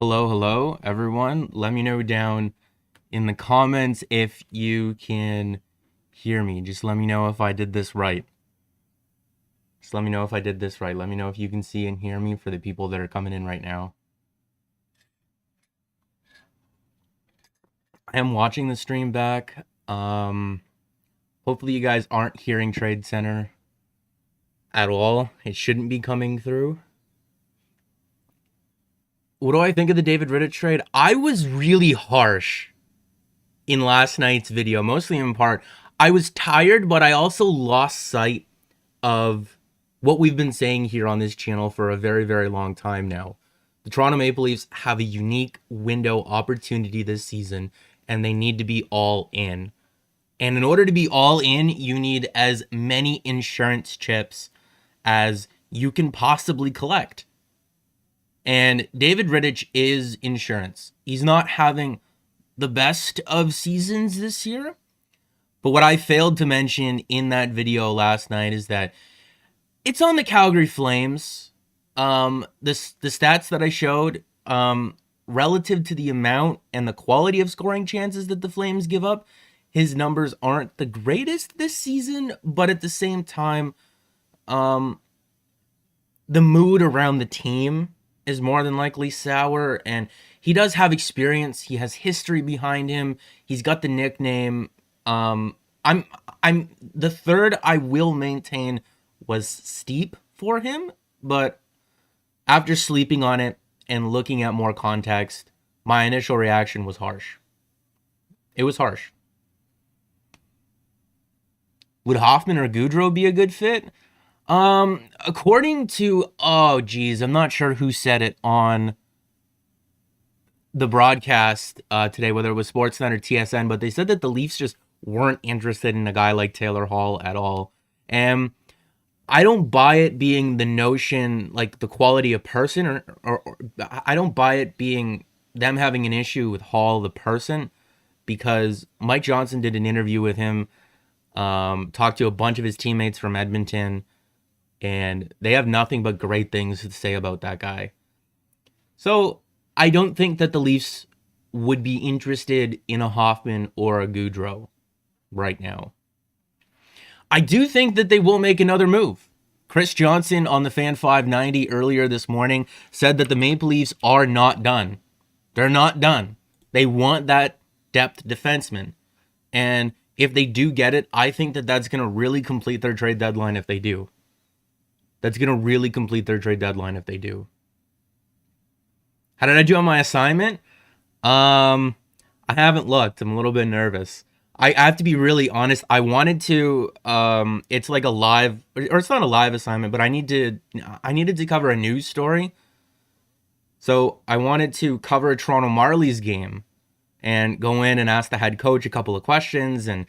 Hello, everyone. Let me know down in the comments if you can hear me. Just let me know if I did this right. Just let me know if I did this right. Let me know if you can see and hear me for the people that are coming in right now. I am watching the stream back. Hopefully you guys aren't hearing Trade Center at all. It shouldn't be coming through. What do I think of the David Rittich trade? I was really harsh in last night's video, mostly in part. I was tired, but I also lost sight of what we've been saying here on this channel for a very, very long time now. The Toronto Maple Leafs have a unique window opportunity this season, and they need to be all in. And in order to be all in, you need as many insurance chips as you can possibly collect. And David Rittich is insurance. He's not having the best of seasons this year. But what I failed to mention in that video last night is that it's on the Calgary Flames. The stats that I showed, relative to the amount and the quality of scoring chances that the Flames give up, his numbers aren't the greatest this season. But at the same time, the mood around the team is more than likely sour, and he does have experience. He has history behind him. He's got the nickname. I'm the third I will maintain was steep for him, but after sleeping on it and looking at more context, my initial reaction was harsh. It was harsh. Would Hoffman or Gaudreau be a good fit? According to, I'm not sure who said it on the broadcast today, whether it was Sportsnet or TSN, but they said that the Leafs just weren't interested in a guy like Taylor Hall at all. And I don't buy it being the notion, like the quality of person, or I don't buy it being them having an issue with Hall, the person, because Mike Johnson did an interview with him, talked to a bunch of his teammates from Edmonton, and they have nothing but great things to say about that guy. So I don't think that the Leafs would be interested in a Hoffman or a Gaudreau right now. I do think that they will make another move. Chris Johnson on the Fan 590 earlier this morning said that the Maple Leafs are not done. They're not done. They want that depth defenseman. And if they do get it, I think that that's going to really complete their trade deadline if they do. That's going to really complete their trade deadline if they do. How did I do on my assignment? I haven't looked. I'm a little bit nervous. I have to be really honest. I wanted to, it's like a live, or it's not a live assignment, but I needed to cover a news story. So I wanted to cover a Toronto Marlies game and go in and ask the head coach a couple of questions and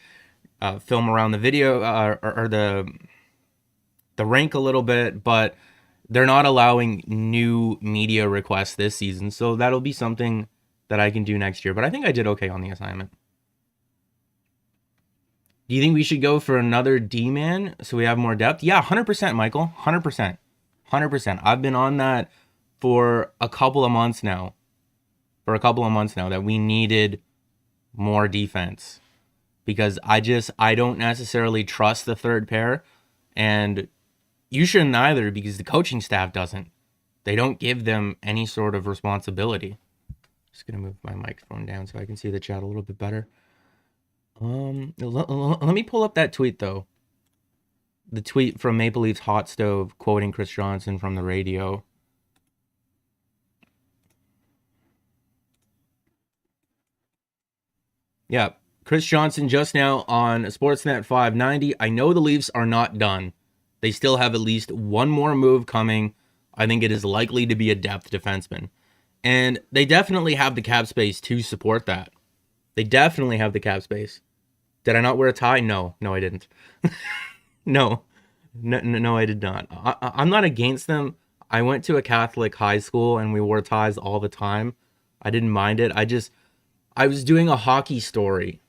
film around the video or the rink a little bit, but they're not allowing new media requests this season, so that'll be something that I can do next year. But I think I did okay on the assignment. Do you think we should go for another D-man so we have more depth? Yeah, 100%, Michael. 100%. 100%. I've been on that for a couple of months now. That we needed more defense. Because I don't necessarily trust the third pair. And you shouldn't either, because the coaching staff doesn't. They don't give them any sort of responsibility. Just going to move my microphone down so I can see the chat a little bit better. Let me pull up that tweet, though. The tweet from Maple Leafs Hot Stove quoting Chris Johnson from the radio. Yeah, Chris Johnson just now on Sportsnet 590. I know the Leafs are not done. They still have at least one more move coming. I think it is likely to be a depth defenseman. And they definitely have the cap space to support that. They definitely have the cap space. Did I not wear a tie? No, I didn't. No, I did not. I'm not against them. I went to a Catholic high school and we wore ties all the time. I didn't mind it. I was doing a hockey story.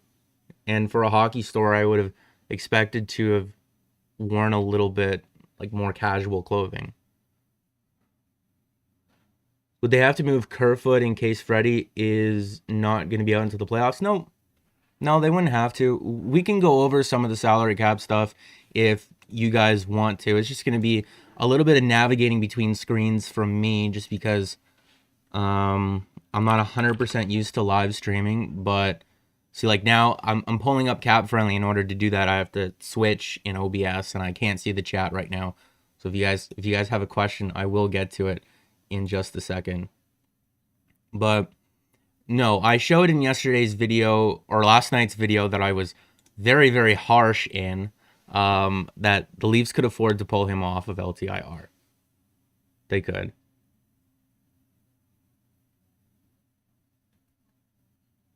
And for a hockey story, I would have expected to have worn a little bit like more casual clothing. Would they have to move Kerfoot in case Freddie is not going to be out until the playoffs? No. No, they wouldn't have to. We can go over some of the salary cap stuff if you guys want to. It's just going to be a little bit of navigating between screens from me just because I'm not 100% used to live streaming, but see, like now I'm pulling up Cap Friendly. In order to do that, I have to switch in OBS, and I can't see the chat right now. So if you guys have a question, I will get to it in just a second. But no, I showed in yesterday's video or last night's video that I was very, very harsh in that the Leafs could afford to pull him off of LTIR. They could.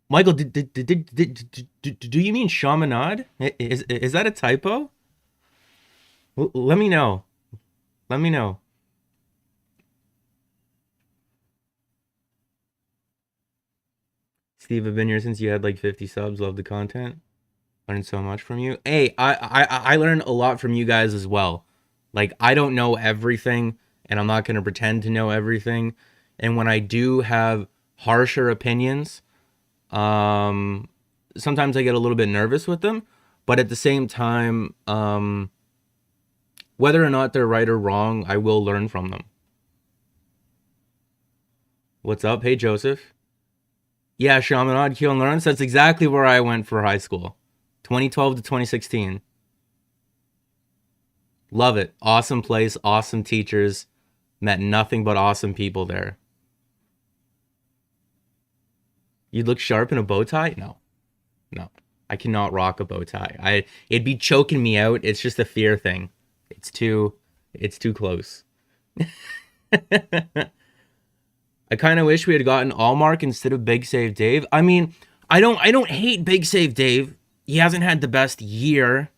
Michael, do you mean Chaminade? Is that a typo? Let me know. Let me know. Steve, I've been here since you had like 50 subs. Love the content. Learned so much from you. Hey, I learned a lot from you guys as well. Like, I don't know everything, and I'm not going to pretend to know everything. And when I do have harsher opinions, sometimes I get a little bit nervous with them, but at the same time, whether or not they're right or wrong, I will learn from them. What's up? Hey, Joseph. Yeah, Chaminade, Kiel, and Lawrence, that's exactly where I went for high school. 2012 to 2016. Love it. Awesome place, awesome teachers. Met nothing but awesome people there. You'd look sharp in a bow tie? No. No. I cannot rock a bow tie. It'd be choking me out. It's just a fear thing. It's too close. I kind of wish we had gotten Allmark instead of Big Save Dave. I mean, I don't hate Big Save Dave. He hasn't had the best year.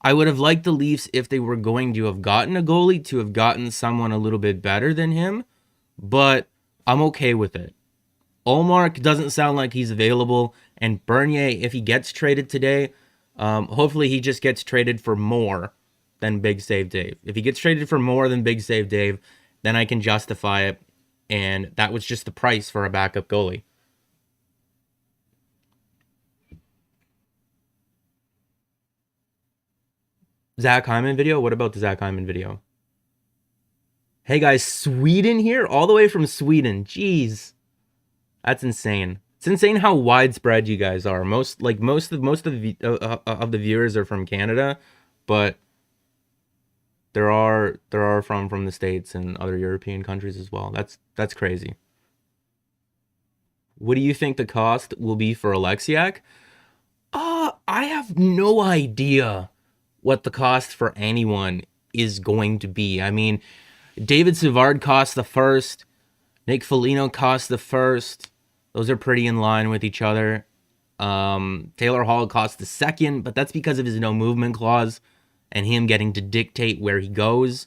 I would have liked the Leafs if they were going to have gotten a goalie to have gotten someone a little bit better than him, but I'm okay with it. Allmark doesn't sound like he's available, and Bernier, if he gets traded today, hopefully he just gets traded for more than Big Save Dave. If he gets traded for more than Big Save Dave, then I can justify it, and that was just the price for a backup goalie. Zach Hyman video? What about the Zach Hyman video? Hey guys, Sweden here? All the way from Sweden. Jeez. That's insane. It's insane how widespread you guys are. Most of the viewers are from Canada, but there are from the States and other European countries as well. That's crazy. What do you think the cost will be for Alexiak? I have no idea what the cost for anyone is going to be. I mean, David Savard cost the first. Nick Foligno cost the first. Those are pretty in line with each other. Taylor Hall cost the second, but that's because of his no movement clause and him getting to dictate where he goes,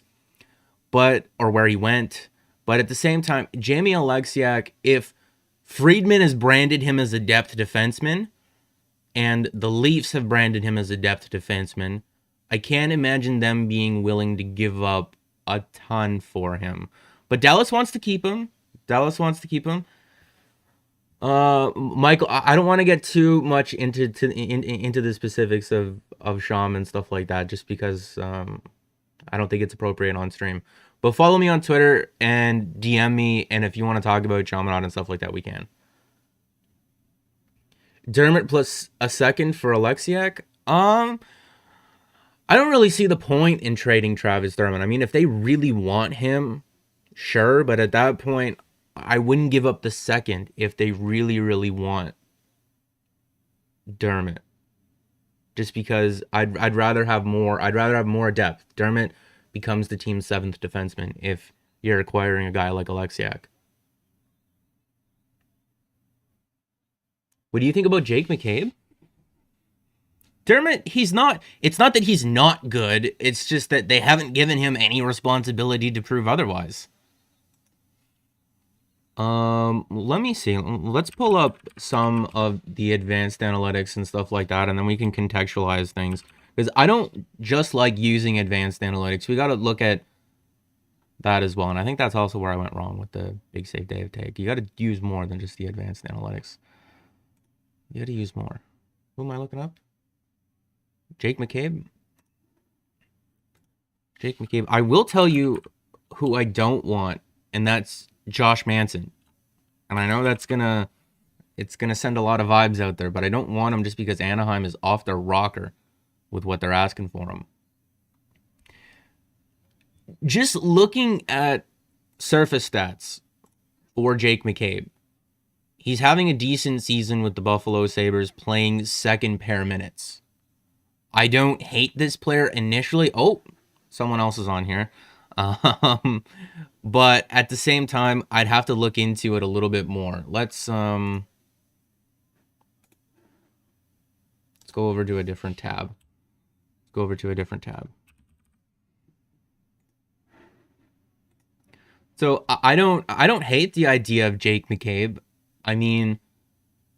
or where he went. But at the same time, Jamie Alexiak, if Friedman has branded him as a depth defenseman, and the Leafs have branded him as a depth defenseman, I can't imagine them being willing to give up a ton for him. But Dallas wants to keep him. Michael, I don't want to get too much into the specifics of Sham and stuff like that, just because I don't think it's appropriate on stream. But follow me on Twitter and DM me, and if you want to talk about Chaminade and stuff like that, we can. Dermott plus a second for Alexiak. I don't really see the point in trading Travis Dermott. I mean, if they really want him, sure, but at that point, I wouldn't give up the second if they really, really want Dermott. Just because I'd rather have more. I'd rather have more depth. Dermott becomes the team's seventh defenseman if you're acquiring a guy like Alexiak. What do you think about Jake McCabe? Dermott, it's not that he's not good, it's just that they haven't given him any responsibility to prove otherwise. Let me see. Let's pull up some of the advanced analytics and stuff like that, and then we can contextualize things. Because I don't just like using advanced analytics. We got to look at that as well. And I think that's also where I went wrong with the Big Save Dave take. You got to use more than just the advanced analytics. You got to use more. Who am I looking up? Jake McCabe? Jake McCabe. I will tell you who I don't want, and that's Josh Manson. And I know it's gonna send a lot of vibes out there, but I don't want him just because Anaheim is off their rocker with what they're asking for him. Just looking at surface stats for Jake McCabe, he's having a decent season with the Buffalo Sabres, playing second pair minutes. I don't hate this player initially. Oh, someone else is on here. But at the same time, I'd have to look into it a little bit more. Let's go over to a different tab. So I don't hate the idea of Jake McCabe. I mean,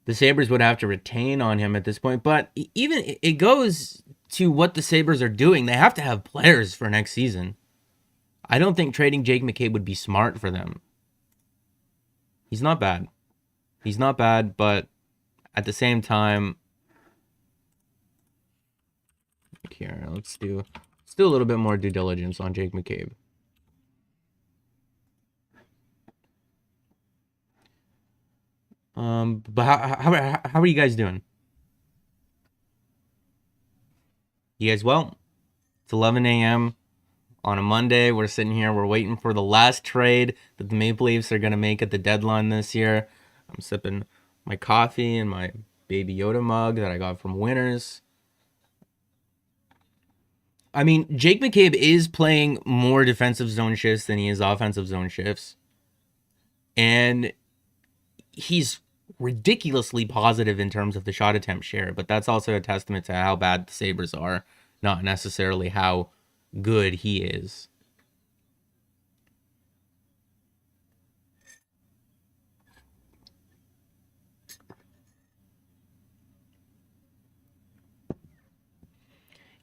the Sabres would have to retain on him at this point, but even it goes to what the Sabres are doing. They have to have players for next season. I don't think trading Jake McCabe would be smart for them. He's not bad. But at the same time, here, let's do a little bit more due diligence on Jake McCabe. But how are you guys doing? You guys well? It's 11 a.m. on a Monday. We're sitting here. We're waiting for the last trade that the Maple Leafs are going to make at the deadline this year. I'm sipping my coffee in my Baby Yoda mug that I got from Winners. I mean, Jake McCabe is playing more defensive zone shifts than he is offensive zone shifts. And he's ridiculously positive in terms of the shot attempt share, but that's also a testament to how bad the Sabres are, not necessarily how good he is.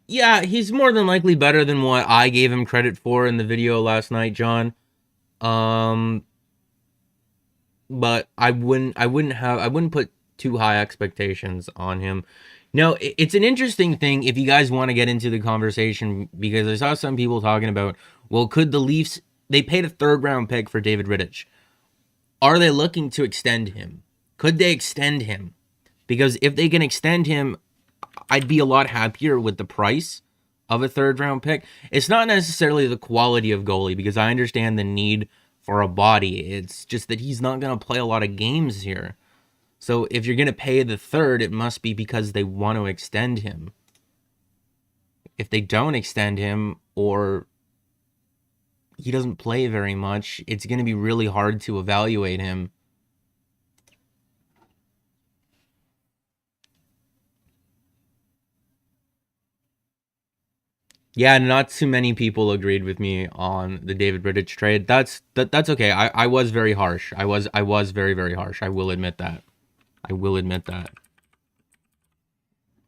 Yeah, he's more than likely better than what I gave him credit for in the video last night, John. But I wouldn't put too high expectations on him. No, it's an interesting thing if you guys want to get into the conversation, because I saw some people talking about, well, could the Leafs, they paid a third-round pick for David Rittich. Are they looking to extend him? Could they extend him? Because if they can extend him, I'd be a lot happier with the price of a third-round pick. It's not necessarily the quality of goalie, because I understand the need for a body. It's just that he's not going to play a lot of games here. So if you're going to pay the third, it must be because they want to extend him. If they don't extend him, or he doesn't play very much, it's going to be really hard to evaluate him. Yeah, not too many people agreed with me on the David Rittich trade. That's okay. I was very harsh. I was very, very harsh. I will admit that.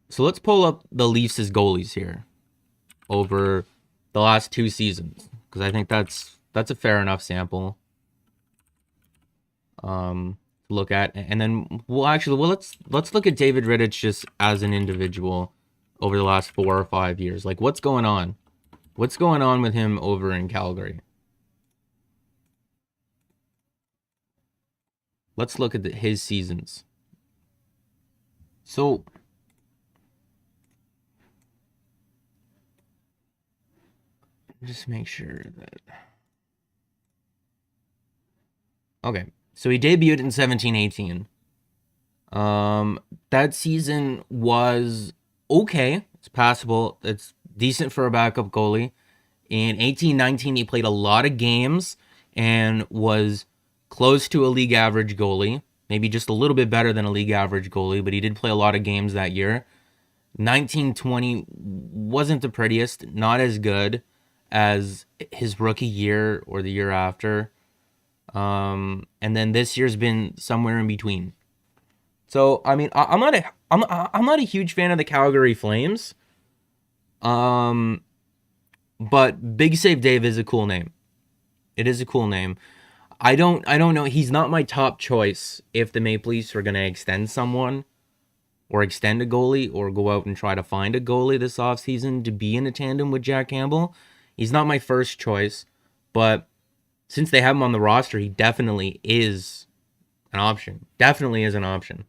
So let's pull up the Leafs' goalies here over the last 2 seasons, because I think that's a fair enough sample to look at. And then let's look at David Rittich just as an individual over the last 4 or 5 years. Like, what's going on? What's going on with him over in Calgary? Let's look at his seasons. So, just make sure that... Okay, so he debuted in 17-18. That season was okay. It's passable. It's decent for a backup goalie. In 18-19, he played a lot of games and was close to a league average goalie. Maybe just a little bit better than a league average goalie, but he did play a lot of games that year. 19-20 wasn't the prettiest, not as good as his rookie year or the year after. And then this year's been somewhere in between. So, I mean, I'm not a huge fan of the Calgary Flames. But Big Save Dave is a cool name. It is a cool name. I don't know. He's not my top choice if the Maple Leafs are going to extend someone or extend a goalie or go out and try to find a goalie this offseason to be in a tandem with Jack Campbell. He's not my first choice, but since they have him on the roster, he definitely is an option. Definitely is an option.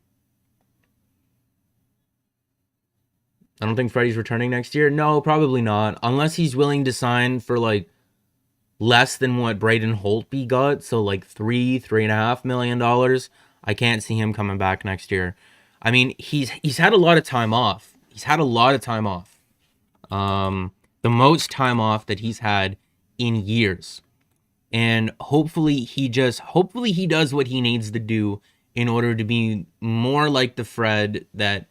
I don't think Freddie's returning next year. No, probably not. Unless he's willing to sign for like less than what Braden Holtby got. So like $3.5 million. I can't see him coming back next year. I mean, he's had a lot of time off. He's had a lot of time off. The most time off that he's had in years. And hopefully he does what he needs to do in order to be more like the Fred that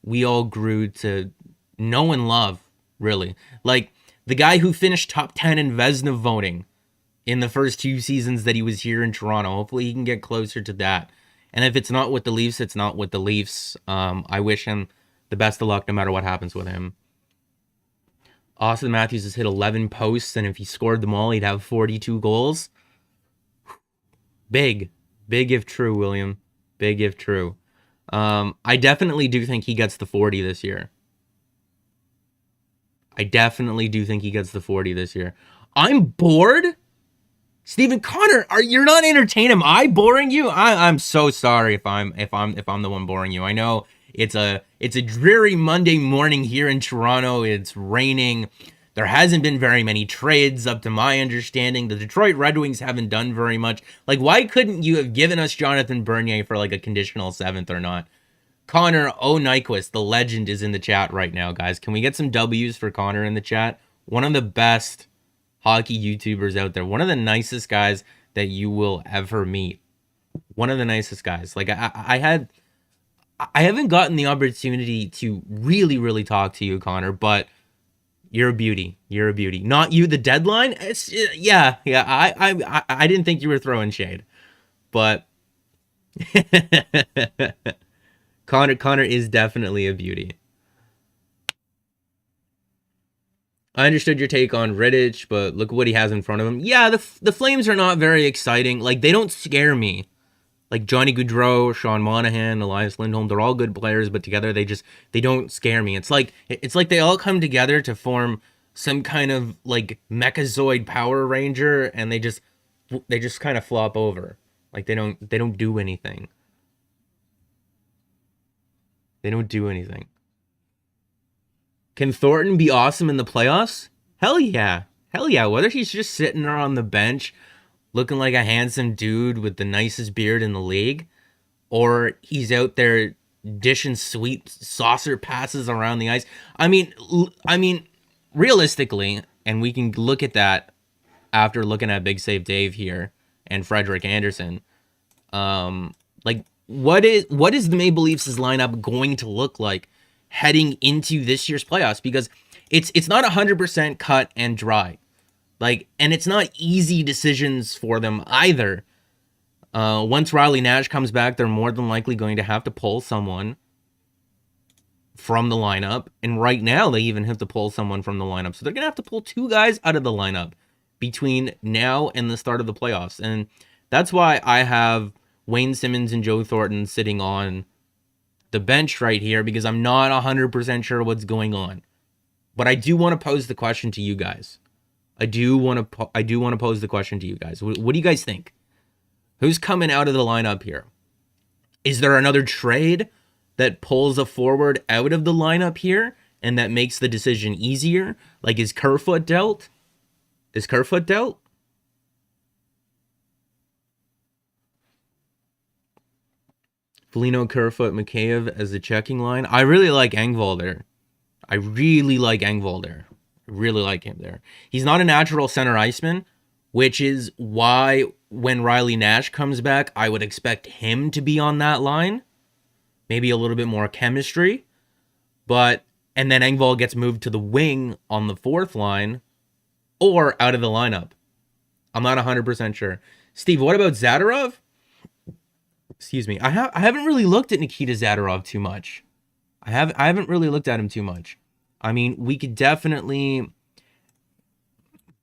we all grew to know and love, really. Like the guy who finished top 10 in Vezina voting in the first 2 seasons that he was here in Toronto. Hopefully he can get closer to that. And if it's not with the Leafs, it's not with the Leafs. I wish him the best of luck no matter what happens with him. Auston Matthews has hit 11 posts, and if he scored them all, he'd have 42 goals. Big if true, William. Big if true. I definitely do think he gets the 40 this year. I'm bored? Stephen Connor, you're not entertaining. Am I boring you? I'm so sorry if I'm the one boring you. I know it's a dreary Monday morning here in Toronto. It's raining. There hasn't been very many trades up to my understanding. The Detroit Red Wings haven't done very much. Like, why couldn't you have given us Jonathan Bernier for like a conditional 7th or not? Connor Nyquist, the legend, is in the chat right now, guys. Can we get some W's for Connor in the chat? One of the best hockey YouTubers out there. One of the nicest guys that you will ever meet. One of the nicest guys. Like, I haven't gotten the opportunity to really talk to you, Connor, but you're a beauty. You're a beauty. Not you, the deadline. It's yeah. I didn't think you were throwing shade, but Connor is definitely a beauty. I understood your take on Rittich, but look what he has in front of him. Yeah, the Flames are not very exciting. Like, they don't scare me. Like Johnny Gaudreau, Sean Monahan, Elias Lindholm, they're all good players, but together they don't scare me. It's like they all come together to form some kind of like Mechazoid Power Ranger, and they just kind of flop over. Like they don't do anything. They don't do anything. Can Thornton be awesome in the playoffs? Hell yeah. Hell yeah. Whether he's just sitting there on the bench looking like a handsome dude with the nicest beard in the league, or he's out there dishing sweet saucer passes around the ice. I mean, realistically, and we can look at that after looking at Big Save Dave here and Frederick Andersen. Like, what is the Maple Leafs' lineup going to look like heading into this year's playoffs? Because it's not 100% cut and dry. Like, and it's not easy decisions for them either. Once Riley Nash comes back, they're more than likely going to have to pull someone from the lineup. And right now, they even have to pull someone from the lineup. So they're going to have to pull 2 guys out of the lineup between now and the start of the playoffs. And that's why I have Wayne Simmons and Joe Thornton sitting on the bench right here, because I'm not 100% sure what's going on. But I do want to pose the question to you guys. I do want to pose the question to you guys. What do you guys think? Who's coming out of the lineup here? Is there another trade that pulls a forward out of the lineup here and that makes the decision easier? Like, is Kerfoot dealt? Foligno, Kerfoot, Mikheyev as the checking line. I really like Engvall there. I really like him there. He's not a natural center iceman, which is why when Riley Nash comes back, I would expect him to be on that line. Maybe a little bit more chemistry. And then Engvall gets moved to the wing on the 4th line or out of the lineup. I'm not 100% sure. Steve, what about Zadorov? Excuse me. I haven't really looked at Nikita Zadorov too much. I haven't really looked at him too much. I mean, we could definitely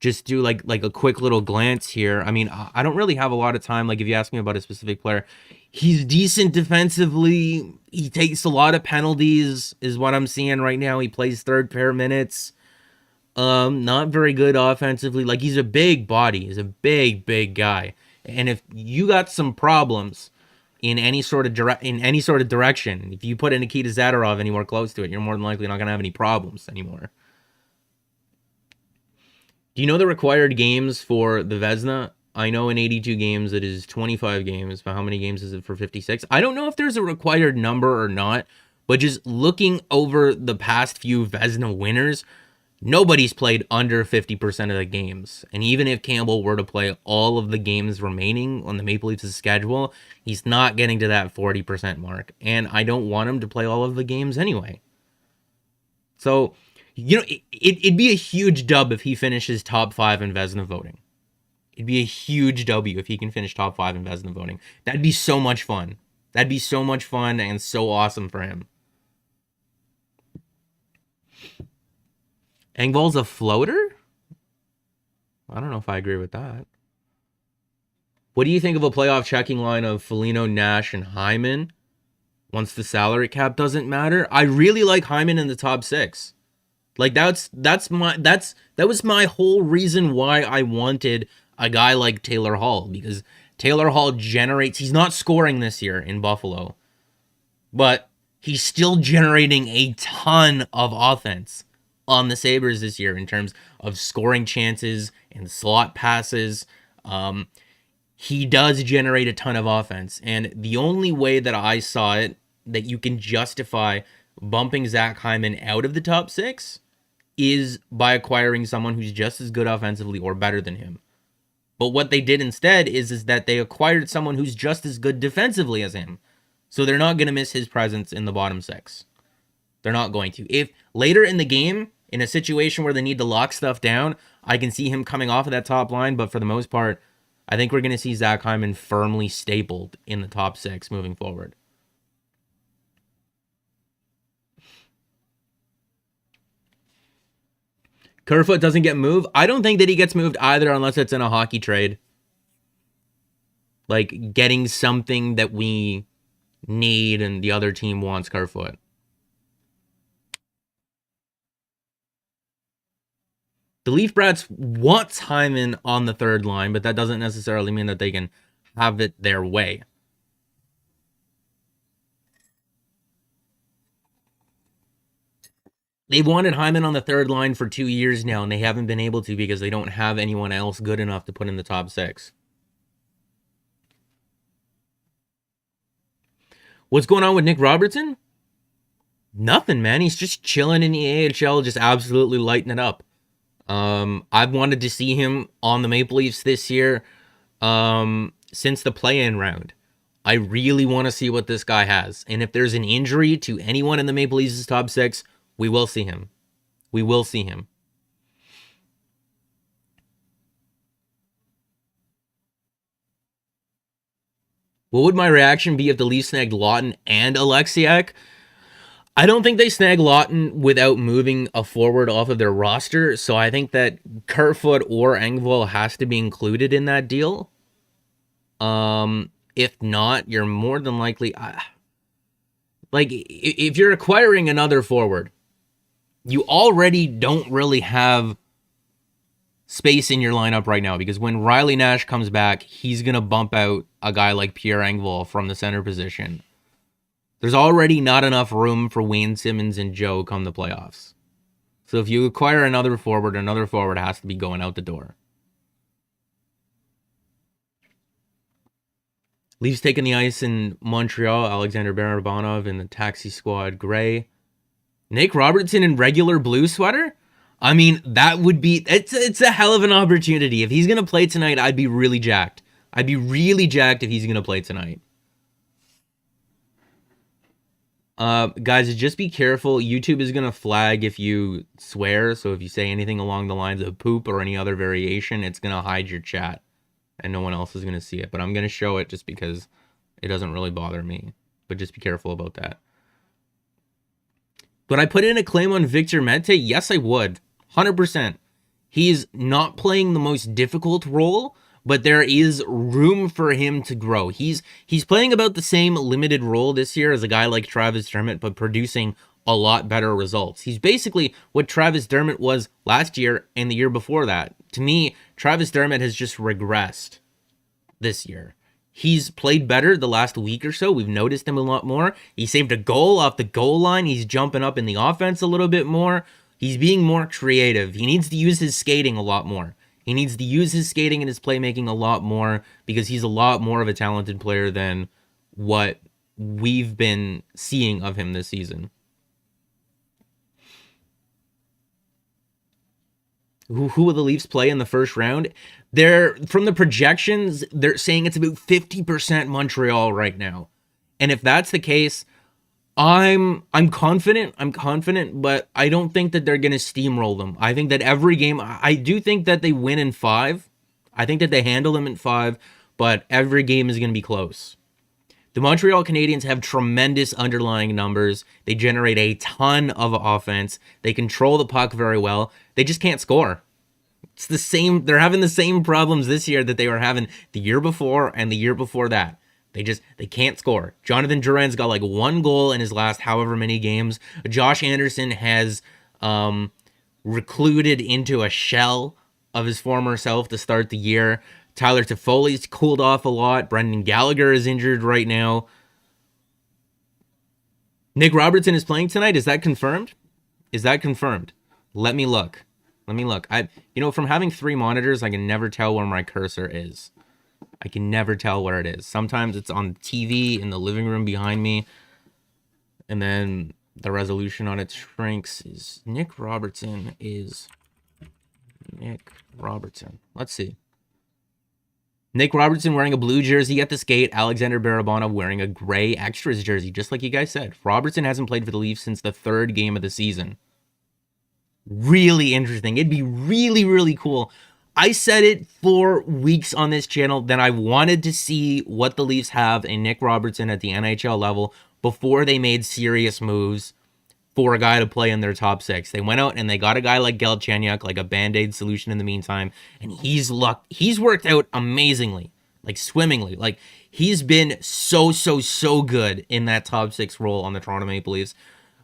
just do like a quick little glance here. I mean, I don't really have a lot of time. Like if you ask me about a specific player, he's decent defensively. He takes a lot of penalties is what I'm seeing right now. He plays third pair minutes. Not very good offensively. Like he's a big body. He's a big guy. And if you got some problems in any sort of direction, if you put in Nikita Zadorov anywhere close to it, you're more than likely not going to have any problems anymore. Do you know the required games for the Vezina? I know in 82 games it is 25 games, but how many games is it for 56? I don't know if there's a required number or not, but just looking over the past few Vezina winners, nobody's played under 50% of the games. And even if Campbell were to play all of the games remaining on the Maple Leafs' schedule, he's not getting to that 40% mark. And I don't want him to play all of the games anyway. So, you know, it'd be a huge dub if he finishes top 5 in Vezina voting. It'd be a huge W if he can finish top 5 in Vezina voting. That'd be so much fun. That'd be so much fun and so awesome for him. Engvall's a floater? I don't know if I agree with that. What do you think of a playoff checking line of Foligno, Nash, and Hyman once the salary cap doesn't matter? I really like Hyman in the top 6. Like that was my whole reason why I wanted a guy like Taylor Hall, because Taylor Hall generates, he's not scoring this year in Buffalo, but he's still generating a ton of offense on the Sabres this year in terms of scoring chances and slot passes. He does generate a ton of offense, and the only way that I saw it that you can justify bumping Zach Hyman out of the top 6 is by acquiring someone who's just as good offensively or better than him. But what they did instead is that they acquired someone who's just as good defensively as him. So they're not going to miss his presence in the bottom 6. They're not going to. If later in the game, in a situation where they need to lock stuff down, I can see him coming off of that top line. But for the most part, I think we're going to see Zach Hyman firmly stapled in the top 6 moving forward. Kerfoot doesn't get moved. I don't think that he gets moved either unless it's in a hockey trade. Like getting something that we need and the other team wants Kerfoot. The Leaf Brats wants Hyman on the third line, but that doesn't necessarily mean that they can have it their way. They've wanted Hyman on the third line for 2 years now, and they haven't been able to because they don't have anyone else good enough to put in the top 6. What's going on with Nick Robertson? Nothing, man. He's just chilling in the AHL, just absolutely lighting it up. I've wanted to see him on the Maple Leafs this year since the play-in round. I really want to see what this guy has. And if there's an injury to anyone in the Maple Leafs' top 6, we will see him. We will see him. What would my reaction be if the Leafs snagged Lawton and Alexiak? I don't think they snag Lawton without moving a forward off of their roster, so I think that Kerfoot or Engvall has to be included in that deal. If not, you're more than likely... like, if you're acquiring another forward, you already don't really have space in your lineup right now, because when Riley Nash comes back, he's going to bump out a guy like Pierre Engvall from the center position. There's already not enough room for Wayne Simmons and Joe come the playoffs. So if you acquire another forward has to be going out the door. Leafs taking the ice in Montreal, Alexander Barabanov in the taxi squad gray. Nick Robertson in regular blue sweater? I mean, that would be... It's a hell of an opportunity. If he's going to play tonight, I'd be really jacked. I'd be really jacked if he's going to play tonight. Guys, just be careful. YouTube is going to flag if you swear. So if you say anything along the lines of poop or any other variation, it's going to hide your chat. And no one else is going to see it. But I'm going to show it just because it doesn't really bother me. But just be careful about that. Would I put in a claim on Victor Mete? Yes, I would. 100%. He's not playing the most difficult role, but there is room for him to grow. He's playing about the same limited role this year as a guy like Travis Dermott, but producing a lot better results. He's basically what Travis Dermott was last year and the year before that. To me, Travis Dermott has just regressed this year. He's played better the last week or so. We've noticed him a lot more. He saved a goal off the goal line. He's jumping up in the offense a little bit more. He's being more creative. He needs to use his skating a lot more. He needs to use his skating and his playmaking a lot more because he's a lot more of a talented player than what we've been seeing of him this season. Who will the Leafs play in the first round? They're, from the projections, they're saying it's about 50% Montreal right now. And if that's the case, I'm confident, but I don't think that they're going to steamroll them. I think that every game, I do think that they win in 5. I think that they handle them in 5, but every game is going to be close. The Montreal Canadiens have tremendous underlying numbers. They generate a ton of offense. They control the puck very well. They just can't score. It's the same. They're having the same problems this year that they were having the year before and the year before that. They can't score. Jonathan Drouin's got like 1 goal in his last however many games. Josh Andersen has recluded into a shell of his former self to start the year. Tyler Toffoli's cooled off a lot. Brendan Gallagher is injured right now. Nick Robertson is playing tonight. Is that confirmed? Let me look. From having 3 monitors, I can never tell where my cursor is. I can never tell where it is. Sometimes it's on TV in the living room behind me, and then the resolution on it shrinks. Nick Robertson. Let's see. Nick Robertson wearing a blue jersey at the skate. Alexander Barabana wearing a gray extras jersey, just like you guys said. Robertson hasn't played for the Leafs since the 3rd game of the season. Really interesting. It'd be really, really cool. I said it for weeks on this channel that I wanted to see what the Leafs have in Nick Robertson at the NHL level before they made serious moves for a guy to play in their top 6. They went out and they got a guy like Galchenyuk, like a Band-Aid solution in the meantime, and he's worked out amazingly, like swimmingly. Like, he's been so good in that top 6 role on the Toronto Maple Leafs.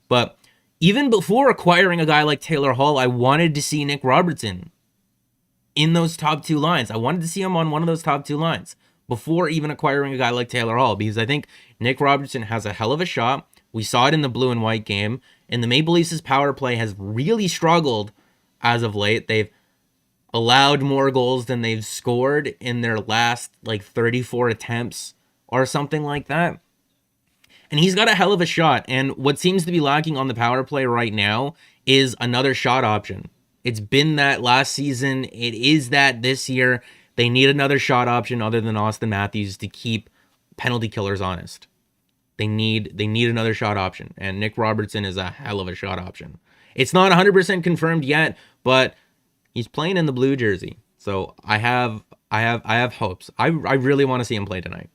But even before acquiring a guy like Taylor Hall, I wanted to see Nick Robertson in those top 2 lines. I wanted to see him on one of those top 2 lines before even acquiring a guy like Taylor Hall, because I think Nick Robertson has a hell of a shot. We saw it in the blue and white game, and the Maple Leafs' power play has really struggled as of late. They've allowed more goals than they've scored in their last 34 attempts or something like that. And he's got a hell of a shot. And what seems to be lacking on the power play right now is another shot option. It's been that last season. It is that this year. They need another shot option other than Auston Matthews to keep penalty killers honest. They need another shot option. And Nick Robertson is a hell of a shot option. It's not 100% confirmed yet, but he's playing in the blue jersey. So I have hopes. I really want to see him play tonight.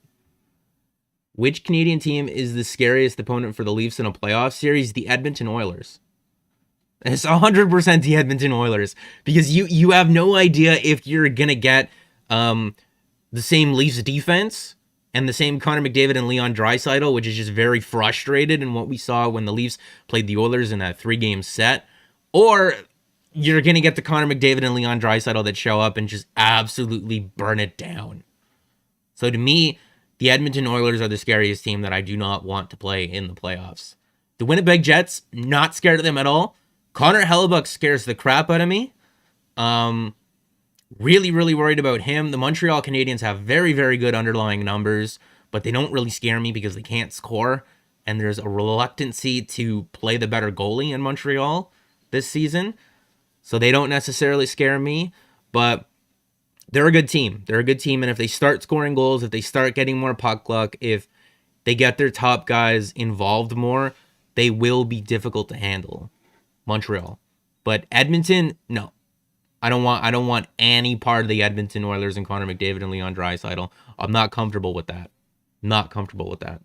Which Canadian team is the scariest opponent for the Leafs in a playoff series? The Edmonton Oilers. It's 100% the Edmonton Oilers, because you have no idea if you're going to get the same Leafs defense and the same Connor McDavid and Leon Draisaitl, which is just very frustrated in what we saw when the Leafs played the Oilers in that 3-game set, or you're going to get the Connor McDavid and Leon Draisaitl that show up and just absolutely burn it down. So to me, the Edmonton Oilers are the scariest team that I do not want to play in the playoffs. The Winnipeg Jets, not scared of them at all. Connor Hellebuck scares the crap out of me. Really, really worried about him. The Montreal Canadiens have very, very good underlying numbers, but they don't really scare me because they can't score. And there's a reluctancy to play the better goalie in Montreal this season. So they don't necessarily scare me, but they're a good team. They're a good team, and if they start scoring goals, if they start getting more puck luck, if they get their top guys involved more, they will be difficult to handle. Montreal. But Edmonton, no. I don't want any part of the Edmonton Oilers and Connor McDavid and Leon Draisaitl. I'm not comfortable with that. Not comfortable with that.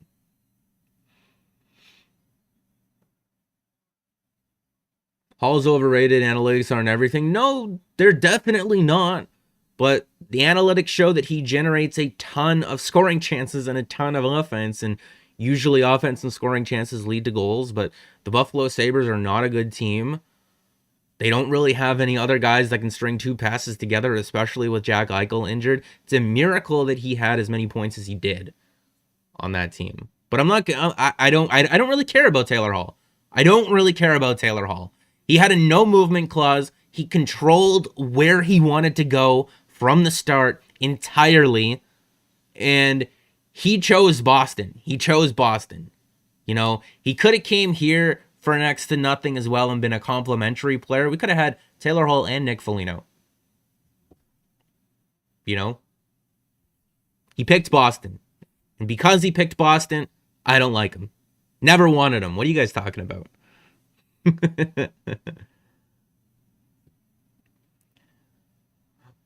Hall's overrated, analytics aren't everything. No, they're definitely not. But the analytics show that he generates a ton of scoring chances and a ton of offense, and usually offense and scoring chances lead to goals. But the Buffalo Sabres are not a good team. They don't really have any other guys that can string two passes together, especially with Jack Eichel injured. It's a miracle that he had as many points as he did on that team. But I'm not. I don't really care about Taylor Hall. I don't really care about Taylor Hall. He had a no movement clause. He controlled where he wanted to go from the start entirely, and he chose Boston. He chose Boston. You know, he could have came here for next to nothing as well and been a complimentary player. We could have had Taylor Hall and Nick Foligno. You know, he picked Boston, and because he picked Boston, I don't like him. Never wanted him. What are you guys talking about?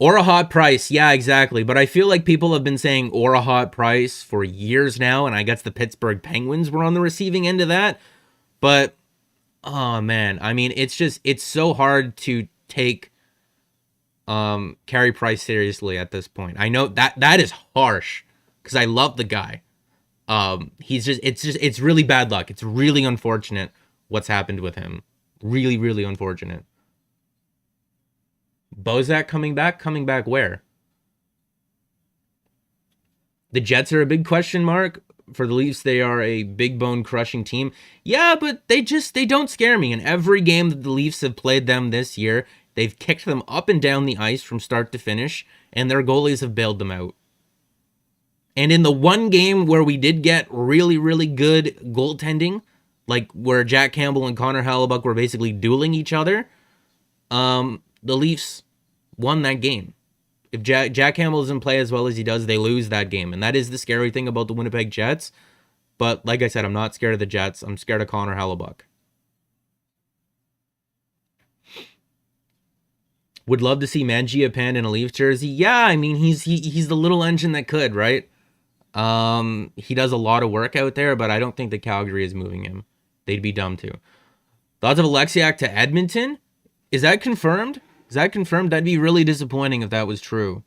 Or a hot price. Yeah, exactly. But I feel like people have been saying or a hot price for years now, and I guess the Pittsburgh Penguins were on the receiving end of that. But, oh man, I mean, it's so hard to take Carey Price seriously at this point. I know that is harsh because I love the guy. It's really bad luck. It's really unfortunate what's happened with him. Really, really unfortunate. Bozak coming back? Coming back where? The Jets are a big question mark. For the Leafs, they are a big bone crushing team. Yeah, but they don't scare me. In every game that the Leafs have played them this year, they've kicked them up and down the ice from start to finish, and their goalies have bailed them out. And in the one game where we did get really, really good goaltending, like where Jack Campbell and Connor Hellebuck were basically dueling each other, the Leafs won that game. If Jack Campbell doesn't play as well as he does, they lose that game. And that is the scary thing about the Winnipeg Jets. But like I said, I'm not scared of the Jets. I'm scared of Connor Hellebuck. Would love to see Mangiapane in a Leafs jersey. Yeah, I mean, he's the little engine that could, right? He does a lot of work out there, but I don't think that Calgary is moving him. They'd be dumb to. Thoughts of Alexiak to Edmonton? Is that confirmed? Is that confirmed? That'd be really disappointing if that was true.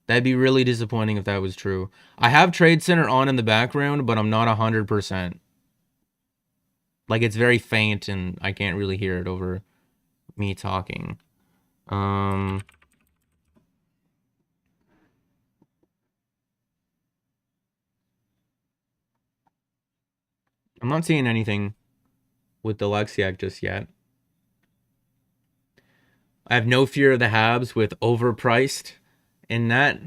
That'd be really disappointing if that was true. I have Trade Center on in the background, but I'm not 100%. Like, it's very faint, and I can't really hear it over me talking. I'm not seeing anything with the Alexiak just yet. I have no fear of the Habs with overpriced in that.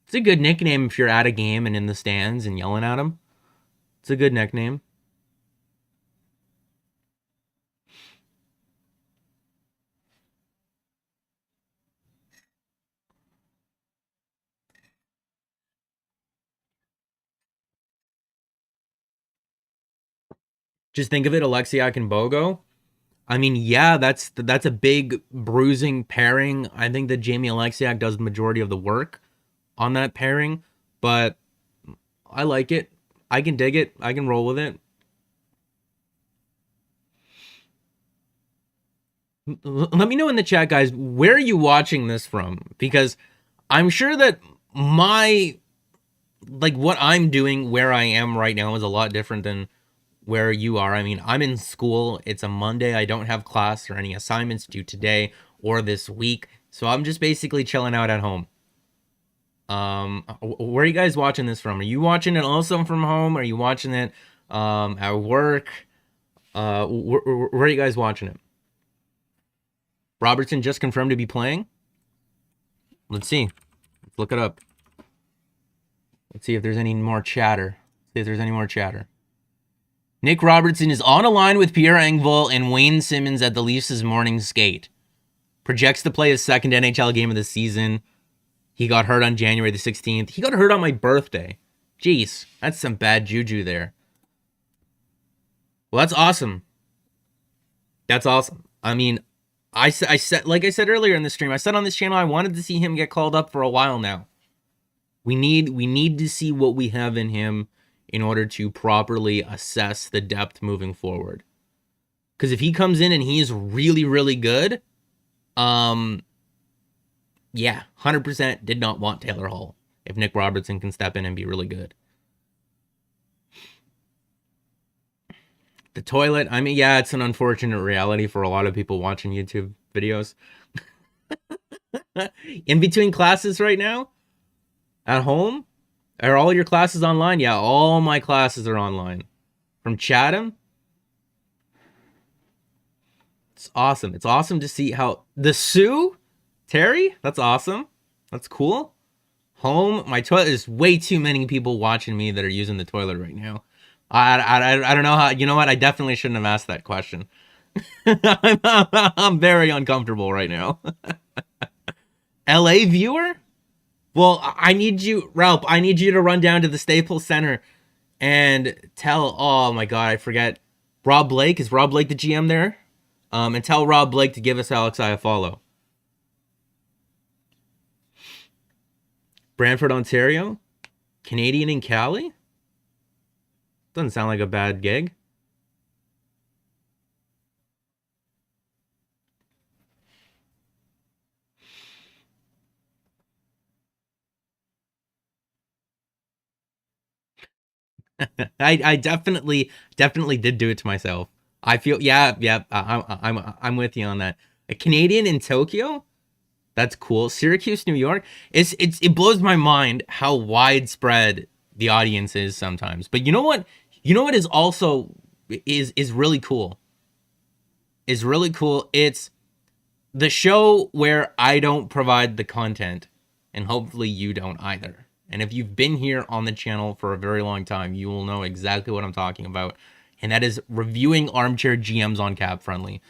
It's a good nickname if you're at a game and in the stands and yelling at them. It's a good nickname. Just think of it, Alexiak and Bogo. I mean, yeah, that's a big bruising pairing. I think that Jamie Alexiak does the majority of the work on that pairing, but I like it. I can dig it. I can roll with it. Let me know in the chat, guys, where are you watching this from? Because I'm sure that what I'm doing where I am right now is a lot different than where you are. I mean, I'm in school. It's a Monday. I don't have class or any assignments due today or this week. So I'm just basically chilling out at home. Where are you guys watching this from? Are you watching it also from home? Are you watching it at work? Where are you guys watching it? Robertson just confirmed to be playing. Let's see. Let's look it up. Let's see if there's any more chatter. See if there's any more chatter. Nick Robertson is on a line with Pierre Engvall and Wayne Simmons at the Leafs' morning skate. Projects to play his second NHL game of the season. He got hurt on January the 16th. He got hurt on my birthday. Jeez, that's some bad juju there. Well, that's awesome. That's awesome. I mean, I said, like I said earlier in the stream, I said on this channel I wanted to see him get called up for a while now. We need to see what we have in him in order to properly assess the depth moving forward. Because if he comes in and he's really, really good, yeah, 100% did not want Taylor Hall if Nick Robertson can step in and be really good. The toilet, I mean, yeah, it's an unfortunate reality for a lot of people watching YouTube videos. In between classes right now? At home? Are all your classes online? Yeah, all my classes are online. From Chatham? It's awesome. It's awesome to see how... The Sioux? Terry? That's awesome. That's cool. Home? My toilet... There's way too many people watching me that are using the toilet right now. I don't know how... You know what? I definitely shouldn't have asked that question. I'm very uncomfortable right now. LA viewer? Well, I need you... Ralph, I need you to run down to the Staples Center and tell... Oh, my God, I forget. Rob Blake? Is Rob Blake the GM there? And tell Rob Blake to give us Alex I a follow. Brantford, Ontario? Canadian in Cali? Doesn't sound like a bad gig. I definitely did do it to myself. I feel I'm with you on that. A Canadian in Tokyo? That's cool. Syracuse, New York. It blows my mind how widespread the audience is sometimes. But you know what? You know what is also is really cool? Is really cool. It's the show where I don't provide the content, and hopefully you don't either. And if you've been here on the channel for a very long time, you will know exactly what I'm talking about. And that is reviewing armchair GMs on Cap Friendly.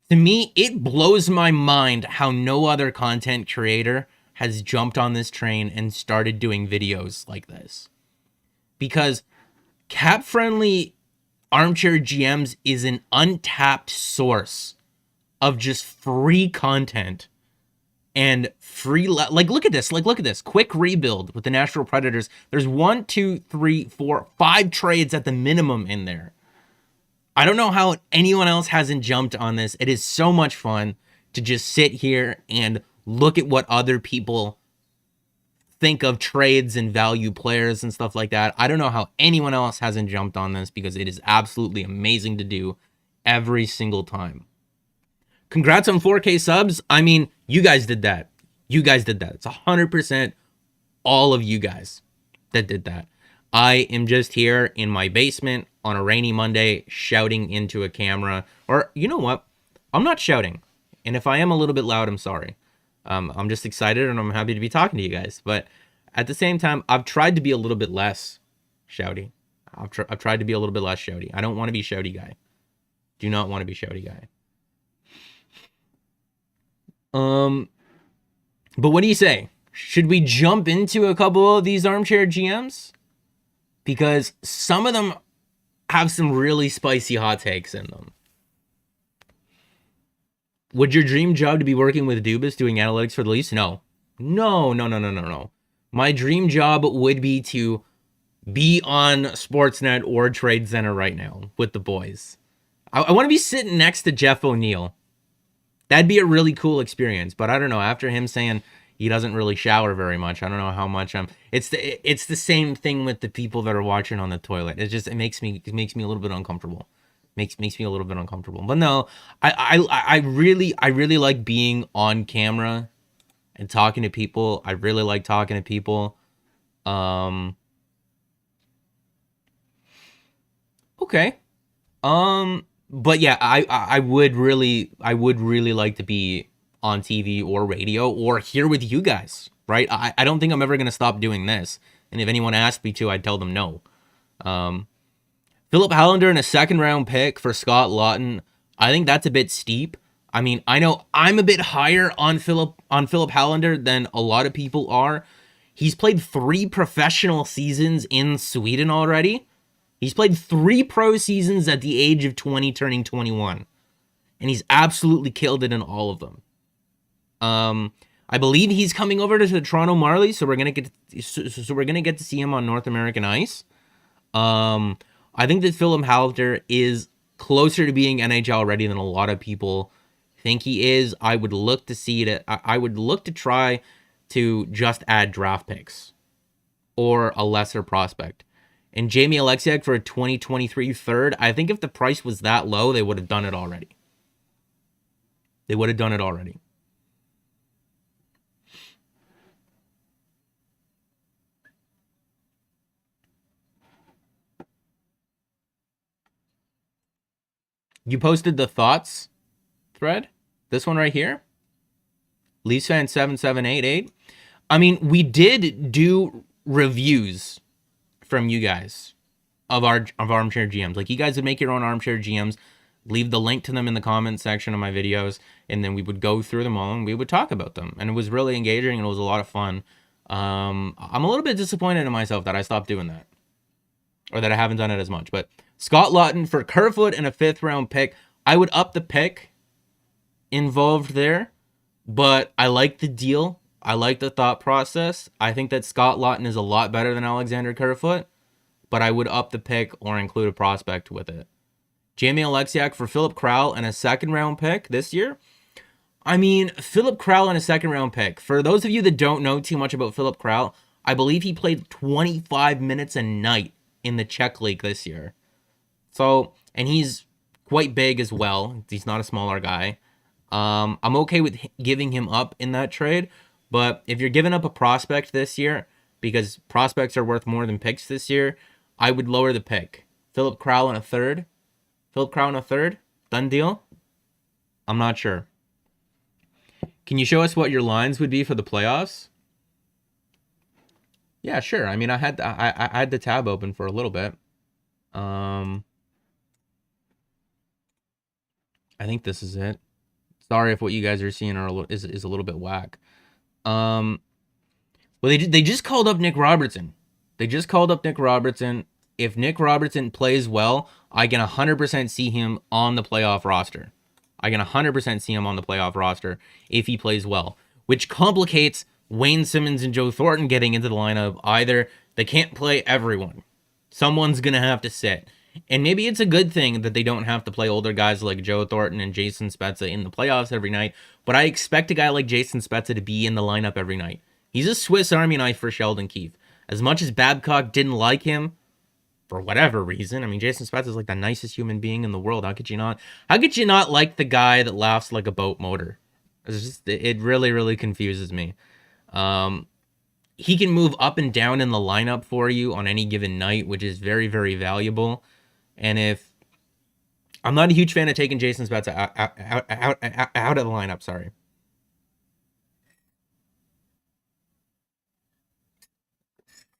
To me, it blows my mind how no other content creator has jumped on this train and started doing videos like this. Because Cap Friendly Armchair GMs is an untapped source of just free content and free... look at this. Look at this. Quick rebuild with the Nashville Predators. There's 1, 2, 3, 4, 5 trades at the minimum in there. I don't know how anyone else hasn't jumped on this. It is so much fun to just sit here and look at what other people think of trades and value players and stuff like that. I don't know how anyone else hasn't jumped on this because it is absolutely amazing to do every single time. Congrats on 4K subs. I mean, you guys did that. You guys did that. It's 100% all of you guys that did that. I am just here in my basement on a rainy Monday shouting into a camera. Or, you know what? I'm not shouting. And if I am a little bit loud, I'm sorry. I'm just excited and I'm happy to be talking to you guys. But at the same time, I've tried to be a little bit less shouty. I've tried to be a little bit less shouty. I don't want to be shouty guy. Do not want to be shouty guy. But what do you say? Should we jump into a couple of these armchair GMs? Because some of them have some really spicy hot takes in them. Would your dream job to be working with Dubas doing analytics for the Leafs? No. No. My dream job would be to be on Sportsnet or Trade Center right now with the boys. I want to be sitting next to Jeff O'Neill. That'd be a really cool experience. But I don't know. After him saying he doesn't really shower very much, I don't know how much I'm... It's the same thing with the people that are watching on the toilet. It makes me a little bit uncomfortable. Makes me a little bit uncomfortable. But no, I really like being on camera and talking to people. I really like talking to people. Okay. But yeah, I would really like to be on TV or radio or here with you guys, right? I don't think I'm ever going to stop doing this. And if anyone asked me to, I'd tell them no. Philip Hallander and a second-round pick for Scott Lawton. I think that's a bit steep. I mean, I know I'm a bit higher on Philip Hallander than a lot of people are. He's played 3 professional seasons in Sweden already. He's played 3 pro seasons at the age of 20, turning 21. And he's absolutely killed it in all of them. I believe he's coming over to the Toronto Marlies, so we're gonna get to see him on North American ice. I think that Philip Hallander is closer to being NHL ready than a lot of people think he is. I would look to see it. I would look to try to just add draft picks or a lesser prospect. And Jamie Alexiak for a 2023 third, I think if the price was that low, they would have done it already. They would have done it already. You posted the thoughts thread? This one right here? Leafs fan 7788. I mean, we did do reviews from you guys of armchair GMs. Like, you guys would make your own armchair GMs, leave the link to them in the comment section of my videos, and then we would go through them all and we would talk about them. And it was really engaging and it was a lot of fun. I'm a little bit disappointed in myself that I stopped doing that, or that I haven't done it as much. But Scott Laughton for Kerfoot and a 5th round pick. I would up the pick involved there, but I like the deal. I like the thought process. I think that Scott Laughton is a lot better than Alexander Kerfoot, but I would up the pick or include a prospect with it. Jamie Alexiak for Philip Kral and a 2nd round pick this year. I mean, Philip Kral and a 2nd round pick. For those of you that don't know too much about Philip Kral, I believe he played 25 minutes a night in the Czech League this year. So, and he's quite big as well. He's not a smaller guy. I'm okay with giving him up in that trade, but if you're giving up a prospect this year, because prospects are worth more than picks this year, I would lower the pick. Philip Kral and a 3rd. Philip Kral and a 3rd? Done deal? I'm not sure. Can you show us what your lines would be for the playoffs? Yeah, sure. I mean, I had the tab open for a little bit. I think this is it. Sorry if what you guys are seeing is a little bit whack. Well, they just called up Nick Robertson. They just called up Nick Robertson. If Nick Robertson plays well, I can 100% see him on the playoff roster. I can 100% see him on the playoff roster if he plays well, which complicates Wayne Simmons and Joe Thornton getting into the lineup. Either they can't play everyone. Someone's going to have to sit. And maybe it's a good thing that they don't have to play older guys like Joe Thornton and Jason Spezza in the playoffs every night, but I expect a guy like Jason Spezza to be in the lineup every night. He's a Swiss Army knife for Sheldon Keefe. As much as Babcock didn't like him, for whatever reason, I mean, Jason Spezza is like the nicest human being in the world. How could you not like the guy that laughs like a boat motor? It really, really confuses me. He can move up and down in the lineup for you on any given night, which is very, very valuable. And if I'm not a huge fan of taking Jason Spezza out of the lineup, sorry.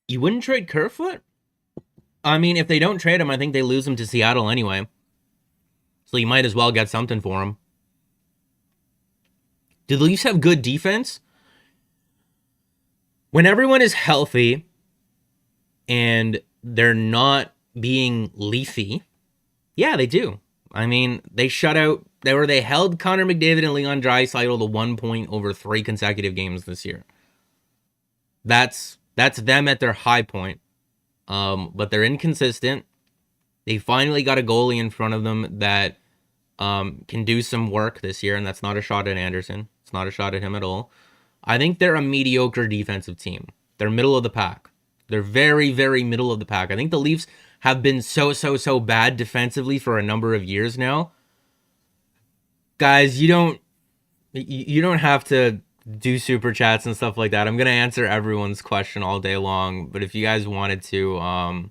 You wouldn't trade Kerfoot? I mean, if they don't trade him, I think they lose him to Seattle anyway. So you might as well get something for him. Do the Leafs have good defense? When everyone is healthy and they're not being leafy, yeah, they do. I mean, they held Connor McDavid and Leon Draisaitl to 1 point over 3 consecutive games this year. That's them at their high point. But they're inconsistent. They finally got a goalie in front of them that can do some work this year, and that's not a shot at Andersen. It's not a shot at him at all. I think they're a mediocre defensive team. They're middle of the pack. They're very, very middle of the pack. I think the Leafs have been so bad defensively for a number of years now. Guys, you don't have to do super chats and stuff like that. I'm gonna answer everyone's question all day long, but if you guys wanted to,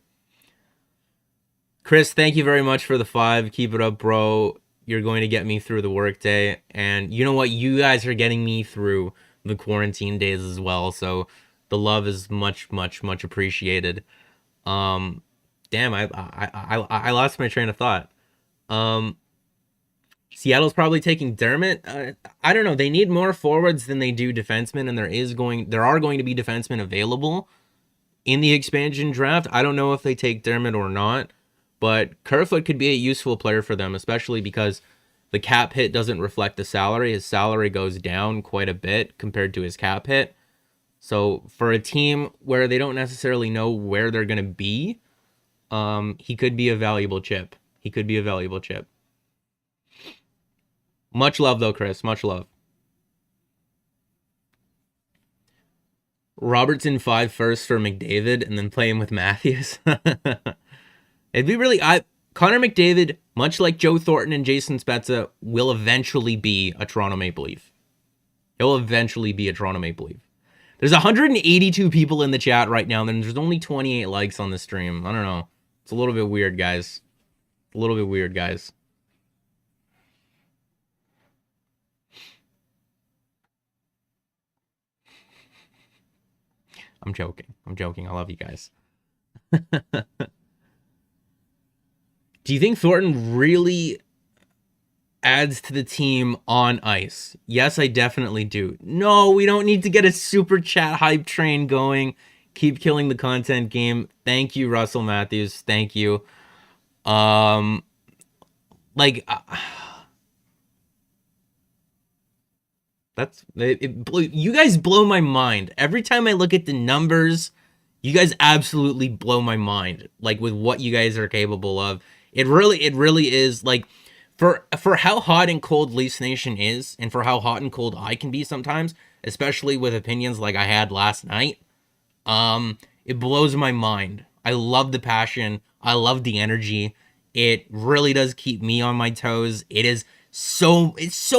Chris, thank you very much for the 5. Keep it up, bro. You're going to get me through the workday, and you know what? You guys are getting me through the quarantine days as well. So the love is much appreciated. Damn, I lost my train of thought. Seattle's probably taking Dermott. I don't know. They need more forwards than they do defensemen, and there are going to be defensemen available in the expansion draft. I don't know if they take Dermott or not, but Kerfoot could be a useful player for them, especially because the cap hit doesn't reflect the salary. His salary goes down quite a bit compared to his cap hit. So for a team where they don't necessarily know where they're going to be, he could be a valuable chip. He could be a valuable chip. Much love, though, Chris. Much love. Robertson 5 first for McDavid and then play him with Matthews. It'd be really... Connor McDavid, much like Joe Thornton and Jason Spezza, will eventually be a Toronto Maple Leaf. He'll eventually be a Toronto Maple Leaf. There's 182 people in the chat right now, and there's only 28 likes on the stream. I don't know. It's a little bit weird, guys. A little bit weird, guys. I'm joking. I'm joking. I love you guys. Do you think Thornton really adds to the team on ice? Yes, I definitely do. No, we don't need to get a super chat hype train going. Keep killing the content game. Thank you, Russell Matthews. Thank you. You guys blow my mind. Every time I look at the numbers, you guys absolutely blow my mind. Like, with what you guys are capable of. It really is, like, for how hot and cold Leafs Nation is, and for how hot and cold I can be sometimes, especially with opinions like I had last night, it blows my mind. I love the passion. I love the energy. It really does keep me on my toes. It's so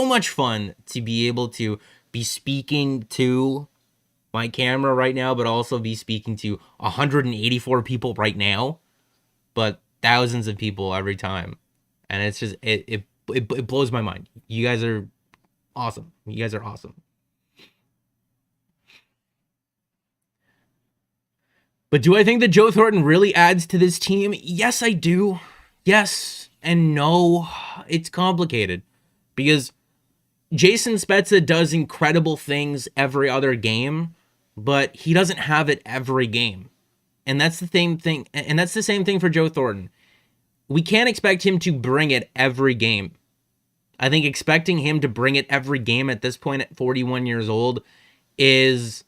much fun to be able to be speaking to my camera right now, but also be speaking to 184 people right now, but thousands of people every time. And it's just, it blows my mind. You guys are awesome. You guys are awesome. But do I think that Joe Thornton really adds to this team? Yes, I do. Yes and no. It's complicated because Jason Spezza does incredible things every other game, but he doesn't have it every game. And that's the same thing. And that's the same thing for Joe Thornton. We can't expect him to bring it every game. I think expecting him to bring it every game at this point at 41 years old is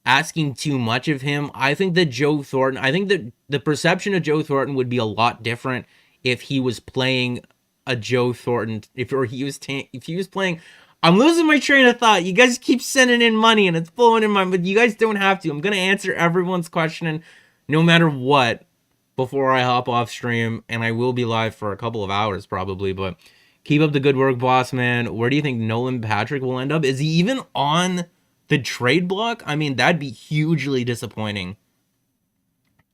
asking too much of him. I think that the perception of Joe Thornton would be a lot different if he was playing a Joe Thornton, if he was playing. I'm losing my train of thought. You guys keep sending in money and it's blowing in my, but you guys don't have to. I'm going to answer everyone's question no matter what before I hop off stream, and I will be live for a couple of hours probably, but keep up the good work, boss man. Where do you think Nolan Patrick will end up? Is he even on the trade block? I mean, that'd be hugely disappointing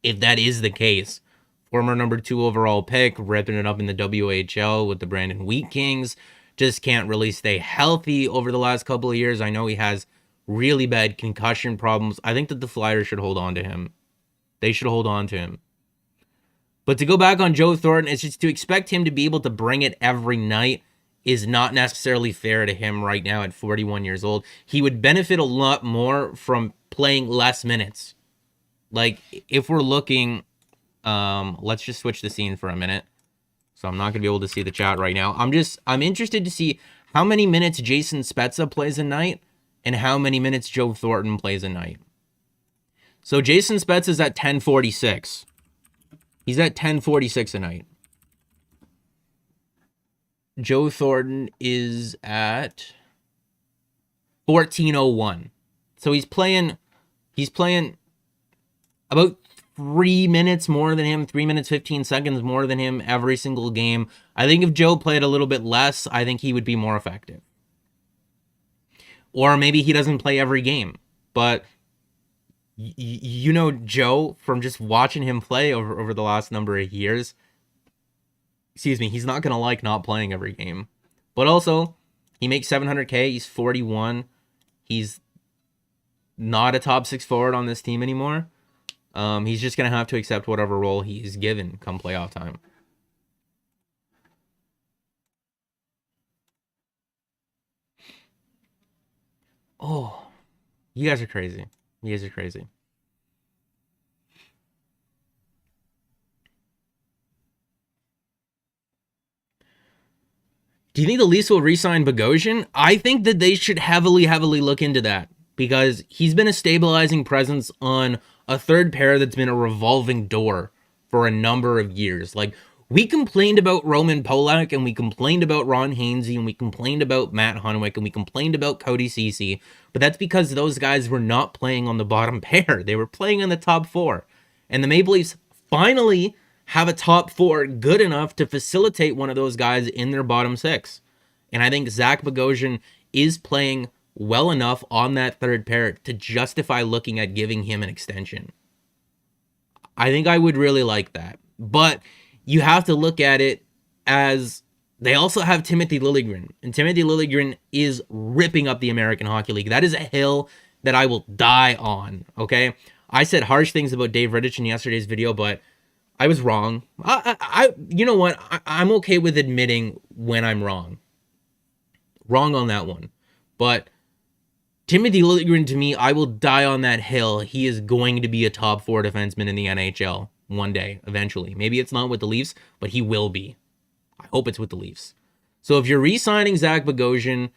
if that is the case. Former number 2 overall pick, ripping it up in the WHL with the Brandon Wheat Kings. Just can't really stay healthy over the last couple of years. I know he has really bad concussion problems. I think that the Flyers should hold on to him. They should hold on to him. But to go back on Joe Thornton, it's just to expect him to be able to bring it every night is not necessarily fair to him right now at 41 years old. He would benefit a lot more from playing less minutes. Like, if we're looking, let's just switch the scene for a minute. So I'm not going to be able to see the chat right now. I'm interested to see how many minutes Jason Spezza plays a night and how many minutes Joe Thornton plays a night. So Jason Spezza's at 10:46. He's at 10:46 a night. Joe Thornton is at 14:01. So he's playing about 3 minutes more than him, 3 minutes 15 seconds more than him every single game. I think if Joe played a little bit less, I think he would be more effective. Or maybe he doesn't play every game. But you know Joe, from just watching him play over the last number of years, he's not going to like not playing every game. But also, he makes $700K, he's 41, he's not a top 6 forward on this team anymore. He's just going to have to accept whatever role he's given come playoff time. Oh, you guys are crazy. You guys are crazy. Do you think the Leafs will re-sign Bogosian? I think that they should heavily look into that because he's been a stabilizing presence on a third pair that's been a revolving door for a number of years. Like, We complained about Roman Polak, and we complained about Ron Hainsey, and we complained about Matt Hunwick, and we complained about Cody Ceci, but that's because those guys were not playing on the bottom pair. They were playing in the top four. And the Maple Leafs finally have a top four good enough to facilitate one of those guys in their bottom six. And I think Zach Bogosian is playing well enough on that third pair to justify looking at giving him an extension. I think I would really like that. But you have to look at it as they also have Timothy Liljegren. And Timothy Liljegren is ripping up the American Hockey League. That is a hill that I will die on, okay? I said harsh things about Dave Rittich in yesterday's video, but I was wrong. You know what? I'm okay with admitting when I'm wrong. Wrong on that one. But Timothy Liljegren, to me, I will die on that hill. He is going to be a top four defenseman in the NHL one day, eventually. Maybe it's not with the Leafs, but he will be. I hope it's with the Leafs. So if you're re-signing Zach Bogosian,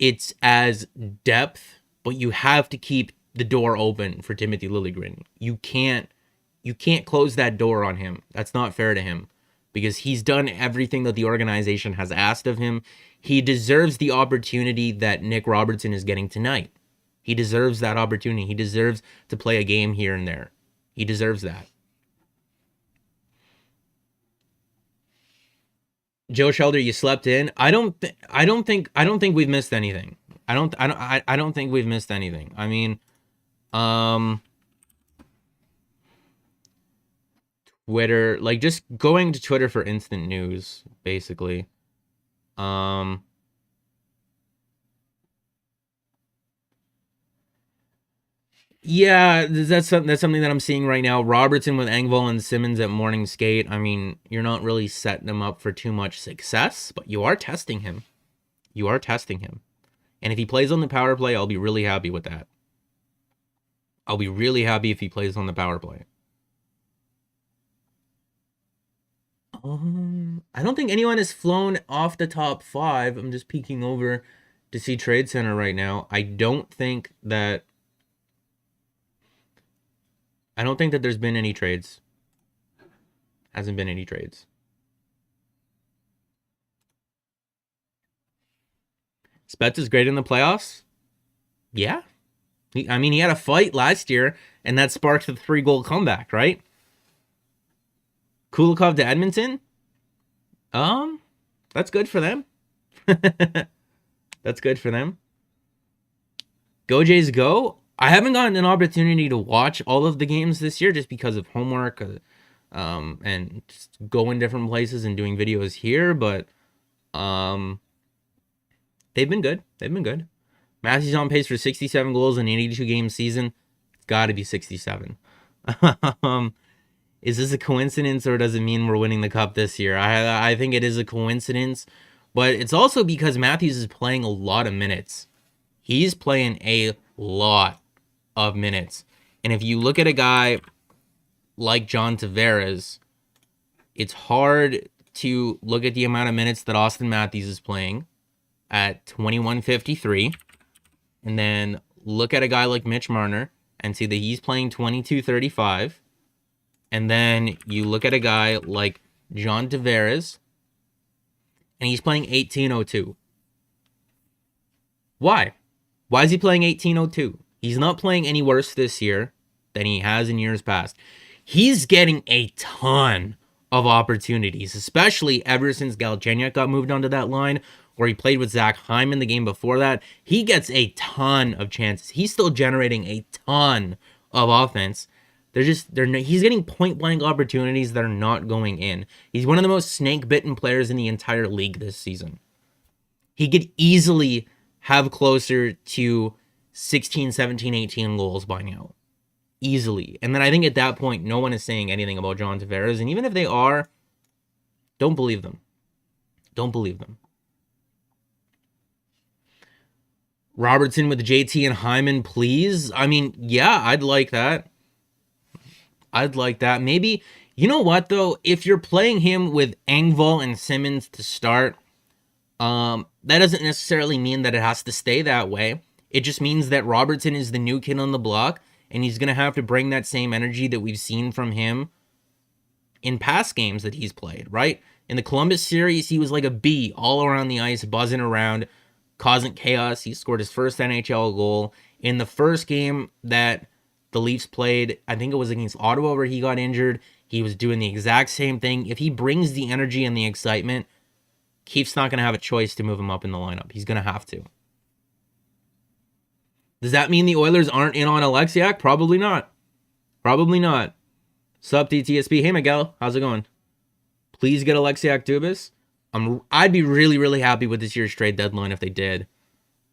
it's as depth, but you have to keep the door open for Timothy Liljegren. You can't close that door on him. That's not fair to him because he's done everything that the organization has asked of him. He deserves the opportunity that Nick Robertson is getting tonight. He deserves that opportunity. He deserves to play a game here and there. He deserves that. Joe Shelder, you slept in. I don't think we've missed anything. I don't think we've missed anything. I mean, Twitter, like just going to Twitter for instant news, basically. Yeah, that's something that I'm seeing right now. Robertson with Engvall and Simmons at morning skate. I mean, you're not really setting him up for too much success, but you are testing him. You are testing him. And if he plays on the power play, I'll be really happy with that. I'll be really happy if he plays on the power play. I don't think anyone has flown off the top five. I'm just peeking over to see Trade Center right now. I don't think that there's been any trades. Hasn't been any trades. Spets is great in the playoffs. Yeah. He had a fight last year, and that sparked the 3-goal comeback, right? Kulikov to Edmonton? That's good for them. That's good for them. Go Jays go. I haven't gotten an opportunity to watch all of the games this year just because of homework and just going different places and doing videos here, but they've been good. They've been good. Matthews on pace for 67 goals in an 82-game season. It's got to be 67. Is this a coincidence or does it mean we're winning the cup this year? I think it is a coincidence, but it's also because Matthews is playing a lot of minutes. He's playing a lot of minutes. And if you look at a guy like John Tavares, it's hard to look at the amount of minutes that Auston Matthews is playing at 21:53 and then look at a guy like Mitch Marner and see that he's playing 22:35. And then you look at a guy like John Tavares and he's playing 18:02. Why? Why is he playing 18:02? He's not playing any worse this year than he has in years past. He's getting a ton of opportunities, especially ever since Galchenyuk got moved onto that line, where he played with Zach Hyman the game before that. He gets a ton of chances. He's still generating a ton of offense. He's getting point-blank opportunities that are not going in. He's one of the most snake-bitten players in the entire league this season. He could easily have closer to 16, 17, 18 goals by now. Easily. And then I think at that point, no one is saying anything about John Tavares. And even if they are, don't believe them. Don't believe them. Robertson with JT and Hyman, please. I mean, yeah, I'd like that. I'd like that. Maybe, you know what, though? If you're playing him with Engvall and Simmons to start, that doesn't necessarily mean that it has to stay that way. It just means that Robertson is the new kid on the block, and he's going to have to bring that same energy that we've seen from him in past games that he's played, right? In the Columbus series, he was like a bee all around the ice, buzzing around, causing chaos. He scored his first NHL goal. In the first game that the Leafs played, I think it was against Ottawa where he got injured, he was doing the exact same thing. If he brings the energy and the excitement, Keefe's not going to have a choice to move him up in the lineup. He's going to have to. Does that mean the Oilers aren't in on Alexiak? Probably not. Probably not. Sup, DTSP? Hey, Miguel. How's it going? Please get Alexiak Dubas. I'd be really, really happy with this year's trade deadline if they did.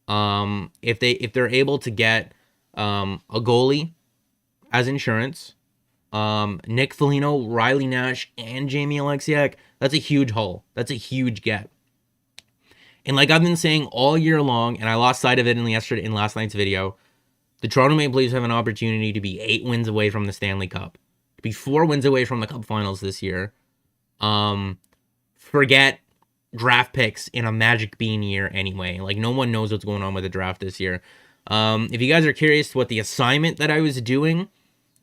If they're able to get a goalie as insurance, Nick Foligno, Riley Nash, and Jamie Alexiak, that's a huge haul. That's a huge get. And like I've been saying all year long, and I lost sight of it in last night's video, the Toronto Maple Leafs have an opportunity to be 8 wins away from the Stanley Cup, to be 4 wins away from the Cup Finals this year. Forget draft picks in a Magic Bean year anyway. Like, no one knows what's going on with the draft this year. If you guys are curious what the assignment that I was doing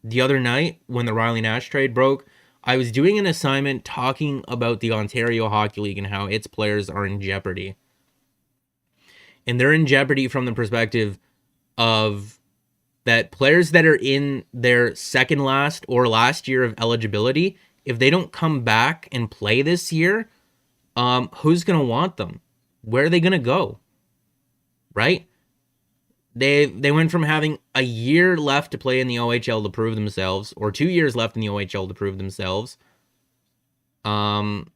the other night when the Riley Nash trade broke, I was doing an assignment talking about the Ontario Hockey League and how its players are in jeopardy. And they're in jeopardy from the perspective of that players that are in their second last or last year of eligibility, if they don't come back and play this year, who's going to want them? Where are they going to go? Right? They went from having a year left to play in the OHL to prove themselves, or 2 years left in the OHL to prove themselves, to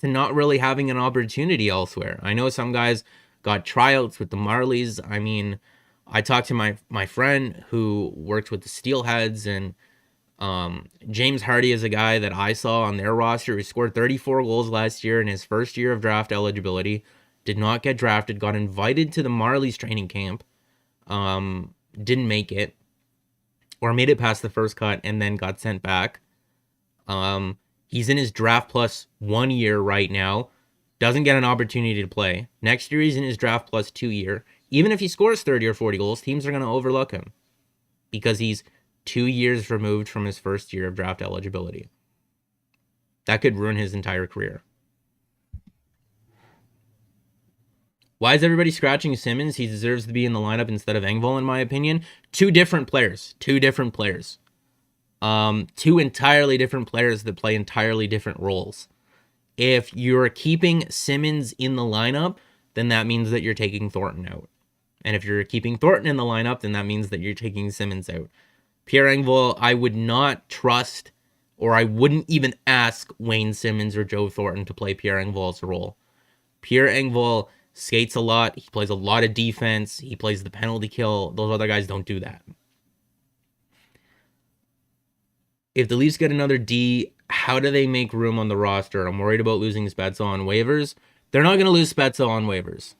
not really having an opportunity elsewhere. I know some guys got tryouts with the Marlies. I mean, I talked to my friend who worked with the Steelheads, and James Hardy is a guy that I saw on their roster who scored 34 goals last year in his first year of draft eligibility, did not get drafted, got invited to the Marlies training camp, didn't make it, or made it past the first cut and then got sent back. He's in his draft plus 1 year right now, doesn't get an opportunity to play. Next year he's in his draft plus 2 year. Even if he scores 30 or 40 goals, teams are going to overlook him because he's 2 years removed from his first year of draft eligibility. That could ruin his entire career. Why is everybody scratching Simmons? He deserves to be in the lineup instead of Engvall, in my opinion. Two different players. Two entirely different players that play entirely different roles. If you're keeping Simmons in the lineup, then that means that you're taking Thornton out. And if you're keeping Thornton in the lineup, then that means that you're taking Simmons out. Pierre Engvall, I would not trust, or I wouldn't even ask Wayne Simmons or Joe Thornton to play Pierre Engvall's role. Pierre Engvall skates a lot. He plays a lot of defense. He plays the penalty kill. Those other guys don't do that. If the Leafs get another D, how do they make room on the roster? I'm worried about losing Spezza on waivers. They're not going to lose Spezza on waivers.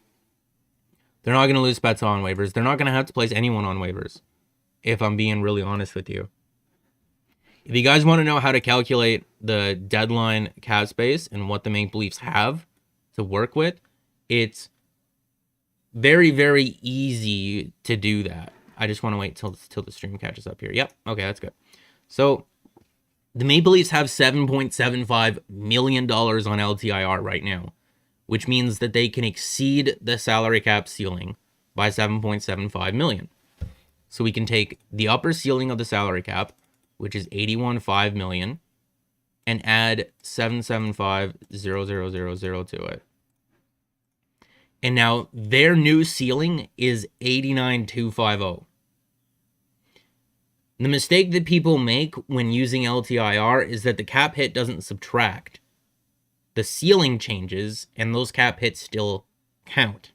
They're not going to have to place anyone on waivers, if I'm being really honest with you. If you guys want to know how to calculate the deadline cap space and what the Maple Leafs have to work with, it's very, very easy to do that. I just want to wait till the stream catches up here. Yep. Okay, that's good. So the Maple Leafs have $7.75 million on LTIR right now, which means that they can exceed the salary cap ceiling by $7.75 million. So we can take the upper ceiling of the salary cap, which is $81.5 million, and add $775,000 to it. And now their new ceiling is $89,250. The mistake that people make when using LTIR is that the cap hit doesn't subtract. The ceiling changes, and those cap hits still count.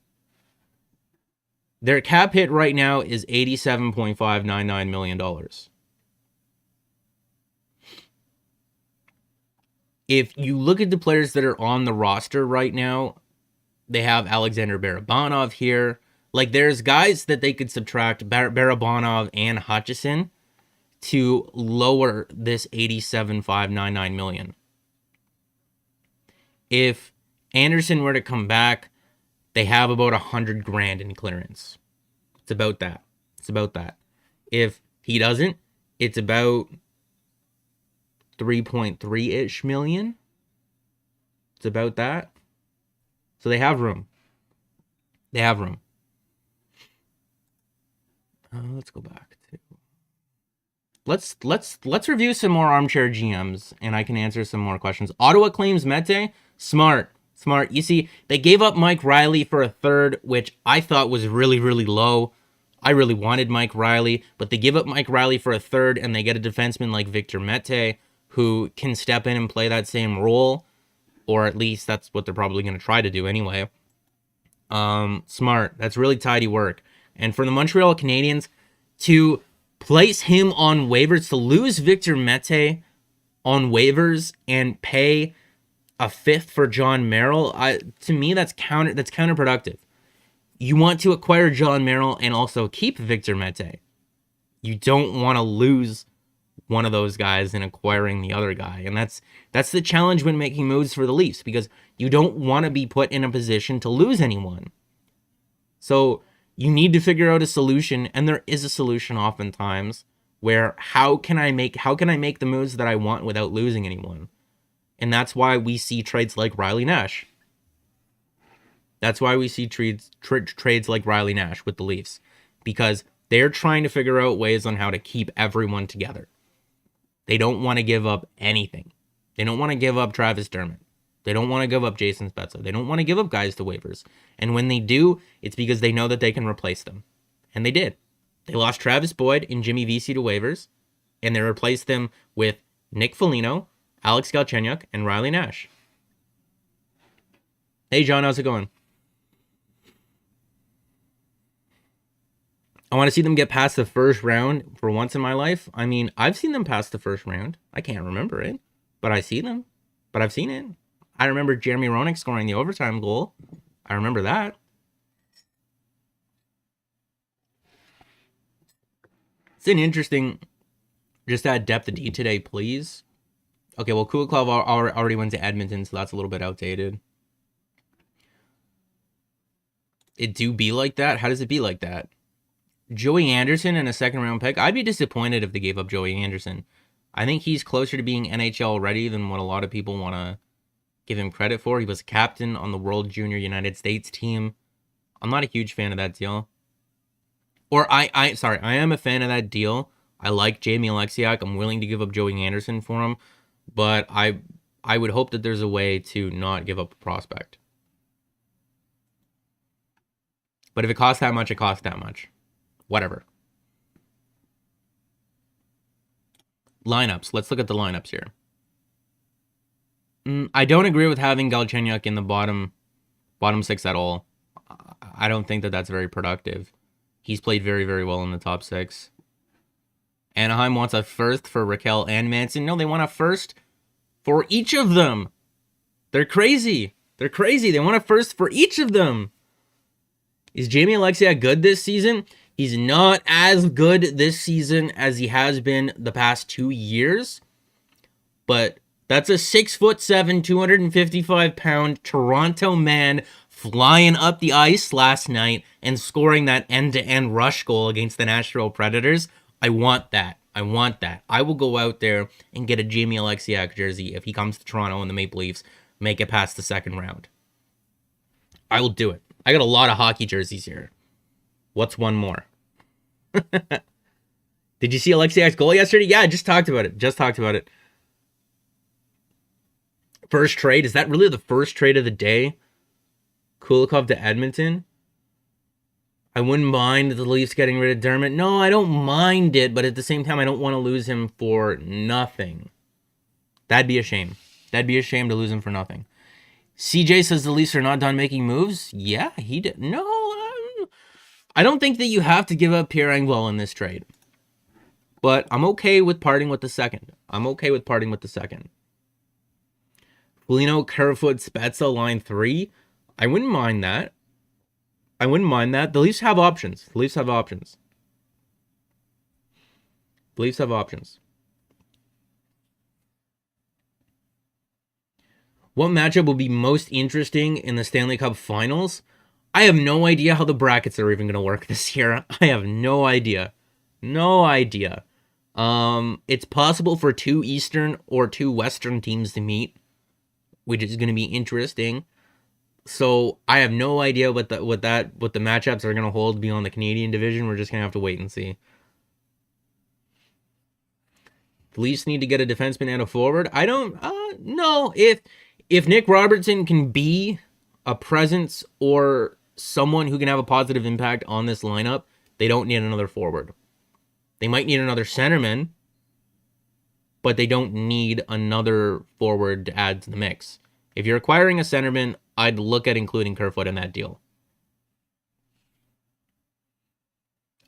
Their cap hit right now is $87.599 million. If you look at the players that are on the roster right now, they have Alexander Barabanov here. Like, there's guys that they could subtract Barabanov and Hutchison to lower this $87.599 million. If Andersen were to come back, they have about $100,000 in clearance. It's about that. If he doesn't, it's about 3.3-ish million. It's about that. So they have room. They have room. Let's go back to... Let's review some more armchair GMs, and I can answer some more questions. Ottawa claims Mete. Smart. You see, they gave up Mike Riley for a third, which I thought was really, really low. I really wanted Mike Riley, but they give up Mike Riley for a third, and they get a defenseman like Victor Mete, who can step in and play that same role, or at least that's what they're probably going to try to do anyway. Smart. That's really tidy work. And for the Montreal Canadiens, to place him on waivers, to lose Victor Mete on waivers and pay a fifth for John Merrill, to me, that's counterproductive. You want to acquire John Merrill and also keep Victor Mete. You don't want to lose one of those guys in acquiring the other guy. And that's the challenge when making moves for the Leafs, because you don't want to be put in a position to lose anyone. So you need to figure out a solution, and there is a solution oftentimes, where how can I make the moves that I want without losing anyone? And that's why we see trades like Riley Nash. That's why we see trades like Riley Nash with the Leafs, because they're trying to figure out ways on how to keep everyone together. They don't want to give up anything. They don't want to give up Travis Dermott. They don't want to give up Jason Spezza. They don't want to give up guys to waivers. And when they do, it's because they know that they can replace them. And they did. They lost Travis Boyd and Jimmy Vesey to waivers, and they replaced them with Nick Foligno, Alex Galchenyuk, and Riley Nash. Hey, John, how's it going? I want to see them get past the first round for once in my life. I mean, I've seen them past the first round. I can't remember it, but I see them. But I've seen it. I remember Jeremy Roenick scoring the overtime goal. I remember that. It's an interesting... Just add depth of D today, please. Okay, well, Kulikov already went to Edmonton, so that's a little bit outdated. It do be like that? How does it be like that? Joey Andersen and a second-round pick? I'd be disappointed if they gave up Joey Andersen. I think he's closer to being NHL ready than what a lot of people want to give him credit for. He was captain on the World Junior United States team. I'm not a huge fan of that deal. Or I am a fan of that deal. I like Jamie Alexiak. I'm willing to give up Joey Andersen for him. But I would hope that there's a way to not give up a prospect. But if it costs that much, it costs that much. Whatever. Lineups. Let's look at the lineups here. I don't agree with having Galchenyuk in the bottom six at all. I don't think that that's very productive. He's played very, very well in the top six. Anaheim wants a first for Raquel and Manson. No, they want a first for each of them. They're crazy. They want a first for each of them. Is Jamie Alexiak good this season? He's not as good this season as he has been the past 2 years. But that's a 6'7", 255-pound Toronto man flying up the ice last night and scoring that end-to-end rush goal against the Nashville Predators. I want that. I will go out there and get a Jamie Alexiak jersey if he comes to Toronto and the Maple Leafs make it past the second round. I will do it. I got a lot of hockey jerseys here. What's one more? Did you see Alexiak's goal yesterday? Yeah, I just talked about it. First trade. Is that really the first trade of the day? Kulikov to Edmonton? I wouldn't mind the Leafs getting rid of Dermott. No, I don't mind it, but at the same time, I don't want to lose him for nothing. That'd be a shame. That'd be a shame to lose him for nothing. CJ says the Leafs are not done making moves. Yeah, he did. No, I don't think that you have to give up Pierre Engvall in this trade. But I'm okay with parting with the second. Foligno, Kerfoot, Spezza, line 3. I wouldn't mind that. The Leafs have options. What matchup will be most interesting in the Stanley Cup Finals? I have no idea how the brackets are even going to work this year. I have no idea. It's possible for 2 Eastern or 2 Western teams to meet, which is going to be interesting. So I have no idea what the matchups are going to hold beyond the Canadian division. We're just going to have to wait and see. The Leafs need to get a defenseman and a forward. I don't know if Nick Robertson can be a presence or someone who can have a positive impact on this lineup, they don't need another forward. They might need another centerman, but they don't need another forward to add to the mix. If you're acquiring a centerman, I'd look at including Kerfoot in that deal.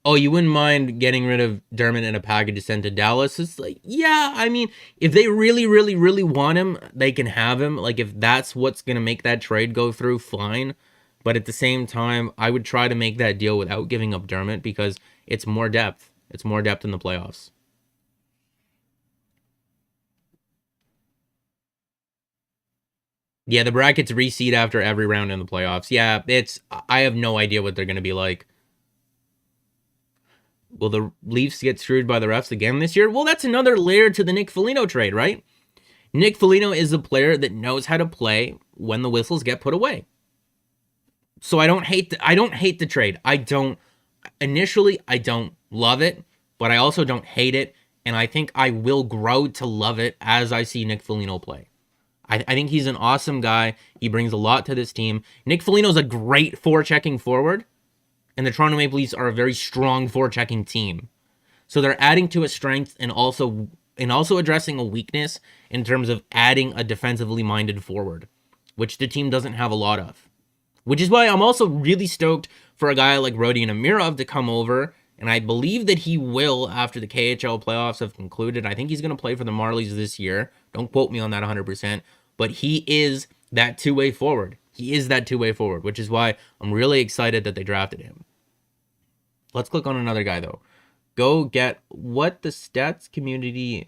Oh, you wouldn't mind getting rid of Dermott in a package sent to Dallas? It's like, yeah, I mean, if they really, really, really want him, they can have him. Like, if that's what's going to make that trade go through, fine. But at the same time, I would try to make that deal without giving up Dermott because it's more depth. It's more depth in the playoffs. Yeah, the brackets reseed after every round in the playoffs. Yeah, I have no idea what they're going to be like. Will the Leafs get screwed by the refs again this year? Well, that's another layer to the Nick Foligno trade, right? Nick Foligno is a player that knows how to play when the whistles get put away. So I don't hate the trade. I don't love it, but I also don't hate it, and I think I will grow to love it as I see Nick Foligno play. I think he's an awesome guy. He brings a lot to this team. Nick Foligno's a great forechecking forward, and the Toronto Maple Leafs are a very strong forechecking team. So they're adding to a strength and also addressing a weakness in terms of adding a defensively minded forward, which the team doesn't have a lot of. Which is why I'm also really stoked for a guy like Rodion Amirov to come over, and I believe that he will after the KHL playoffs have concluded. I think he's going to play for the Marlies this year. Don't quote me on that 100%, but he is that two-way forward. He is that two-way forward, which is why I'm really excited that they drafted him. Let's click on another guy, though. Go get what the stats community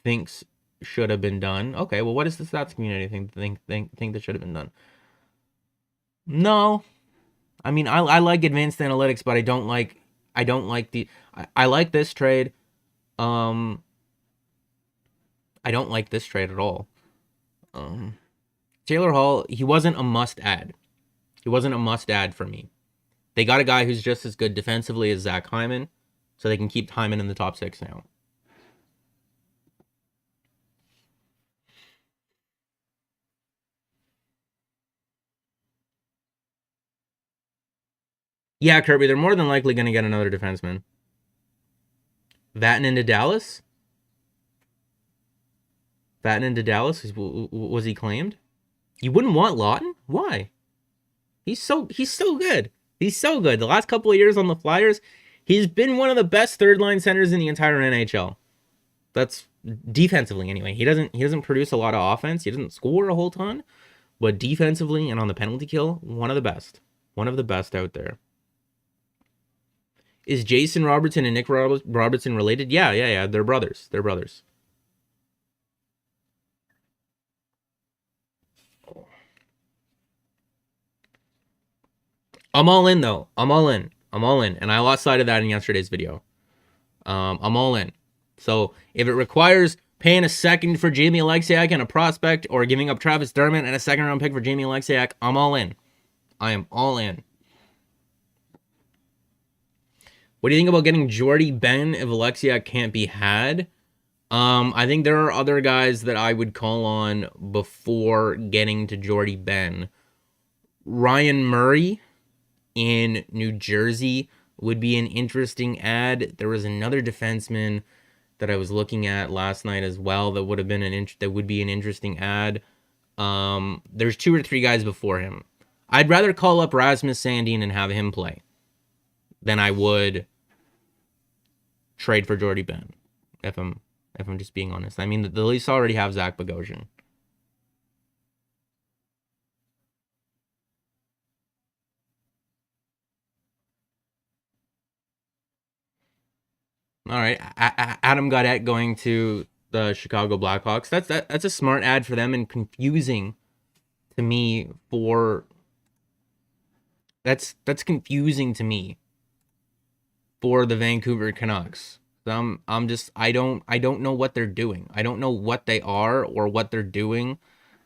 thinks should have been done. Okay, well, what does the stats community think that should have been done? No. I mean, I like advanced analytics, but I don't like I like this trade. I don't like this trade at all. Taylor Hall, he wasn't a must add. He wasn't a must add for me. They got a guy who's just as good defensively as Zach Hyman, so they can keep Hyman in the top 6 now. Yeah, Kirby, they're more than likely going to get another defenseman. Vatanen to Dallas? Vatanen to Dallas? Was he claimed? You wouldn't want Lawton? Why? He's so good. He's so good. The last couple of years on the Flyers, he's been one of the best third-line centers in the entire NHL. That's defensively anyway. He doesn't produce a lot of offense. He doesn't score a whole ton, but defensively and on the penalty kill, one of the best. One of the best out there. Is Jason Robertson and Nick Robertson related? Yeah. They're brothers. I'm all in, though. I'm all in. And I lost sight of that in yesterday's video. I'm all in. So if it requires paying a second for Jamie Alexiak and a prospect, or giving up Travis Dermott and a second-round pick for Jamie Alexiak, I'm all in. I am all in. What do you think about getting Jordy Ben if Alexiak can't be had? I think there are other guys that I would call on before getting to Jordy Ben. Ryan Murray in New Jersey would be an interesting ad. There was another defenseman that I was looking at last night as well that would have been that would be an interesting ad. There's 2 or 3 guys before him. I'd rather call up Rasmus Sandin and have him play than I would trade for Jordy Ben, if I'm just being honest. I mean, the Leafs already have Zach Bogosian. All right, Adam Gaudette going to the Chicago Blackhawks. That's a smart ad for them, and confusing to me for that's confusing to me for the Vancouver Canucks. I don't know what they're doing. I don't know what they are or what they're doing,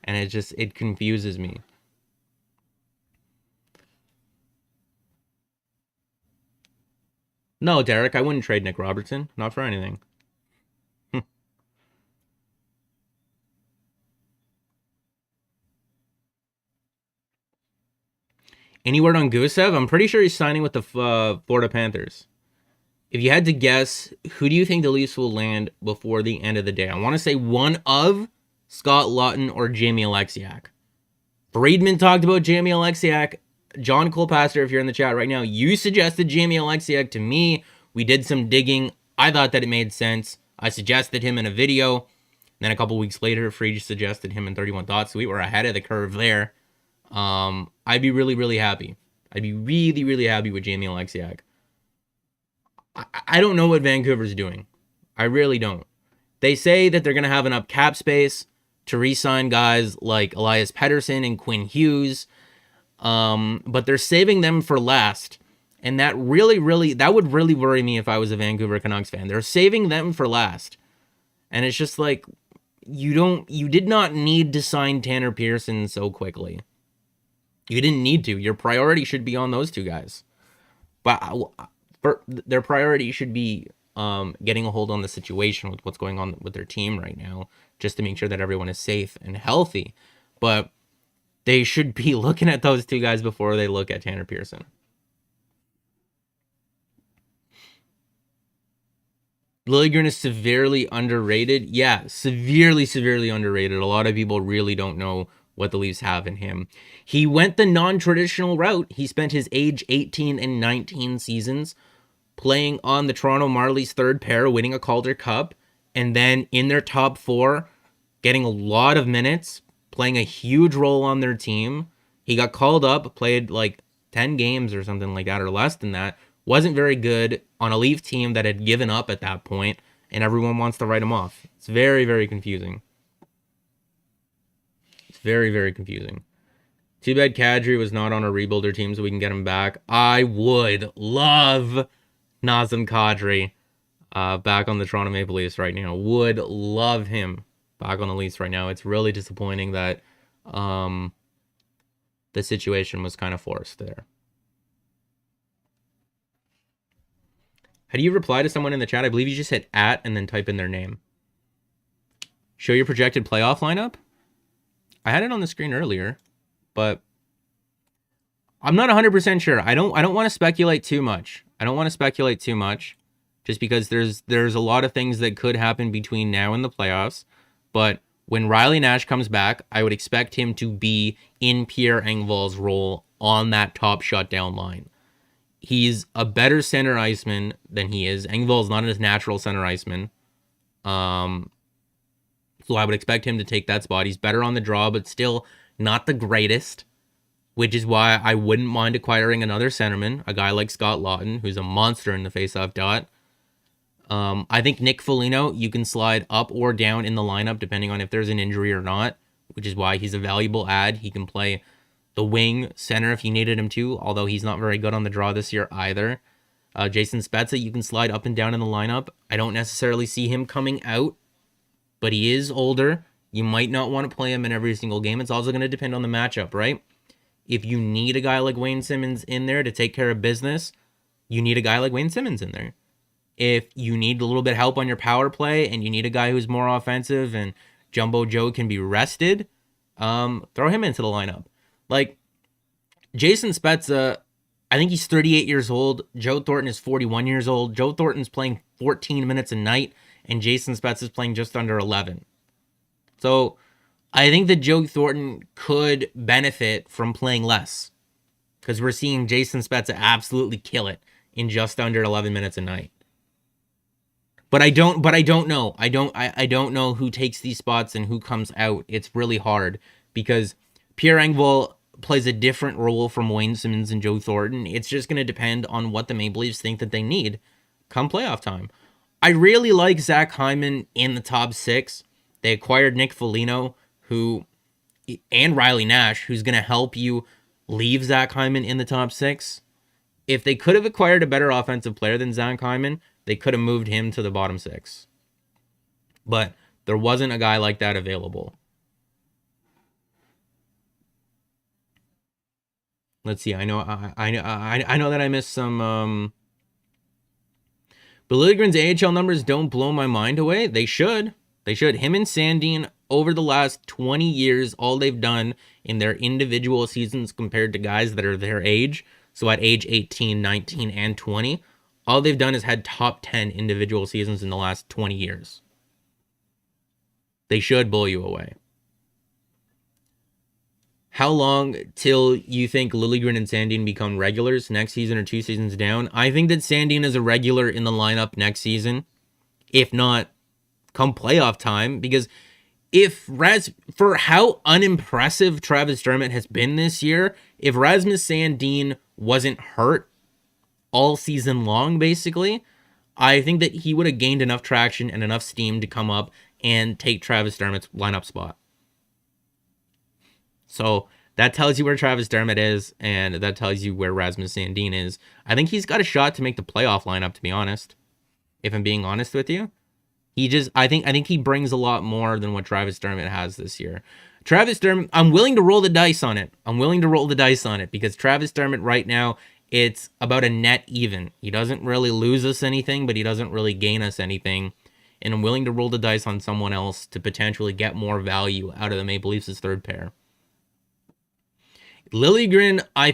and it confuses me. No, Derek, I wouldn't trade Nick Robertson, not for anything. Any word on Gusev? I'm pretty sure he's signing with the Florida Panthers. If you had to guess, who do you think the Leafs will land before the end of the day? I want to say one of Scott Laughton or Jamie Alexiak. Friedman talked about Jamie Alexiak. John Colpaster, if you're in the chat right now, you suggested Jamie Alexiak to me. We did some digging. I thought that it made sense. I suggested him in a video. Then a couple weeks later, Friedge suggested him in 31 Thoughts. So we were ahead of the curve there. I'd be really, really happy. I'd be really, really happy with Jamie Alexiak. I don't know what Vancouver's doing. I really don't. They say that they're going to have enough cap space to re-sign guys like Elias Pettersson and Quinn Hughes. But they're saving them for last. And that would really worry me if I was a Vancouver Canucks fan. They're saving them for last. And it's just like, you did not need to sign Tanner Pearson so quickly. You didn't need to. Your priority should be on those two guys. But their priority should be getting a hold on the situation with what's going on with their team right now, just to make sure that everyone is safe and healthy. But they should be looking at those two guys before they look at Tanner Pearson. Liljegren is severely underrated. Yeah, severely, severely underrated. A lot of people really don't know what the Leafs have in him. He went the non-traditional route. He spent his age 18 and 19 seasons playing on the Toronto Marlies' third pair, winning a Calder Cup, and then in their top four, getting a lot of minutes, playing a huge role on their team. He got called up, played like 10 games or something like that, or less than that. Wasn't very good on a Leaf team that had given up at that point, and everyone wants to write him off. It's very, very confusing. It's very, very confusing. Too bad Kadri was not on a rebuilder team so we can get him back. I would love Nazem Kadri back on the Toronto Maple Leafs right now. Would love him back on the Leafs right now. It's really disappointing that the situation was kind of forced there. How do you reply to someone in the chat? I believe you just hit @ and then type in their name. Show your projected playoff lineup? I had it on the screen earlier, but I'm not 100% sure. I don't want to speculate too much. Just because there's a lot of things that could happen between now and the playoffs. But when Riley Nash comes back, I would expect him to be in Pierre Engvall's role on that top shutdown line. He's a better center iceman than he is. Engvall's not his natural center iceman. So I would expect him to take that spot. He's better on the draw, but still not the greatest, which is why I wouldn't mind acquiring another centerman, a guy like Scott Laughton, who's a monster in the faceoff dot. I think Nick Foligno, you can slide up or down in the lineup depending on if there's an injury or not, which is why he's a valuable add. He can play the wing center if you needed him to, although he's not very good on the draw this year either. Jason Spezza, you can slide up and down in the lineup. I don't necessarily see him coming out, but he is older. You might not want to play him in every single game. It's also going to depend on the matchup, right? If you need a guy like Wayne Simmons in there to take care of business, you need a guy like Wayne Simmons in there. If you need a little bit of help on your power play and you need a guy who's more offensive and Jumbo Joe can be rested, throw him into the lineup. Like, Jason Spezza, I think he's 38 years old. Joe Thornton is 41 years old. Joe Thornton's playing 14 minutes a night, and Jason Spezza's playing just under 11. So I think that Joe Thornton could benefit from playing less, because we're seeing Jason Spezza absolutely kill it in just under 11 minutes a night. But I don't know. I don't know who takes these spots and who comes out. It's really hard because Pierre Engvall plays a different role from Wayne Simmons and Joe Thornton. It's just going to depend on what the Maple Leafs think that they need come playoff time. I really like Zach Hyman in the top 6. They acquired Nick Foligno, and Riley Nash, who's going to help you leave Zach Hyman in the top 6. If they could have acquired a better offensive player than Zach Hyman, they could have moved him to the bottom 6. But there wasn't a guy like that available. Let's see. I know that I missed some. But Liljegren's AHL numbers don't blow my mind away. They should. They should. Him and Sandin, over the last 20 years, all they've done in their individual seasons compared to guys that are their age, so at age 18, 19, and 20, all they've done is had top 10 individual seasons in the last 20 years. They should blow you away. How long till you think Liljegren and Sandin become regulars next season or 2 seasons down? I think that Sandin is a regular in the lineup next season, if not come playoff time, because for how unimpressive Travis Dermott has been this year, if Rasmus Sandin wasn't hurt all season long, basically, I think that he would have gained enough traction and enough steam to come up and take Travis Dermott's lineup spot. So that tells you where Travis Dermott is, and that tells you where Rasmus Sandin is. I think he's got a shot to make the playoff lineup, to be honest. If I'm being honest with you. I think he brings a lot more than what Travis Dermott has this year. Travis Dermott, I'm willing to roll the dice on it. Because Travis Dermott right now, it's about a net even. He doesn't really lose us anything, but he doesn't really gain us anything. And I'm willing to roll the dice on someone else to potentially get more value out of the Maple Leafs' third pair. Liljegren, I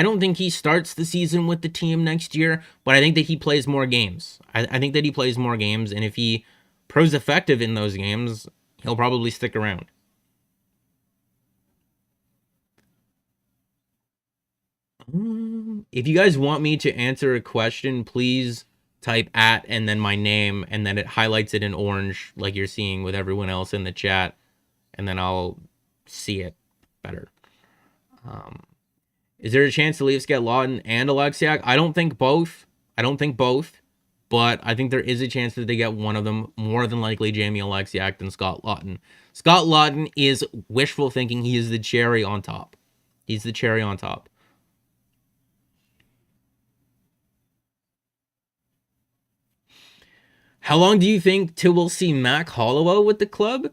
don't think he starts the season with the team next year, but I think that he plays more games. I think that he plays more games, and if he proves effective in those games, he'll probably stick around. If you guys want me to answer a question, please type @ and then my name, and then it highlights it in orange like you're seeing with everyone else in the chat, and then I'll see it better. Is there a chance the Leafs get Lawton and Alexiak? I don't think both, but I think there is a chance that they get one of them, more than likely Jamie Alexiak than Scott Lawton. Scott Lawton is wishful thinking. He is the cherry on top. He's the cherry on top. How long do you think till we'll see Mac Hollowell with the club?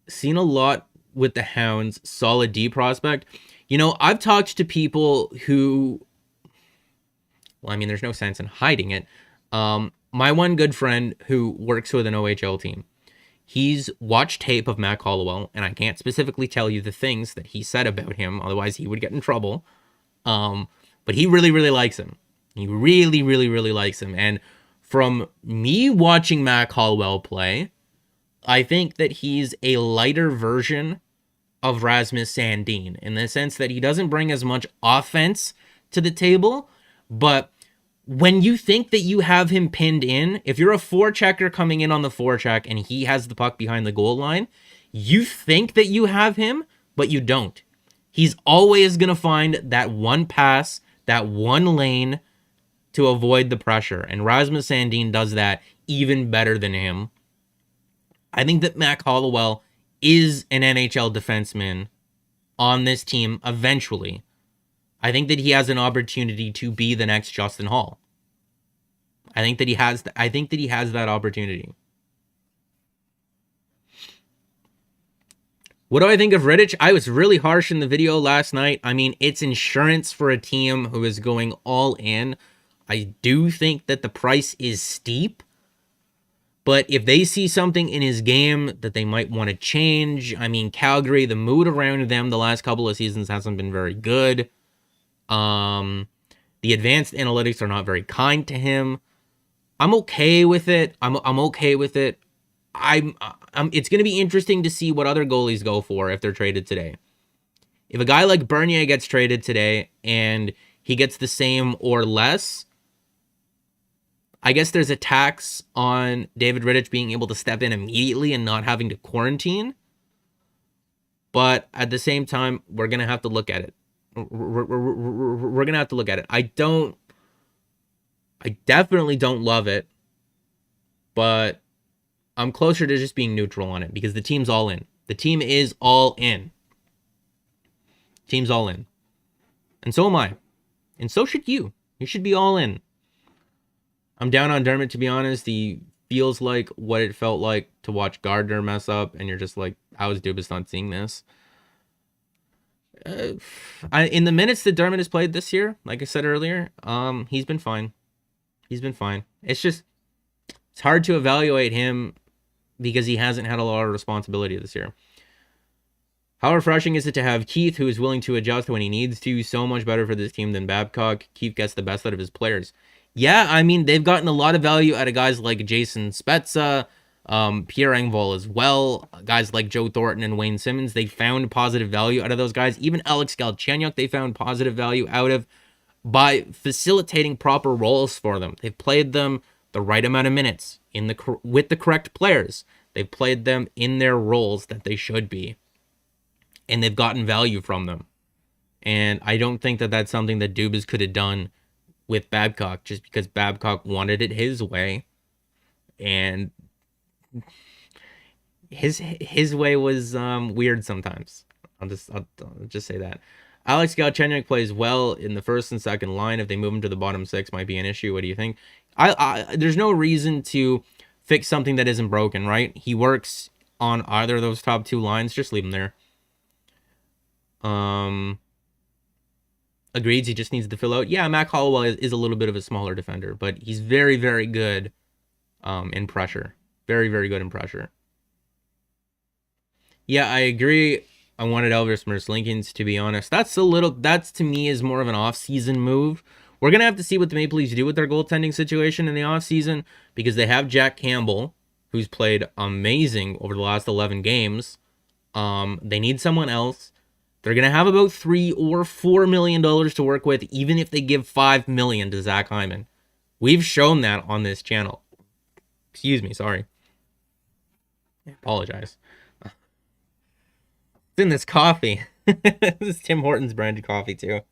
Seen a lot with the Hounds. Solid D prospect. You know, I've talked to people who, well, I mean, there's no sense in hiding it. My one good friend who works with an OHL team, he's watched tape of Mac Hollowell, and I can't specifically tell you the things that he said about him, otherwise he would get in trouble. But he really, really likes him. He really, really, really likes him. And from me watching Mac Hollowell play, I think that he's a lighter version of Rasmus Sandin, in the sense that he doesn't bring as much offense to the table, but when you think that you have him pinned in, if you're a forechecker coming in on the forecheck and he has the puck behind the goal line, you think that you have him, but you don't. He's always going to find that one pass, that one lane to avoid the pressure, and Rasmus Sandin does that even better than him. I think that Mac Hollowell is an NHL defenseman on this team eventually. I think that he has an opportunity to be the next Justin Hall. I think that he has that opportunity. What do I think of Rittich? I was really harsh in the video last night. I mean, it's insurance for a team who is going all in. I do think that the price is steep. But if they see something in his game that they might want to change, I mean, Calgary, the mood around them the last couple of seasons hasn't been very good. The advanced analytics are not very kind to him. I'm okay with it. I'm okay with it. It's going to be interesting to see what other goalies go for if they're traded today. If a guy like Bernier gets traded today and he gets the same or less, I guess there's a tax on David Rittich being able to step in immediately and not having to quarantine. But at the same time, we're going to have to look at it. We're going to have to look at it. I definitely don't love it. But I'm closer to just being neutral on it because the team's all in. The team is all in. Team's all in. And so am I. And so should you. You should be all in. I'm down on Dermott, to be honest. He feels like what it felt like to watch Gardner mess up, and you're just like, how is Dubas not seeing this? In the minutes that Dermott has played this year, like I said earlier, he's been fine. He's been fine. It's just, it's hard to evaluate him because he hasn't had a lot of responsibility this year. How refreshing is it to have Keith, who is willing to adjust when he needs to? So much better for this team than Babcock. Keith gets the best out of his players. Yeah, I mean, they've gotten a lot of value out of guys like Jason Spezza, Pierre Engvall as well, guys like Joe Thornton and Wayne Simmons. They found positive value out of those guys. Even Alex Galchenyuk, they found positive value out of by facilitating proper roles for them. They've played them the right amount of minutes with the correct players. They've played them in their roles that they should be, and they've gotten value from them. And I don't think that that's something that Dubas could have done with Babcock, just because Babcock wanted it his way, and his way was weird sometimes. I'll just say that. Alex Galchenyuk plays well in the first and second line. If they move him to the bottom six, might be an issue. What do you think? There's no reason to fix something that isn't broken, right? He works on either of those top two lines. Just leave him there. Agreed, he just needs to fill out. Yeah, Mac Hollowell is a little bit of a smaller defender, but he's very, very good in pressure. Very, very good in pressure. Yeah, I agree. I wanted Elvis Merzlikins, to be honest. That's to me is more of an off-season move. We're going to have to see what the Maple Leafs do with their goaltending situation in the off-season, because they have Jack Campbell, who's played amazing over the last 11 games. They need someone else. They're going to have about $3 or $4 million to work with, even if they give $5 million to Zach Hyman. We've shown that on this channel. Excuse me, sorry. I apologize. It's in this coffee. This is Tim Hortons branded coffee, too.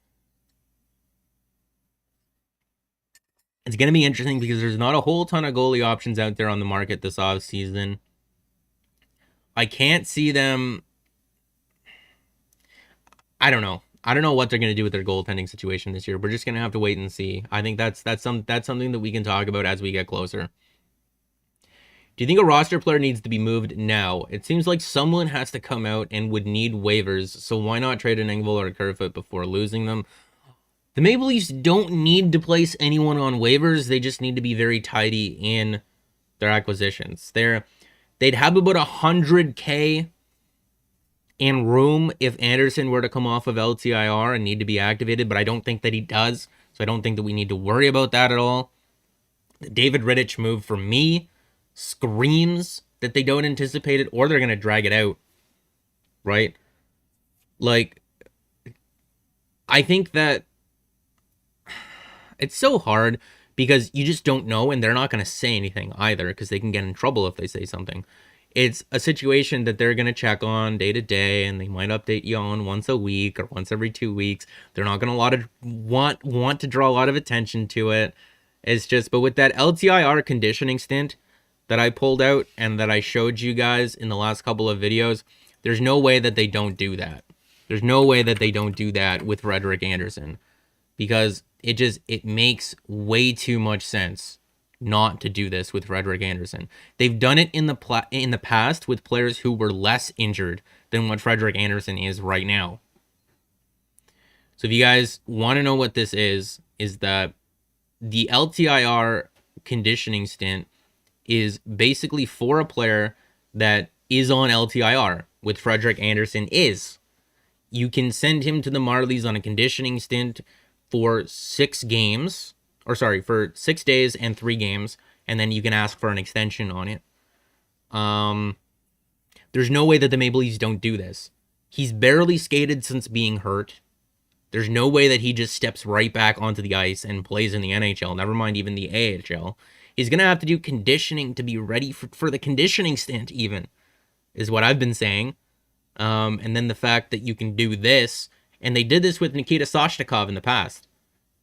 It's going to be interesting because there's not a whole ton of goalie options out there on the market this offseason. I can't see them... I don't know. I don't know what they're going to do with their goaltending situation this year. We're just going to have to wait and see. I think that's something that we can talk about as we get closer. Do you think a roster player needs to be moved now? It seems like someone has to come out and would need waivers, so why not trade an Engvall or a Kerfoot before losing them? The Maple Leafs don't need to place anyone on waivers. They just need to be very tidy in their acquisitions. They'd have about $100K in room if Andersen were to come off of LTIR and need to be activated, but I don't think that he does, so I don't think that we need to worry about that at all. The David Rittich move, for me, screams that they don't anticipate it, or they're going to drag it out, right? Like, I think that it's so hard because you just don't know, and they're not going to say anything either because they can get in trouble if they say something. It's a situation that they're going to check on day to day, and they might update you on once a week or once every 2 weeks. They're not going to want to draw a lot of attention to it. It's just, but with that LTIR conditioning stint that I pulled out and that I showed you guys in the last couple of videos, there's no way that they don't do that. There's no way that they don't do that with Frederik Andersen, because it makes way too much sense not to do this with Frederik Andersen. They've done it in the past with players who were less injured than what Frederik Andersen is right now. So if you guys want to know what this is that the LTIR conditioning stint is basically for a player that is on LTIR, with Frederik Andersen is. You can send him to the Marlies on a conditioning stint for 6 games, for 6 days and 3 games, and then you can ask for an extension on it. There's no way that the Maple Leafs don't do this. He's barely skated since being hurt. There's no way that he just steps right back onto the ice and plays in the NHL, never mind even the AHL. He's going to have to do conditioning to be ready for the conditioning stint, even, is what I've been saying. And then the fact that you can do this, and they did this with Nikita Soshnikov in the past,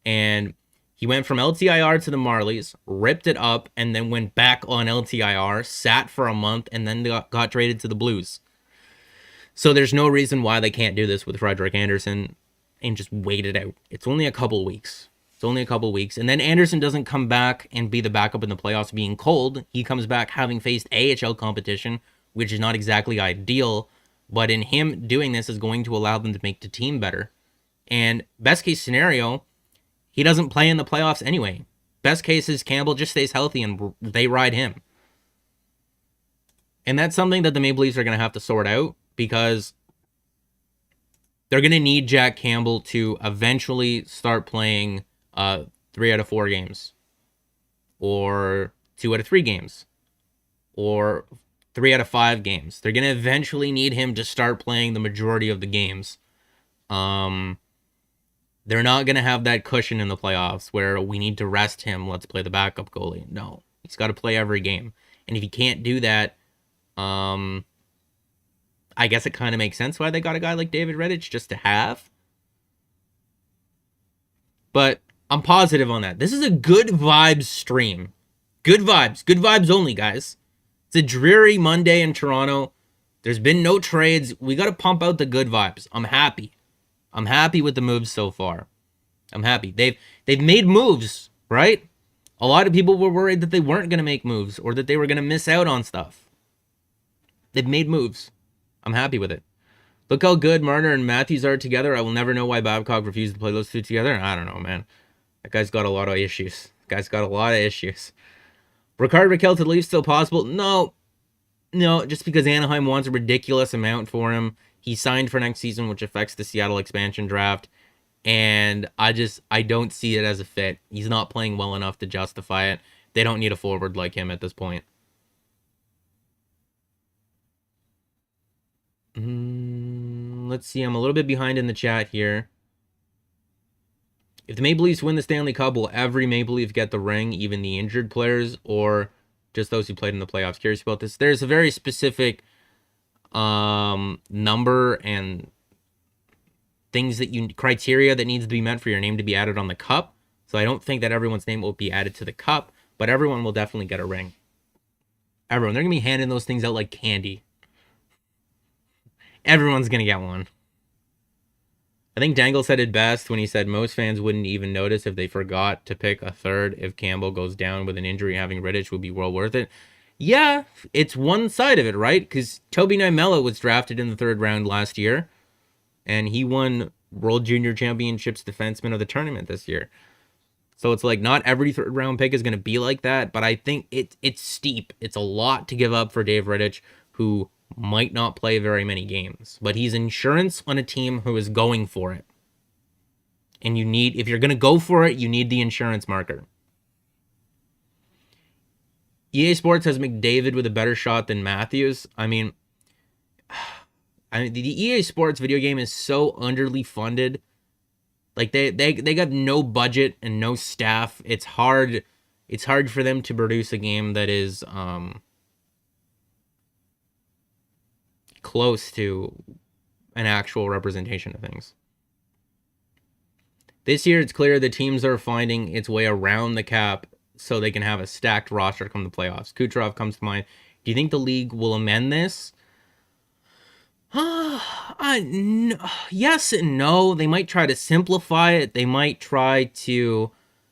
and he went from LTIR to the Marlies, ripped it up, and then went back on LTIR, sat for a month, and then got traded to the Blues. So there's no reason why they can't do this with Frederik Andersen and just wait it out. It's only a couple weeks. It's only a couple weeks. And then Andersen doesn't come back and be the backup in the playoffs being cold. He comes back having faced AHL competition, which is not exactly ideal. But in him doing this is going to allow them to make the team better. And best case scenario, he doesn't play in the playoffs anyway. Best case is Campbell just stays healthy and they ride him. And that's something that the Maple Leafs are going to have to sort out, because they're going to need Jack Campbell to eventually start playing 3 out of 4 games, or 2 out of 3 games, or 3 out of 5 games. They're going to eventually need him to start playing the majority of the games. They're not going to have that cushion in the playoffs where we need to rest him, let's play the backup goalie. No, he's got to play every game. And if he can't do that, I guess it kind of makes sense why they got a guy like David Rittich just to have. But I'm positive on that. This is a good vibes stream. Good vibes. Good vibes only, guys. It's a dreary Monday in Toronto. There's been no trades. We got to pump out the good vibes. I'm happy. I'm happy with the moves so far. I'm happy. They've made moves, right? A lot of people were worried that they weren't going to make moves or that they were going to miss out on stuff. They've made moves. I'm happy with it. Look how good Marner and Matthews are together. I will never know why Babcock refused to play those two together. I don't know, man. That guy's got a lot of issues. Rickard Rakell to the Leafs still possible? No, just because Anaheim wants a ridiculous amount for him. He signed for next season, which affects the Seattle expansion draft. And I don't see it as a fit. He's not playing well enough to justify it. They don't need a forward like him at this point. Let's see. I'm a little bit behind in the chat here. If the Maple Leafs win the Stanley Cup, will every Maple Leaf get the ring, even the injured players, or just those who played in the playoffs? Curious about this. There's a very specific number and criteria that needs to be met for your name to be added on the cup. So I don't think that everyone's name will be added to the cup, but everyone will definitely get a ring. Everyone. They're going to be handing those things out like candy. Everyone's going to get one. I think Dangle said it best when he said most fans wouldn't even notice if they forgot to pick a third. If Campbell goes down with an injury, having Rittich would be well worth it. Yeah, it's one side of it, right? Because Toby Niemela was drafted in the 3rd round last year, and he won World Junior Championships Defenseman of the Tournament this year. So it's like not every 3rd round pick is going to be like that, but I think it's steep. It's a lot to give up for Dave Rittich, who might not play very many games, but he's insurance on a team who is going for it. And if you're going to go for it, you need the insurance marker. EA Sports has McDavid with a better shot than Matthews. I mean, the EA Sports video game is so underly funded. Like they got no budget and no staff. It's hard for them to produce a game that is close to an actual representation of things. This year, it's clear the teams are finding its way around the cap so they can have a stacked roster come the playoffs. Kucherov comes to mind. Do you think the league will amend this? Yes and no. They might try to simplify it. They might try to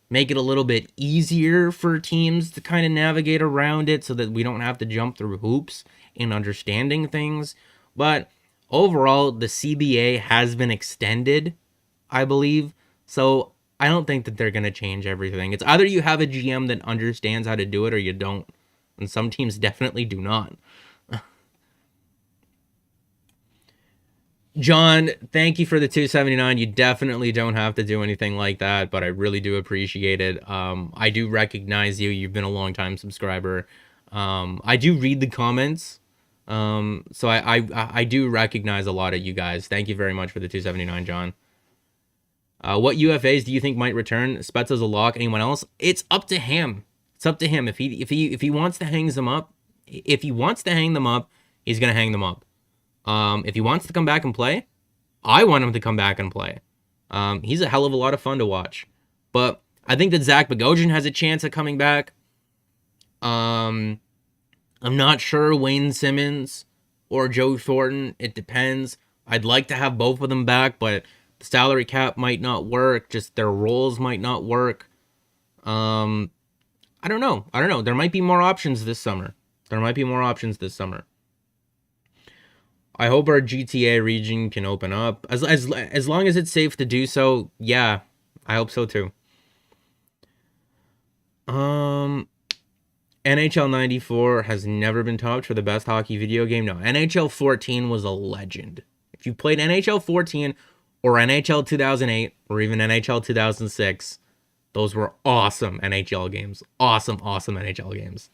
make it a little bit easier for teams to kind of navigate around it so that we don't have to jump through hoops in understanding things. But overall, the CBA has been extended, I believe. So I don't think that they're going to change everything. It's either you have a GM that understands how to do it or you don't. And some teams definitely do not. John, thank you for the 279. You definitely don't have to do anything like that, but I really do appreciate it. I do recognize you. You've been a long-time subscriber. I do read the comments. So I do recognize a lot of you guys. Thank you very much for the 279, John. What UFAs do you think might return? Spezza's a lock. Anyone else? It's up to him. It's up to him. If he wants to hang them up, he's gonna hang them up. If he wants to come back and play, I want him to come back and play. He's a hell of a lot of fun to watch. But I think that Zach Bogosian has a chance at coming back. I'm not sure Wayne Simmons or Joe Thornton. It depends. I'd like to have both of them back, but The salary cap might not work. Just their roles might not work. I don't know. There might be more options this summer. I hope our GTA region can open up. As long as it's safe to do so, yeah, I hope so too. NHL 94 has never been topped for the best hockey video game. No, NHL 14 was a legend. If you played NHL 14 or NHL 2008 or even NHL 2006, those were awesome NHL games. Awesome NHL games.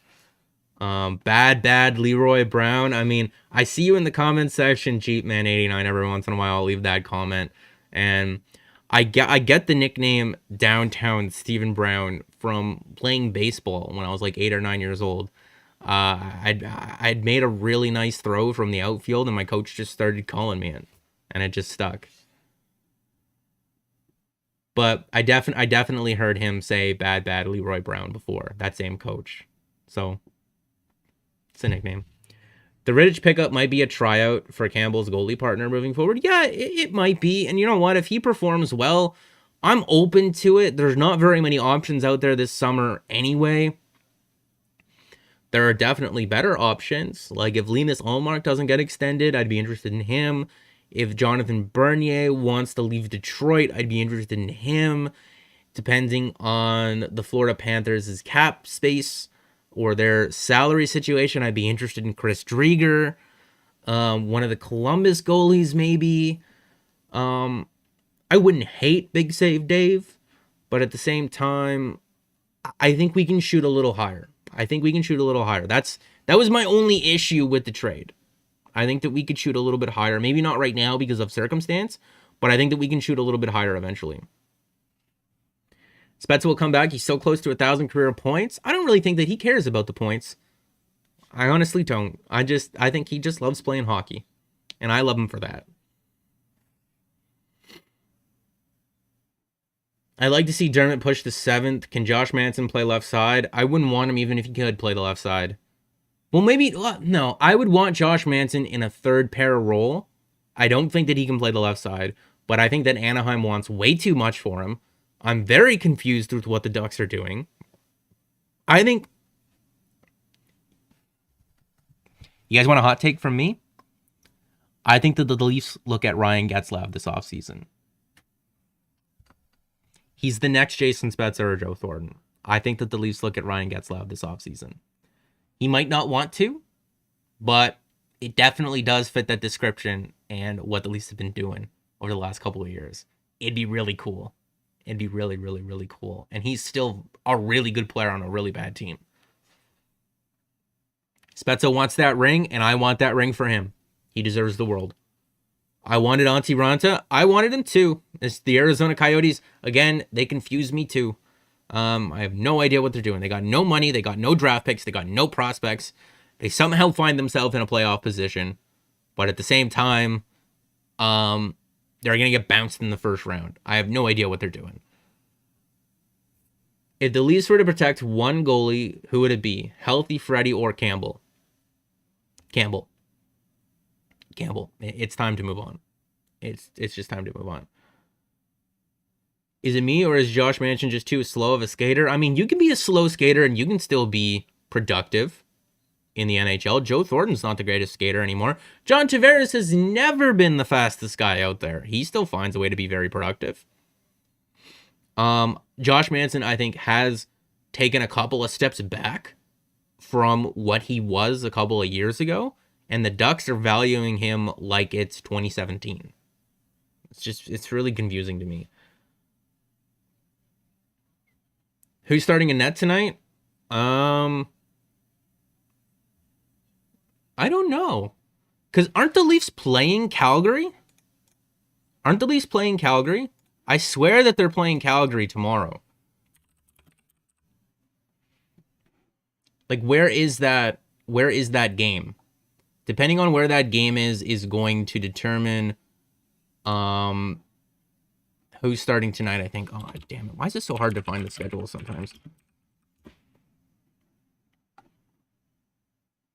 Bad Leroy Brown. I mean, I see you in the comment section, Cheapman89. Every once in a while, I'll leave that comment. And I get the nickname Downtown Stephen Brown from playing baseball when I was like 8 or 9 years old. I'd made a really nice throw from the outfield, and my coach just started calling me in, and it just stuck. But I definitely heard him say bad Leroy Brown before, that same coach. So it's a nickname. The Rittich pickup might be a tryout for Campbell's goalie partner moving forward. Yeah, it might be. And you know what? If he performs well, I'm open to it. There's not very many options out there this summer anyway. There are definitely better options. Like if Linus Ullmark doesn't get extended, I'd be interested in him. If Jonathan Bernier wants to leave Detroit, I'd be interested in him. Depending on the Florida Panthers' cap space or their salary situation, I'd be interested in Chris Drieger. One of the Columbus goalies, maybe. I wouldn't hate Big Save Dave, but at the same time, I think we can shoot a little higher. That was my only issue with the trade. I think that we could shoot a little bit higher. Maybe not right now because of circumstance, but I think that we can shoot a little bit higher eventually. Spezza will come back. He's so close to 1,000 career points. I don't really think that he cares about the points. I honestly don't. I think he just loves playing hockey, and I love him for that. I'd like to see Dermott push the 7th. Can Josh Manson play left side? I wouldn't want him even if he could play the left side. Well, maybe, no. I would want Josh Manson in a third pair role. I don't think that he can play the left side, but I think that Anaheim wants way too much for him. I'm very confused with what the Ducks are doing. I think... You guys want a hot take from me? I think that the Leafs look at Ryan Getzlaf this offseason. He's the next Jason Spezza or Joe Thornton. I think that the Leafs look at Ryan Getzlaf this offseason. He might not want to, but it definitely does fit that description and what the Leafs have been doing over the last couple of years. It'd be really cool. It'd be really, really, really cool. And he's still a really good player on a really bad team. Spezza wants that ring, and I want that ring for him. He deserves the world. I wanted Antti Ranta. I wanted him too. It's the Arizona Coyotes. Again, they confuse me too. I have no idea what they're doing. They got no money. They got no draft picks. They got no prospects. They somehow find themselves in a playoff position. But at the same time, they're going to get bounced in the first round. I have no idea what they're doing. If the Leafs were to protect one goalie, who would it be? Healthy Freddie or Campbell? Campbell. It's time to move on. It's just time to move on. Is it me or is Josh Manson just too slow of a skater? I mean, you can be a slow skater and you can still be productive in the NHL. Joe Thornton's not the greatest skater anymore. John Tavares has never been the fastest guy out there. He still finds a way to be very productive. Josh Manson, I think, has taken a couple of steps back from what he was a couple of years ago, and the Ducks are valuing him like it's 2017. It's really confusing to me. Who's starting in net tonight? I don't know. Because aren't the Leafs playing Calgary? I swear that they're playing Calgary tomorrow. Like, where is that game? Depending on where that game is going to determine who's starting tonight, I think. Oh, damn it. Why is it so hard to find the schedule sometimes?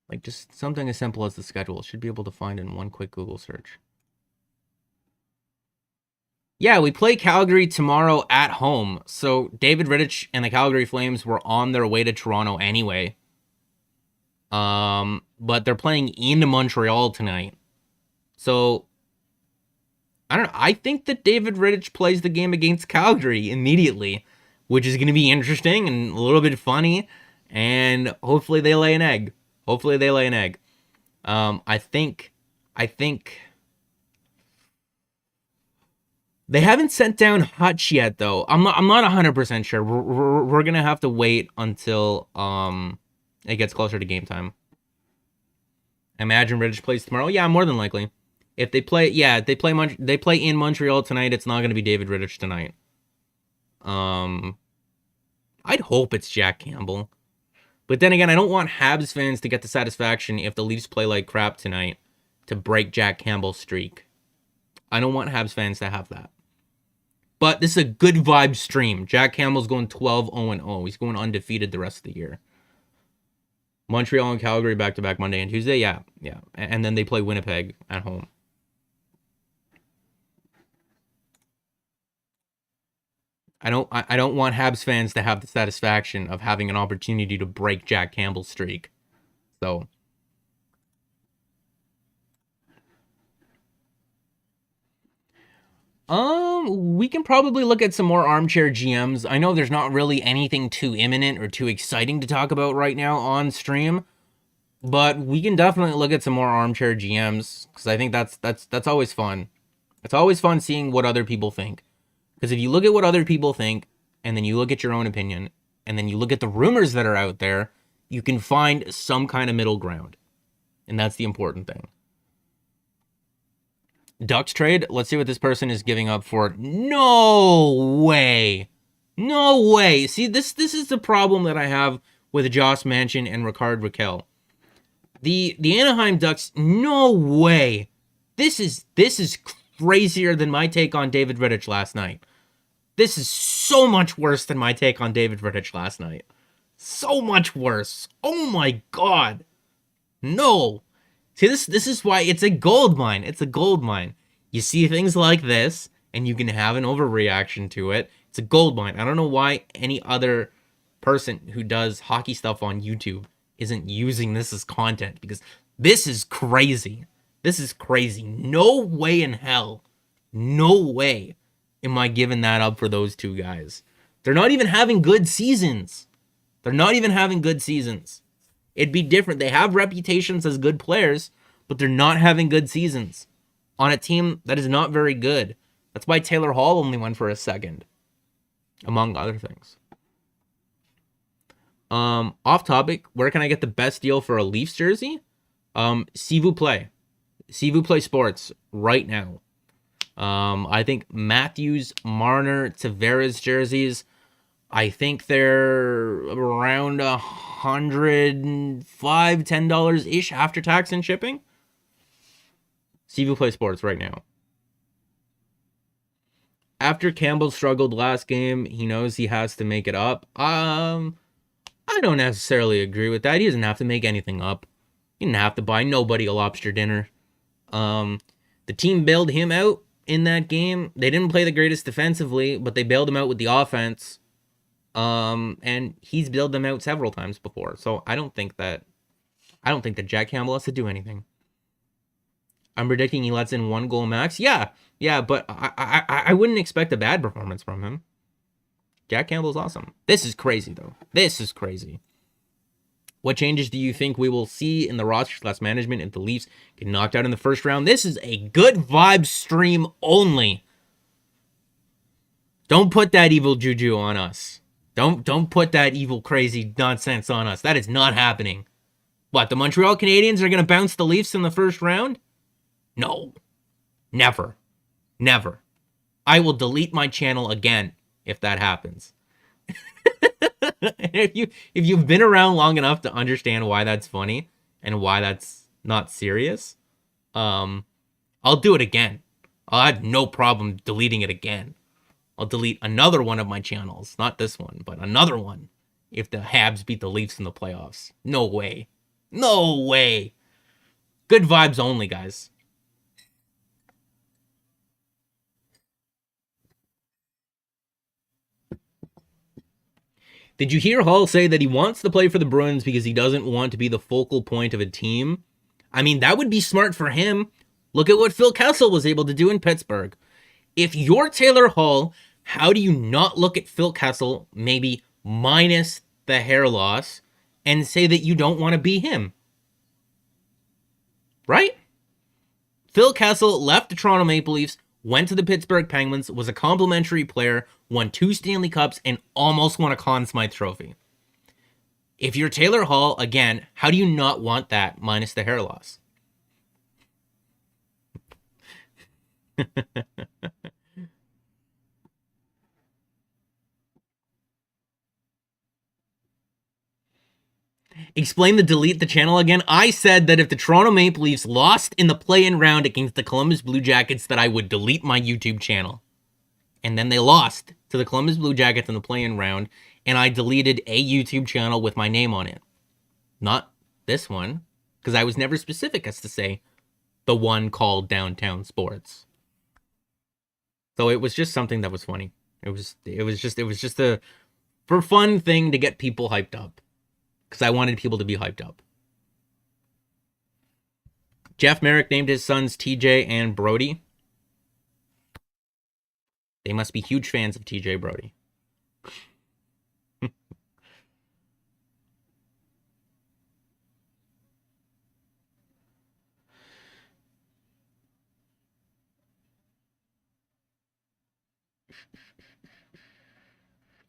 Like, just something as simple as the schedule. Should be able to find in one quick Google search. Yeah, we play Calgary tomorrow at home. So David Rittich and the Calgary Flames were on their way to Toronto anyway. But they're playing in Montreal tonight. So I don't know. I think that David Rittich plays the game against Calgary immediately, which is going to be interesting and a little bit funny. And hopefully they lay an egg. Hopefully they lay an egg. I think they haven't sent down Hutch yet, though. I'm not 100% sure. We're gonna have to wait until it gets closer to game time. Imagine Rittich plays tomorrow. Yeah, more than likely. If they play, yeah, they play in Montreal tonight. It's not gonna be David Rittich tonight. I'd hope it's Jack Campbell, but then again, I don't want Habs fans to get the satisfaction if the Leafs play like crap tonight to break Jack Campbell's streak. I don't want Habs fans to have that. But this is a good vibe stream. Jack Campbell's going 12-0-0. He's going undefeated the rest of the year. Montreal and Calgary back-to-back Monday and Tuesday. Yeah. And then they play Winnipeg at home. I don't want Habs fans to have the satisfaction of having an opportunity to break Jack Campbell's streak. So we can probably look at some more armchair GMs. I know there's not really anything too imminent or too exciting to talk about right now on stream, but we can definitely look at some more armchair GMs because I think that's always fun. It's always fun seeing what other people think. Because if you look at what other people think, and then you look at your own opinion, and then you look at the rumors that are out there, you can find some kind of middle ground. And that's the important thing. Ducks trade. Let's see what this person is giving up for. No way. No way. See, this is the problem that I have with Josh Manchin and Rickard Rakell. The Anaheim Ducks, no way. This is crazier than my take on David Rittich last night. This is so much worse than my take on David Rittich last night. So much worse. Oh my god. No. See, this is why it's a gold mine. It's a gold mine. You see things like this, and you can have an overreaction to it. It's a gold mine. I don't know why any other person who does hockey stuff on YouTube isn't using this as content, because this is crazy. This is crazy. No way in hell. No way am I giving that up for those two guys. They're not even having good seasons. They're not even having good seasons. It'd be different. They have reputations as good players, but they're not having good seasons on a team that is not very good. That's why Taylor Hall only went for a second, among other things. Off topic, where can I get the best deal for a Leafs jersey? S'il vous plaît. S'il vous plaît Sports right now. I think Matthews, Marner, Tavares jerseys, I think they're around $105, $10-ish after tax and shipping. S'il vous plaît Sports right now. After Campbell struggled last game, he knows he has to make it up. I don't necessarily agree with that. He doesn't have to make anything up. He didn't have to buy nobody a lobster dinner. The team bailed him out in that game. They didn't play the greatest defensively, but they bailed him out with the offense. And he's bailed them out several times before. So I don't think that Jack Campbell has to do anything. I'm predicting he lets in 1 goal max. Yeah, but I wouldn't expect a bad performance from him. Jack Campbell's awesome. This is crazy, though. This is crazy. What changes do you think we will see in the roster/management if the Leafs get knocked out in the first round? This is a good vibe stream only. Don't put that evil juju on us. Don't put that evil, crazy nonsense on us. That is not happening. What, the Montreal Canadiens are going to bounce the Leafs in the first round? No. Never. Never. I will delete my channel again if that happens. if you've been around long enough to understand why that's funny and why that's not serious, I'll do it again. I'll have no problem deleting it again. I'll delete another one of my channels. Not this one, but another one. If the Habs beat the Leafs in the playoffs. No way. No way. Good vibes only, guys. Did you hear Hall say that he wants to play for the Bruins because he doesn't want to be the focal point of a team? I mean, that would be smart for him. Look at what Phil Kessel was able to do in Pittsburgh. If you're Taylor Hall, how do you not look at Phil Kessel, maybe minus the hair loss, and say that you don't want to be him? Right? Phil Kessel left the Toronto Maple Leafs, went to the Pittsburgh Penguins, was a complimentary player, won 2 Stanley Cups, and almost won a Conn Smythe Trophy. If you're Taylor Hall, again, how do you not want that minus the hair loss? Explain the delete the channel again. I said that if the Toronto Maple Leafs lost in the play-in round against the Columbus Blue Jackets, that I would delete my YouTube channel. And then they lost to the Columbus Blue Jackets in the play-in round, and I deleted a YouTube channel with my name on it. Not this one, because I was never specific as to say the one called Downtown Sports. So it was just something that was funny. It was just a for fun thing to get people hyped up. Because I wanted people to be hyped up. Jeff Merrick named his sons TJ and Brody. They must be huge fans of TJ Brody.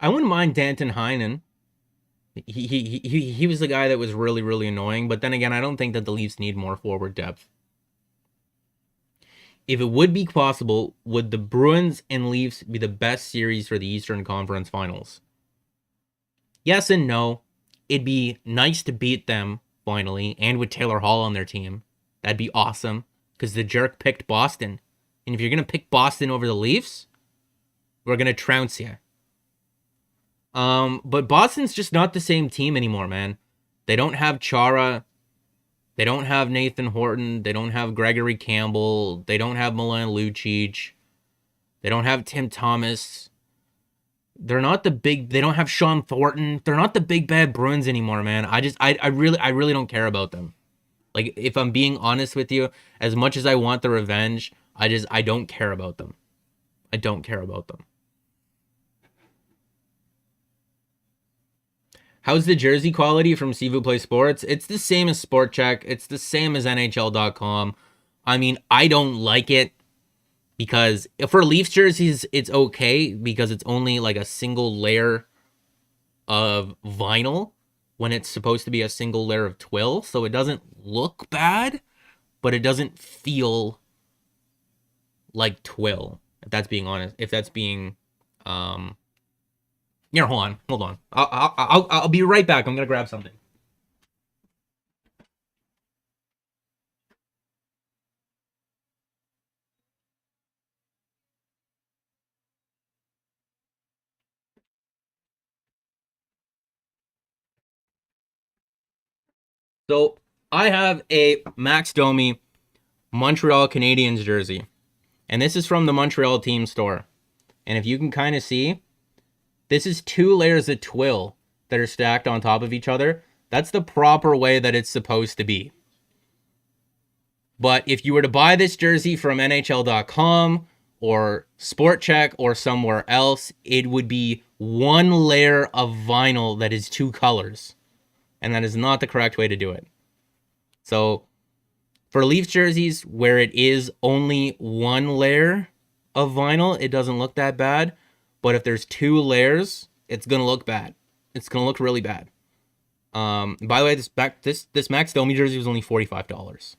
I wouldn't mind Danton Heinen. He was the guy that was really, really annoying. But then again, I don't think that the Leafs need more forward depth. If it would be possible, would the Bruins and Leafs be the best series for the Eastern Conference Finals? Yes and no. It'd be nice to beat them, finally, and with Taylor Hall on their team. That'd be awesome, because the jerk picked Boston. And if you're going to pick Boston over the Leafs, we're going to trounce you. But Boston's just not the same team anymore, man. They don't have Chara. They don't have Nathan Horton. They don't have Gregory Campbell. They don't have Milan Lucic. They don't have Tim Thomas. They don't have Sean Thornton. They're not the big bad Bruins anymore, man. I really don't care about them. Like, if I'm being honest with you, as much as I want the revenge, I don't care about them. I don't care about them. How's the jersey quality from Sivu Play Sports? It's the same as Sport Check. It's the same as NHL.com. I mean, I don't like it because for Leafs jerseys, it's okay because it's only like a single layer of vinyl when it's supposed to be a single layer of twill. So it doesn't look bad, but it doesn't feel like twill, if that's being honest. If that's being... Here, hold on. I'll be right back. I'm gonna grab something. So I have a Max Domi Montreal Canadiens jersey, and this is from the Montreal team store. And if you can kind of see, this is 2 layers of twill that are stacked on top of each other. That's the proper way that it's supposed to be. But if you were to buy this jersey from NHL.com or Sport Check or somewhere else, it would be 1 layer of vinyl that is 2 colors. And that is not the correct way to do it. So for Leafs jerseys, where it is only 1 layer of vinyl, it doesn't look that bad. But if there's 2 layers, it's going to look bad. It's going to look really bad. By the way, this Max Domi jersey was only $45.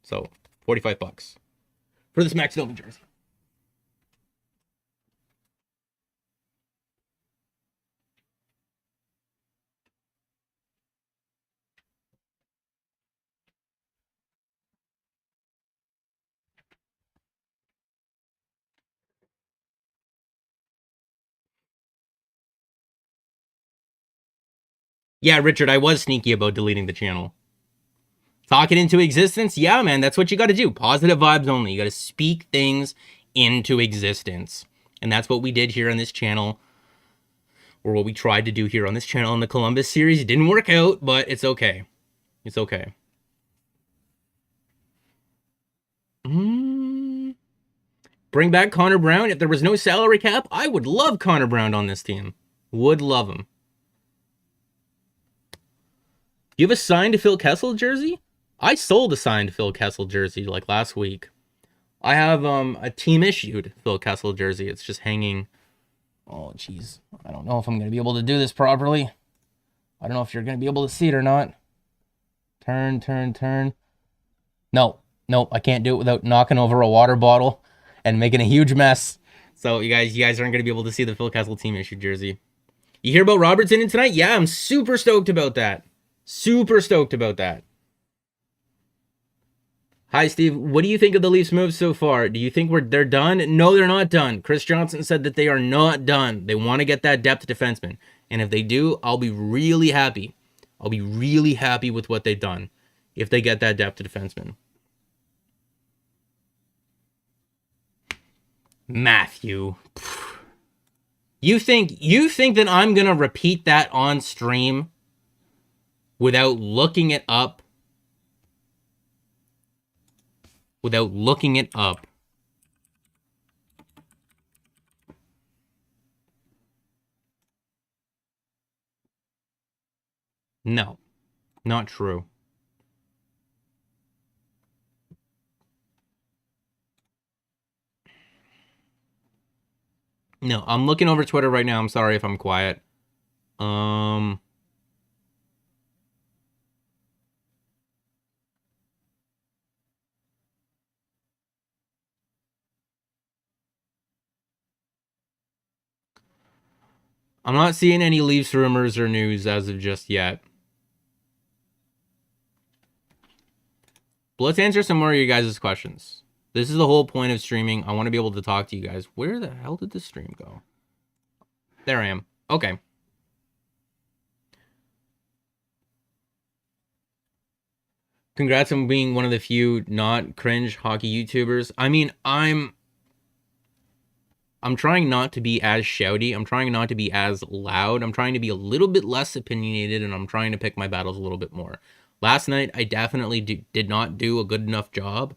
So, $45 for this Max Domi jersey. Yeah, Richard, I was sneaky about deleting the channel. Talk it into existence? Yeah, man, that's what you got to do. Positive vibes only. You got to speak things into existence. And that's what we did here on this channel. or what we tried to do here on this channel in the Columbus series. It didn't work out, but it's okay. It's okay. Bring back Connor Brown. If there was no salary cap, I would love Connor Brown on this team. Would love him. You have a signed Phil Kessel jersey? I sold a signed Phil Kessel jersey like last week. I have a team issued Phil Kessel jersey. It's just hanging. Oh, jeez. I don't know if I'm going to be able to do this properly. I don't know if you're going to be able to see it or not. Turn. No, I can't do it without knocking over a water bottle and making a huge mess. So you guys aren't going to be able to see the Phil Kessel team issued jersey. You hear about Robertson in tonight? Yeah, I'm super stoked about that. Super stoked about that. Hi, Steve. What do you think of the Leafs moves so far? Do you think they're done? No, they're not done. Chris Johnson said that they are not done. They want to get that depth defenseman. And if they do, I'll be really happy. I'll be really happy with what they've done if they get that depth defenseman. Matthew. You think that I'm going to repeat that on stream without looking it up? Without looking it up. No, not true. No, I'm looking over Twitter right now. I'm sorry if I'm quiet. I'm not seeing any Leafs rumors or news as of just yet. But let's answer some more of you guys' questions. This is the whole point of streaming. I want to be able to talk to you guys. Where the hell did the stream go? There I am. Okay. Congrats on being one of the few not cringe hockey YouTubers. I mean, I'm trying not to be as shouty. I'm trying not to be as loud. I'm trying to be a little bit less opinionated, and I'm trying to pick my battles a little bit more. Last night, I definitely did not do a good enough job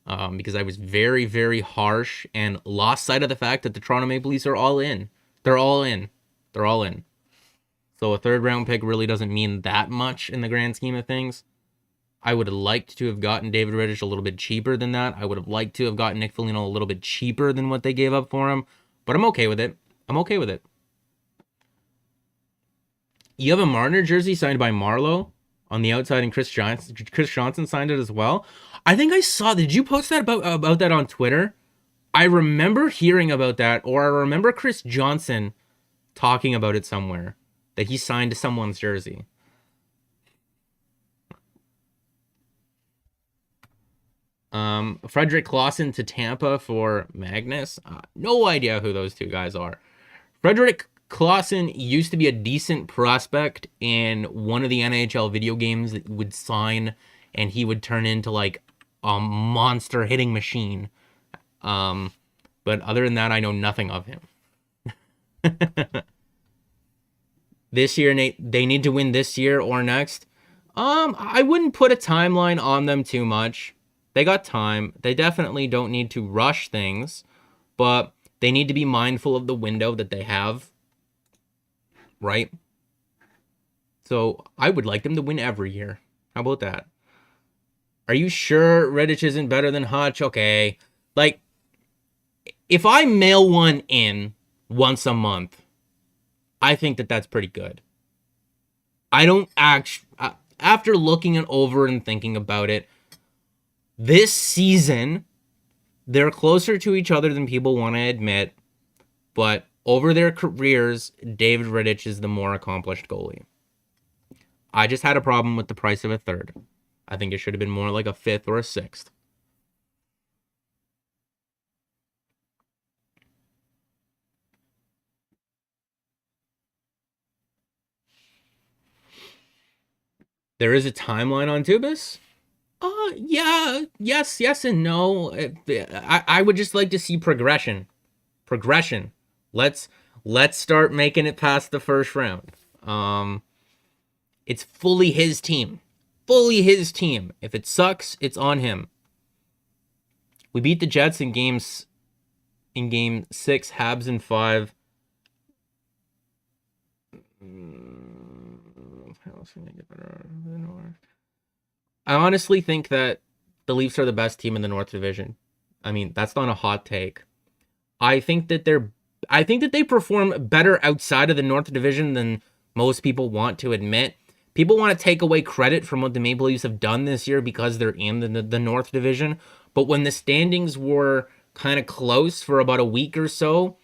because I was very, very harsh and lost sight of the fact that the Toronto Maple Leafs are all in. They're all in. They're all in. So a third-round pick really doesn't mean that much in the grand scheme of things. I would have liked to have gotten David Rittich a little bit cheaper than that. I would have liked to have gotten Nick Foligno a little bit cheaper than what they gave up for him. But I'm okay with it. I'm okay with it. You have a Marner jersey signed by Marlowe on the outside, and Chris Johnson signed it as well. I think I saw. Did you post that about that on Twitter? I remember hearing about that, or I remember Chris Johnson talking about it somewhere, that he signed someone's jersey. Frederick Clausen to Tampa for Magnus. No idea who those two guys are. Frederick Clausen used to be a decent prospect in one of the NHL video games that would sign, and he would turn into like a monster hitting machine. But other than that, I know nothing of him. This year, they need to win this year or next. I wouldn't put a timeline on them too much. They got time. They definitely don't need to rush things, but they need to be mindful of the window that they have, right? So I would like them to win every year. How about that? Are you sure Rittich isn't better than Hutch? Okay. Like, if I mail one in once a month, I think that that's pretty good. I don't actually, after looking it over and thinking about it, this season, they're closer to each other than people want to admit, but over their careers, David Rittich is the more accomplished goalie. I just had a problem with the price of a third. I think it should have been more like a fifth or a sixth. There is a timeline on Tubis? Yeah, yes and no. I would just like to see progression. Let's Let's start making it past the first round. It's fully his team. Fully his team. If it sucks, it's on him. We beat the Jets in game 6, Habs in 5. I honestly think that the Leafs are the best team in the North Division. I mean, that's not a hot take. I think that they perform better outside of the North Division than most people want to admit. People want to take away credit from what the Maple Leafs have done this year because they're in the North Division. But when the standings were kind of close for about a week or so,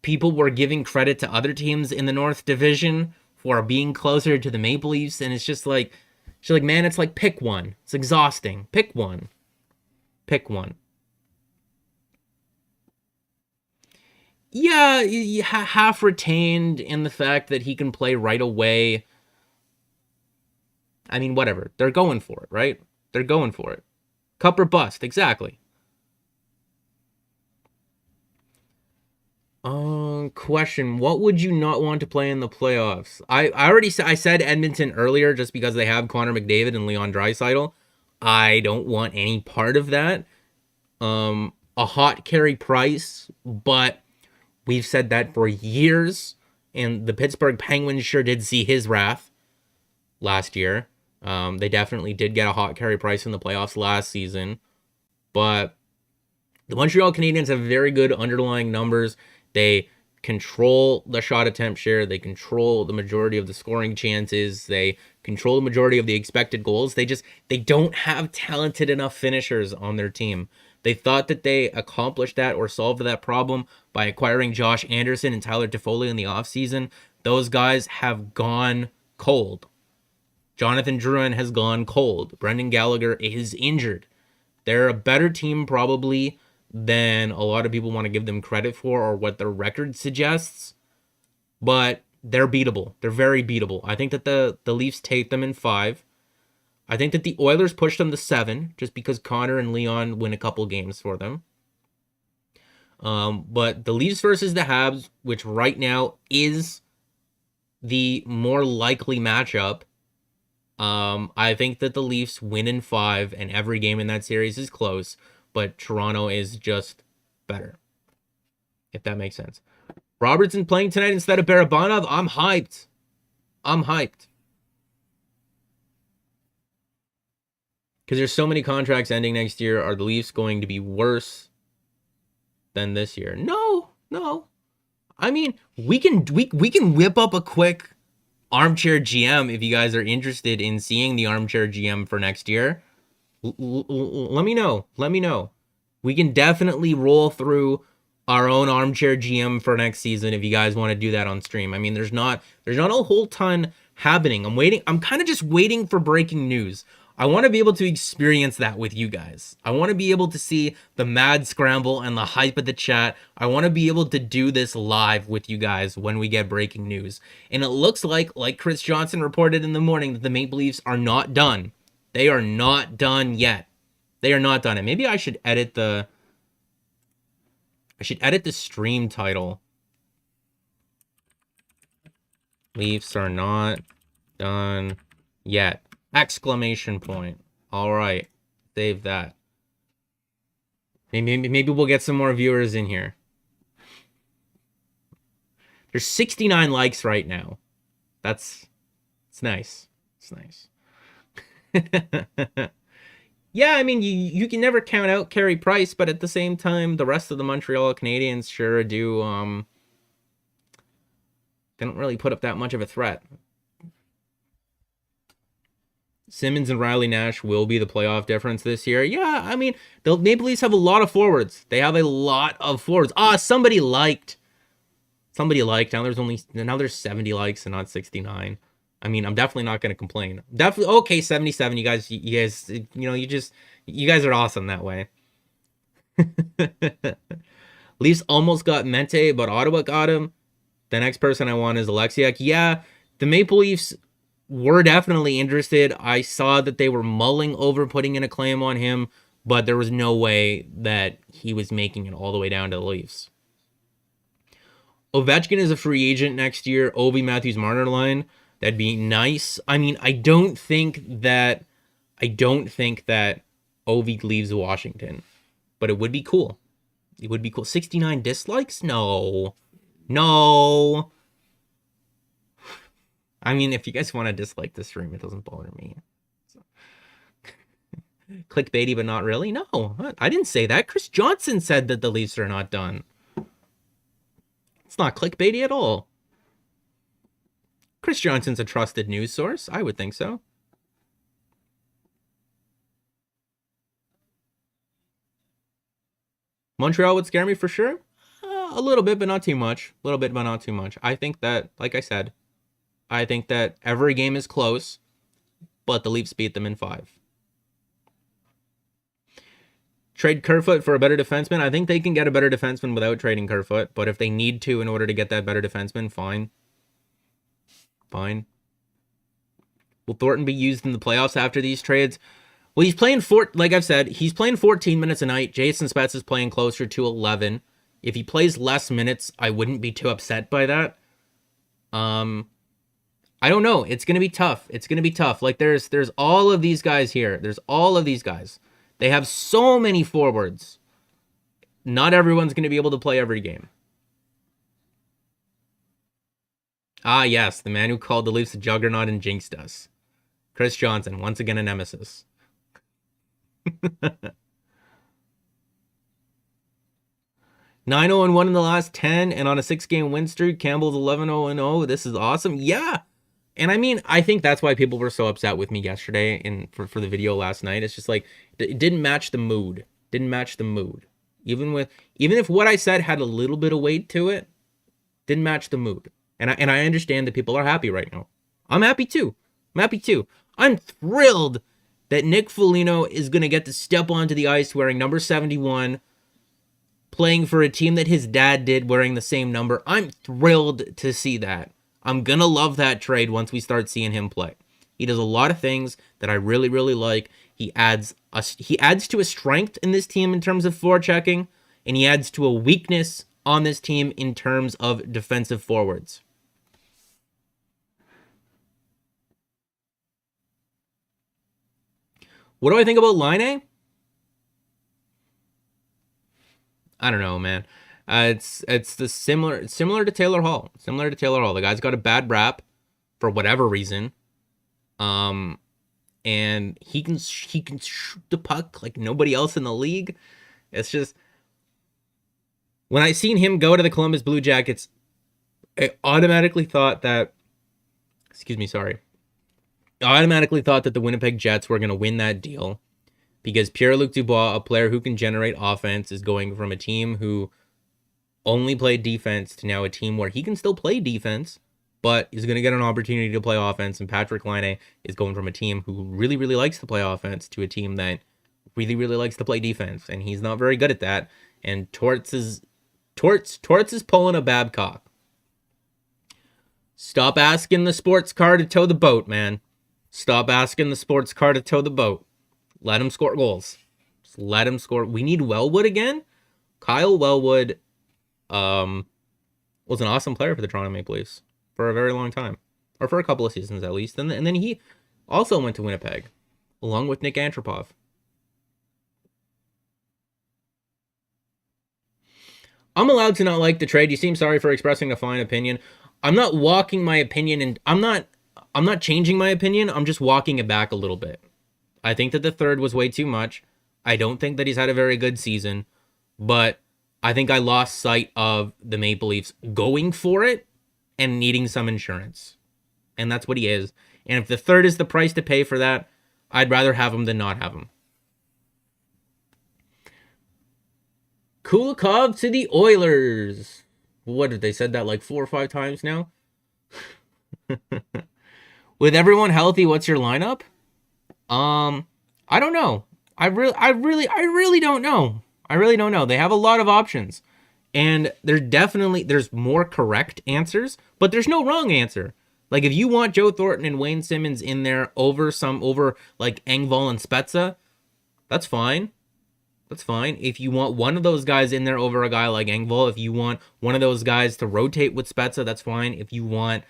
people were giving credit to other teams in the North Division for being closer to the Maple Leafs. And it's just like, man, it's like pick one. It's exhausting. Pick one. Pick one. Yeah, half retained in the fact that he can play right away. I mean, whatever. They're going for it, right? They're going for it. Cup or bust, exactly. Question: what would you not want to play in the playoffs? I said Edmonton earlier just because they have Connor McDavid and Leon Draisaitl. I don't want any part of that. A hot Carey Price, but we've said that for years, and the Pittsburgh Penguins sure did see his wrath last year. They definitely did get a hot Carey Price in the playoffs last season, but the Montreal Canadiens have very good underlying numbers. They control the shot attempt share. They control the majority of the scoring chances. They control the majority of the expected goals. They don't have talented enough finishers on their team. They thought that they accomplished that or solved that problem by acquiring Josh Andersen and Tyler Toffoli in the offseason. Those guys have gone cold. Jonathan Drouin has gone cold. Brendan Gallagher is injured. They're a better team probably than a lot of people want to give them credit for or what their record suggests. But they're beatable. They're very beatable. I think that the Leafs take them in 5. I think that the Oilers push them to 7 just because Connor and Leon win a couple games for them. But the Leafs versus the Habs, which right now is the more likely matchup, I think that the Leafs win in 5 and every game in that series is close, but Toronto is just better, if that makes sense. Robertson playing tonight instead of Barabanov. I'm hyped. Because there's so many contracts ending next year. Are the Leafs going to be worse than this year? No. I mean, we can whip up a quick armchair GM if you guys are interested in seeing the armchair GM for next year. Let me know. We can definitely roll through our own armchair GM for next season if you guys want to do that on stream. I mean, there's not a whole ton happening. I'm kind of just waiting for breaking news. I want to be able to experience that with you guys. I want to be able to see the mad scramble and the hype of the chat. I want to be able to do this live with you guys when we get breaking news. And it looks like Chris Johnson reported in the morning, that the Maple Leafs are not done. They are not done yet. They are not done. And maybe I should edit the stream title. Leafs are not done yet. Exclamation point. All right. Save that. Maybe we'll get some more viewers in here. There's 69 likes right now. It's nice. It's nice. Yeah, I mean, you can never count out Carey Price, but at the same time, the rest of the Montreal Canadiens sure do. They don't really put up that much of a threat. Simmons and Riley Nash will be the playoff difference this year. Yeah, I mean, the Maple Leafs have a lot of forwards. They have a lot of forwards. Somebody liked. Now there's 70 likes and not 69. I mean, I'm definitely not going to complain. Definitely okay. 77. You guys, you guys are awesome that way. Leafs almost got Mente, but Ottawa got him. The next person I want is Alexiak. Yeah, the Maple Leafs were definitely interested. I saw that they were mulling over putting in a claim on him, but there was no way that he was making it all the way down to the Leafs. Ovechkin is a free agent next year. Ovi, Matthews, Marner line. That'd be nice. I mean, I don't think that Ovi leaves Washington, but it would be cool. It would be cool. 69 dislikes? No. I mean, if you guys want to dislike the stream, it doesn't bother me. So. Clickbaity, but not really? No, I didn't say that. Chris Johnson said that the Leafs are not done. It's not clickbaity at all. Chris Johnson's a trusted news source. I would think so. Montreal would scare me for sure. A little bit, but not too much. A little bit, but not too much. I think that, like I said, I think that every game is close, but the Leafs beat them in 5. Trade Kerfoot for a better defenseman. I think they can get a better defenseman without trading Kerfoot, but if they need to in order to get that better defenseman, fine. Fine. Will Thornton be used in the playoffs after these trades? Well, he's playing like I've said, he's playing 14 minutes a night. Jason Spezza is playing closer to 11. If he plays less minutes, I wouldn't be too upset by that. I don't know. It's going to be tough. It's going to be tough. Like there's all of these guys here. There's all of these guys. They have so many forwards. Not everyone's going to be able to play every game. Ah, yes, the man who called the Leafs a juggernaut and jinxed us. Chris Johnson, once again a nemesis. 9-0-1 in the last 10, and on a 6-game win streak, Campbell's 11-0-0. This is awesome. Yeah. And I mean, I think that's why people were so upset with me yesterday and for the video last night. It's just like, it didn't match the mood. Didn't match the mood. Even if what I said had a little bit of weight to it, didn't match the mood. And I understand that people are happy right now. I'm happy too. I'm thrilled that Nick Foligno is going to get to step onto the ice wearing number 71, playing for a team that his dad did wearing the same number. I'm thrilled to see that. I'm going to love that trade once we start seeing him play. He does a lot of things that I really, really like. He adds to a strength in this team in terms of forechecking, and he adds to a weakness on this team in terms of defensive forwards. What do I think about Laine? I don't know, man. It's the similar to Taylor Hall. The guy's got a bad rap for whatever reason. And he can shoot the puck like nobody else in the league. It's just, when I seen him go to the Columbus Blue Jackets, I automatically thought that the Winnipeg Jets were going to win that deal, because Pierre-Luc Dubois, a player who can generate offense, is going from a team who only played defense to now a team where he can still play defense, but is going to get an opportunity to play offense. And Patrick Laine is going from a team who really, really likes to play offense to a team that really, really likes to play defense, and he's not very good at that. And Torts is pulling a Babcock. Stop asking the sports car to tow the boat, man. Stop asking the sports car to tow the boat. Let him score goals. Just let him score. We need Wellwood again. Kyle Wellwood was an awesome player for the Toronto Maple Leafs for a very long time, or for a couple of seasons at least. And then he also went to Winnipeg, along with Nick Antropov. I'm allowed to not like the trade. You seem sorry for expressing a fine opinion. I'm not walking my opinion, and I'm not changing my opinion. I'm just walking it back a little bit. I think that the third was way too much. I don't think that he's had a very good season, but I think I lost sight of the Maple Leafs going for it and needing some insurance. And that's what he is. And if the third is the price to pay for that, I'd rather have him than not have him. Kulikov to the Oilers. What did they said that like 4 or 5 times now? With everyone healthy, what's your lineup? I don't know. I really don't know. I really don't know. They have a lot of options, and there's more correct answers, but there's no wrong answer. Like, if you want Joe Thornton and Wayne Simmons in there over like Engvall and Spezza, that's fine. That's fine. If you want one of those guys in there over a guy like Engvall, if you want one of those guys to rotate with Spezza, that's fine. If you want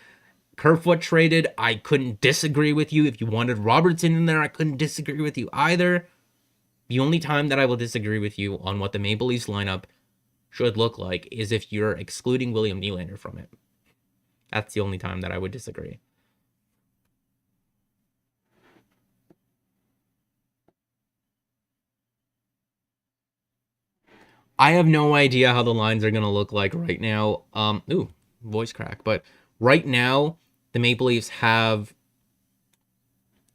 Kerfoot traded, I couldn't disagree with you. If you wanted Robertson in there, I couldn't disagree with you either. The only time that I will disagree with you on what the Maple Leafs lineup should look like is if you're excluding William Nylander from it. That's the only time that I would disagree. I have no idea how the lines are going to look like right now. Voice crack. But right now, the Maple Leafs have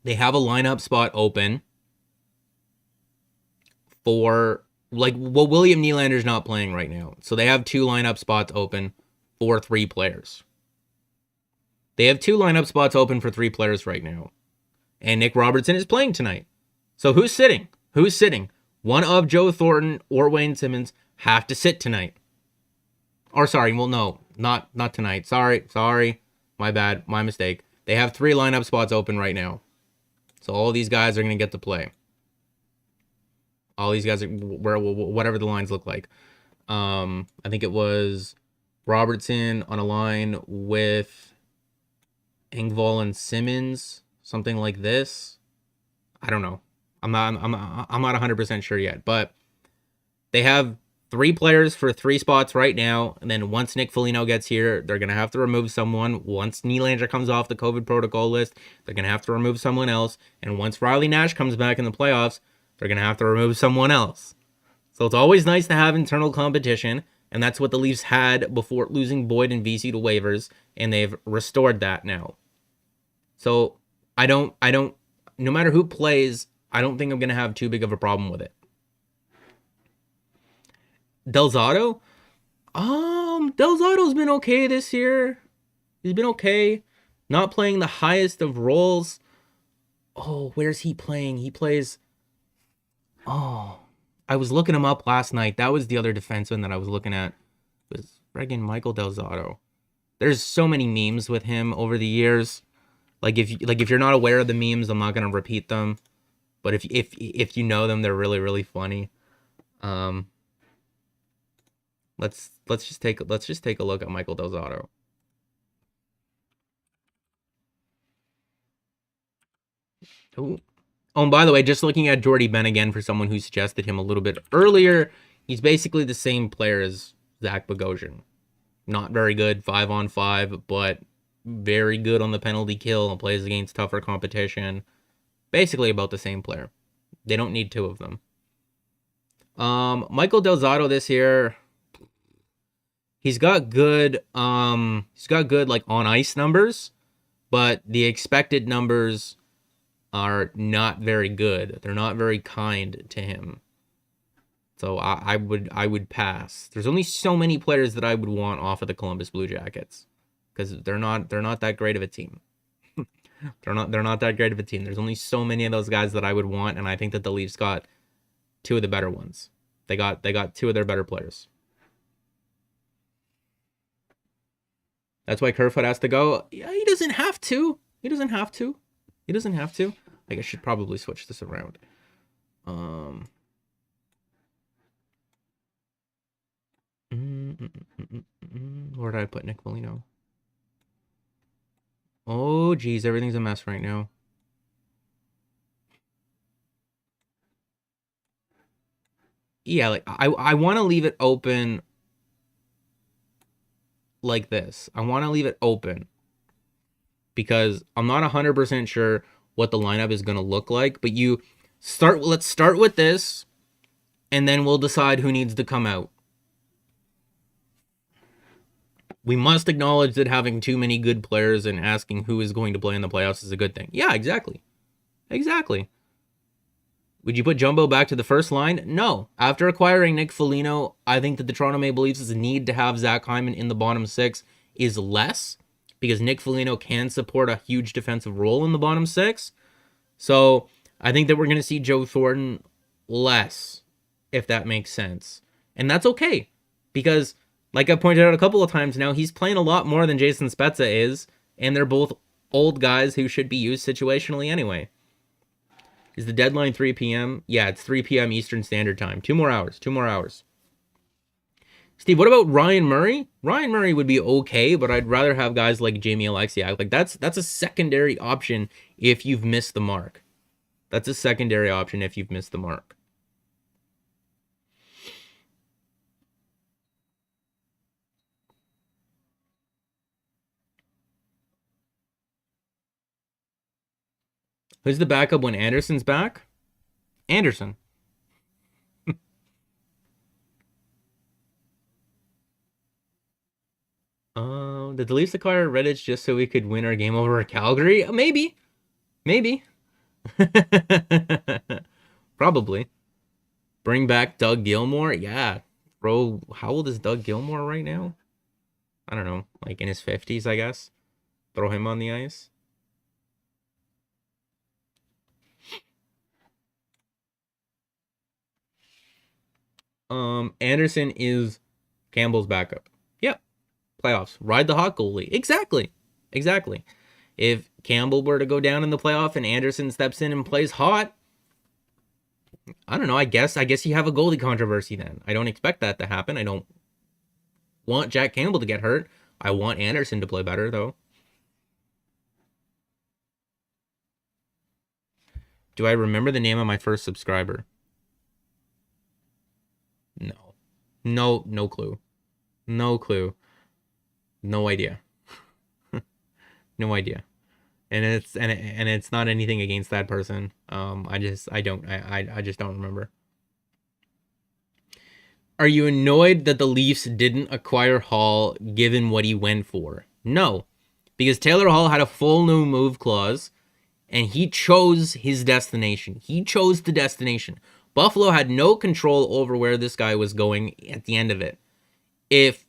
a lineup spot open for, William Nylander's not playing right now. So they have 2 lineup spots open for 3 players. They have 2 lineup spots open for 3 players right now. And Nick Robertson is playing tonight. So who's sitting? Who's sitting? One of Joe Thornton or Wayne Simmons have to sit tonight. Or sorry, well, no, not tonight. Sorry. My bad, my mistake. They have 3 lineup spots open right now. So all these guys are going to get to play. All these guys are whatever the lines look like. I think it was Robertson on a line with Engvall and Simmons, something like this. I don't know. I'm not 100% sure yet, but they have 3 players for 3 spots right now, and then once Nick Foligno gets here, they're going to have to remove someone. Once Nylander comes off the COVID protocol list, they're going to have to remove someone else, and once Riley Nash comes back in the playoffs, they're going to have to remove someone else. So it's always nice to have internal competition, and that's what the Leafs had before losing Boyd and VC to waivers, and they've restored that now. So I don't, no matter who plays, I don't think I'm going to have too big of a problem with it. Del Zotto? Del Zotto's been okay this year. He's been okay. Not playing the highest of roles. Oh, where's he playing? He plays... Oh, I was looking him up last night. That was the other defenseman that I was looking at. It was friggin' Michael Del Zotto. There's so many memes with him over the years. If you're not aware of the memes, I'm not gonna repeat them. But if you know them, they're really, really funny. Let's just take a look at Michael Del Zotto. Ooh. Oh, and by the way, just looking at Jordy Ben again for someone who suggested him a little bit earlier, he's basically the same player as Zach Bogosian. Not very good 5-on-5, but very good on the penalty kill and plays against tougher competition. Basically about the same player. They don't need 2 of them. Michael Del Zotto this year, he's got good on ice numbers, but the expected numbers are not very good. They're not very kind to him. So I would pass. There's only so many players that I would want off of the Columbus Blue Jackets because they're not that great of a team. They're not that great of a team. There's only so many of those guys that I would want, and I think that the Leafs got 2 of the better ones. They got 2 of their better players. That's why Kerfoot has to go. Yeah, he doesn't have to. He doesn't have to. I should probably switch this around. Where did I put Nick Foligno? Oh, geez, everything's a mess right now. Yeah, I want to leave it open like this. I want to leave it open because I'm not 100% sure what the lineup is going to look like, but let's start with this and then we'll decide who needs to come out. We must acknowledge that having too many good players and asking who is going to play in the playoffs is a good thing. Yeah, exactly. Would you put Jumbo back to the first line? No. After acquiring Nick Foligno, I think that the Toronto Maple Leafs' need to have Zach Hyman in the bottom 6 is less because Nick Foligno can support a huge defensive role in the bottom 6. So I think that we're going to see Joe Thornton less, if that makes sense. And that's okay because, like I pointed out a couple of times now, he's playing a lot more than Jason Spezza is, and they're both old guys who should be used situationally anyway. Is the deadline 3 p.m.? Yeah, it's 3 p.m. Eastern Standard Time. 2 more hours. 2 more hours. Steve, what about Ryan Murray? Ryan Murray would be okay, but I'd rather have guys like Jamie Alexiak. Like that's a secondary option if you've missed the mark. That's a secondary option if you've missed the mark. Who's the backup when Andersen's back? Andersen. Did the Leafs acquire Rittich just so we could win our game over Calgary? Maybe. Probably. Bring back Doug Gilmour? Yeah. Bro, how old is Doug Gilmour right now? I don't know. Like in his 50s, I guess. Throw him on the ice. Andersen is Campbell's backup. Yep. Playoffs. Ride the hot goalie. Exactly. If Campbell were to go down in the playoff and Andersen steps in and plays hot, I don't know. I guess you have a goalie controversy then. I don't expect that to happen. I don't want Jack Campbell to get hurt. I want Andersen to play better, though. Do I remember the name of my first subscriber? No clue. No idea. No idea. And it's not anything against that person. I just don't remember. Are you annoyed that the Leafs didn't acquire Hall given what he went for? No, because Taylor Hall had a full no move clause, and he chose his destination. He chose the destination. Buffalo had no control over where this guy was going at the end of it. If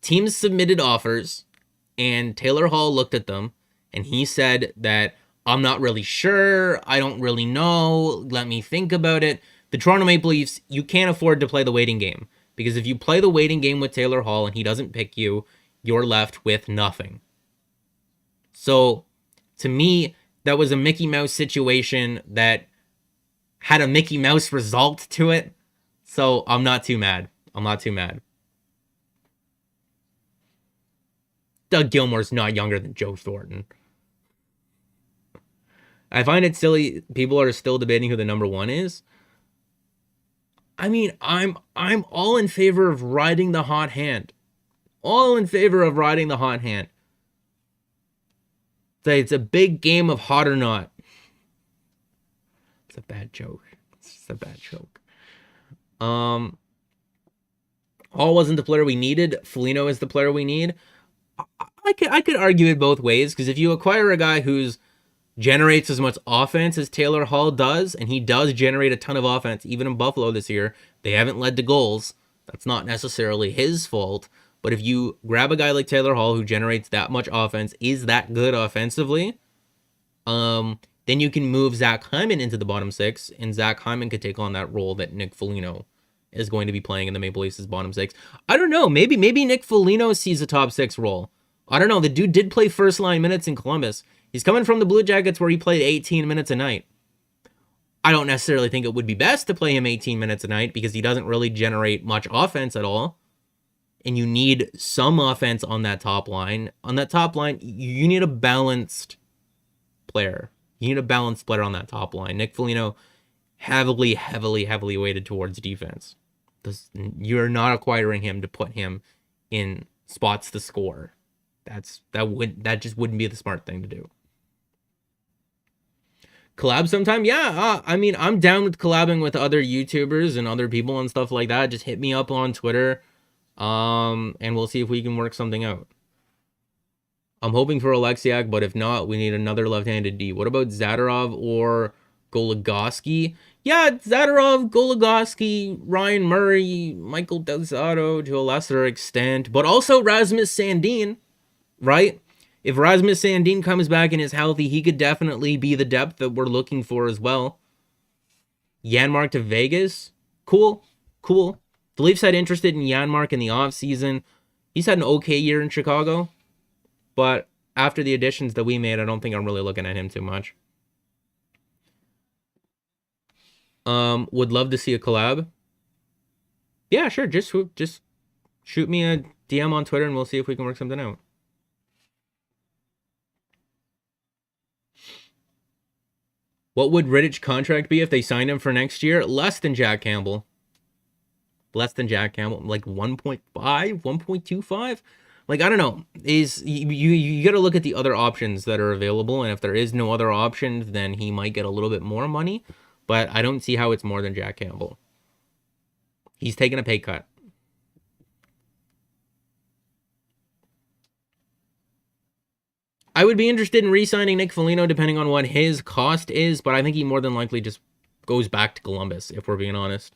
teams submitted offers and Taylor Hall looked at them and he said that, I'm not really sure, I don't really know, let me think about it, the Toronto Maple Leafs, you can't afford to play the waiting game. Because if you play the waiting game with Taylor Hall and he doesn't pick you, you're left with nothing. So, to me, that was a Mickey Mouse situation that had a Mickey Mouse result to it. So, I'm not too mad. Doug Gilmour's not younger than Joe Thornton. I find it silly people are still debating who the number one is. I mean, I'm all in favor of riding the hot hand. It's a big game of hot or not. It's a bad joke. Hall wasn't the player we needed. Foligno is the player we need. I could argue it both ways, because if you acquire a guy who's generates as much offense as Taylor Hall does, and he does generate a ton of offense, even in Buffalo this year, they haven't led to goals. That's not necessarily his fault, but if you grab a guy like Taylor Hall who generates that much offense, is that good offensively, then you can move Zach Hyman into the bottom six, and Zach Hyman could take on that role that Nick Foligno is going to be playing in the Maple Leafs' bottom six. I don't know. Maybe Nick Foligno sees a top six role. I don't know. The dude did play first line minutes in Columbus. He's coming from the Blue Jackets where he played 18 minutes a night. I don't necessarily think it would be best to play him 18 minutes a night because he doesn't really generate much offense at all. And you need some offense on that top line. On that top line, you need a balanced player. You need a balanced player on that top line. Nick Foligno, heavily weighted towards defense. You're not acquiring him to put him in spots to score. That just wouldn't be the smart thing to do. Collab sometime? Yeah, I mean, I'm down with collabing with other YouTubers and other people and stuff like that. Just hit me up on Twitter, and we'll see if we can work something out. I'm hoping for Alexiak, but if not, we need another left-handed D. What about Zadorov or Goligoski? Yeah, Zadorov, Goligoski, Ryan Murray, Michael Delzato to a lesser extent, but also Rasmus Sandin, right? If Rasmus Sandin comes back and is healthy, he could definitely be the depth that we're looking for as well. Janmark to Vegas. Cool. The Leafs had interested in Janmark in the offseason. He's had an okay year in Chicago. But after the additions that we made, I don't think I'm really looking at him too much. Would love to see a collab. Yeah, sure. Just shoot me a DM on Twitter and we'll see if we can work something out. What would Rittich contract be if they signed him for next year? Less than Jack Campbell. Less than Jack Campbell, like 1.5, 1.25. Like, I don't know. You got to look at the other options that are available, and if there is no other option, then he might get a little bit more money. But I don't see how it's more than Jack Campbell. He's taking a pay cut. I would be interested in re-signing Nick Foligno depending on what his cost is, but I think he more than likely just goes back to Columbus, if we're being honest.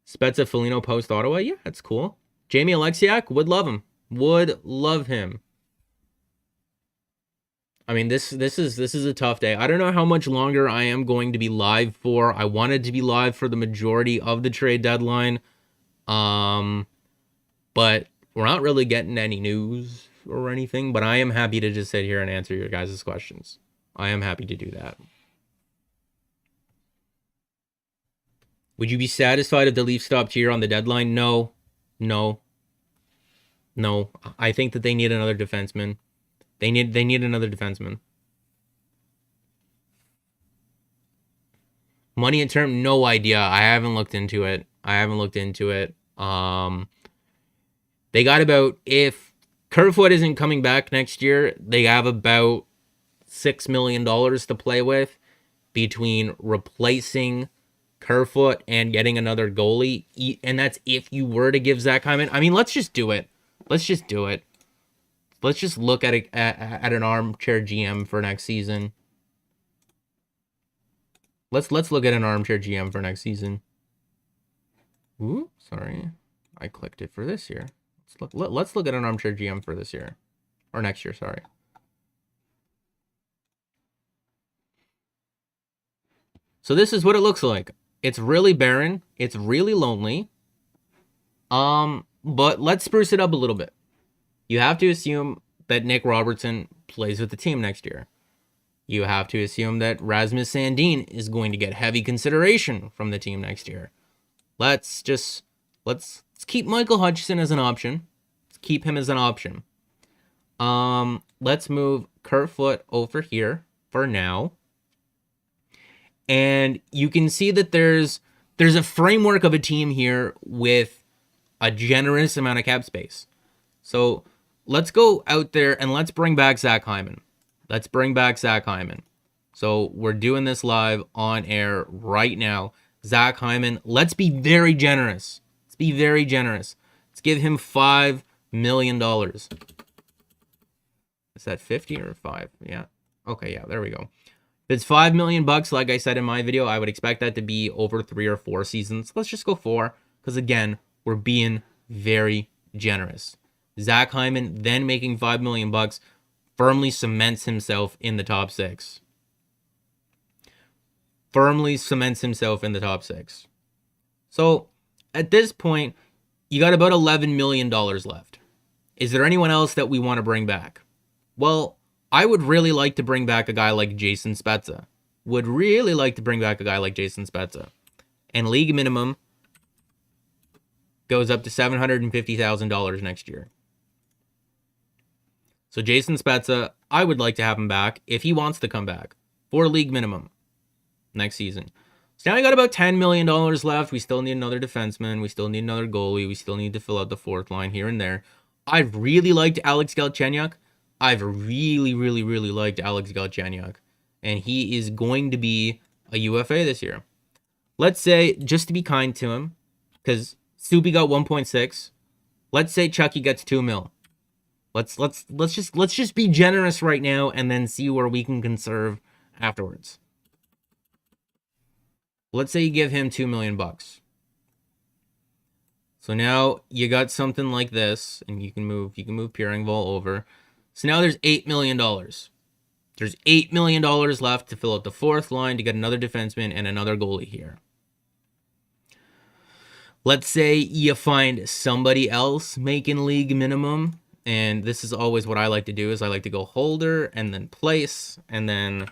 Spezza Foligno post Ottawa? Yeah, that's cool. Jamie Alexiak? Would love him. Would love him. I mean, this is a tough day. I don't know how much longer I am going to be live for. I wanted to be live for the majority of the trade deadline. But we're not really getting any news or anything, but I am happy to just sit here and answer your guys' questions. I am happy to do that. Would you be satisfied if the Leafs stopped here on the deadline? No. I think that they need another defenseman. They need another defenseman. Money in term, no idea. I haven't looked into it. They got about, if Kerfoot isn't coming back next year, they have about $6 million to play with between replacing Kerfoot and getting another goalie. And that's if you were to give Zach Hyman. I mean, let's just do it. Let's just look at an armchair GM for next season. Let's look at an armchair GM for next season. Ooh, sorry. I clicked it for this year. Let's look at an armchair GM for this year. Or next year, sorry. So this is what it looks like. It's really barren. It's really lonely. But let's spruce it up a little bit. You have to assume that Nick Robertson plays with the team next year. You have to assume that Rasmus Sandin is going to get heavy consideration from the team next year. Let's keep Michael Hutchison as an option. Let's keep him as an option. Let's move Kerfoot over here for now. And you can see that there's a framework of a team here with a generous amount of cap space. So let's go out there and let's bring back Zach Hyman. So we're doing this live on air right now. Zach Hyman, let's be very generous. Let's give him $5 million. Is that 50 or 5? Yeah. Okay, yeah, there we go. If it's $5 million, like I said in my video, I would expect that to be over 3 or 4 seasons. Let's just go 4, because again, we're being very generous. Zach Hyman then making $5 million firmly cements himself in the top 6. So at this point, you got about $11 million left. Is there anyone else that we want to bring back? Well, I would really like to bring back a guy like Jason Spezza. And league minimum goes up to $750,000 next year. So Jason Spezza, I would like to have him back if he wants to come back for league minimum next season. So now we got about $10 million left. We still need another defenseman. We still need another goalie. We still need to fill out the 4th line here and there. I've really liked Alex Galchenyuk. And he is going to be a UFA this year. Let's say, just to be kind to him, because Soupy got 1.6. Let's say Chucky gets 2 mil. Let's just be generous right now and then see where we can conserve afterwards. Let's say you give him $2 million. So now you got something like this, and you can move Pierre-Engvall over. So now there's $8 million. There's $8 million left to fill out the 4th line, to get another defenseman and another goalie here. Let's say you find somebody else making league minimum. And this is always what I like to do, is I like to go holder and then place and then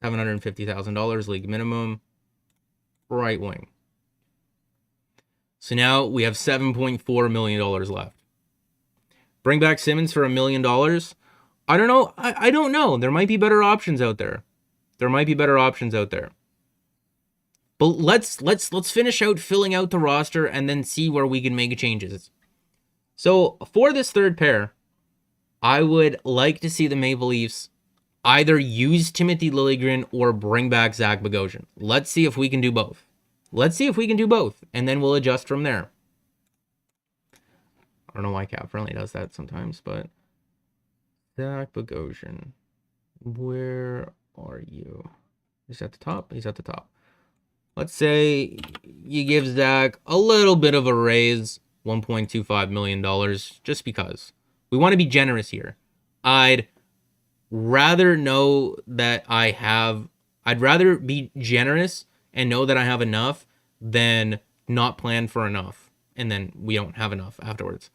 $750,000 league minimum. Right wing. So now we have $7.4 million left. Bring back Simmons for $1 million. I don't know. I don't know. There might be better options out there. But let's finish out filling out the roster and then see where we can make changes. So for this third pair, I would like to see the Maple Leafs either use Timothy Liljegren or bring back Zach Bogosian. Let's see if we can do both. And then we'll adjust from there. I don't know why Cap Friendly does that sometimes, but Zach Bogosian, where are you? He's at the top. Let's say you give Zach a little bit of a raise, $1.25 million, just because. We want to be generous here. I'd rather know that I'd rather be generous and know that I have enough than not plan for enough, and then we don't have enough afterwards.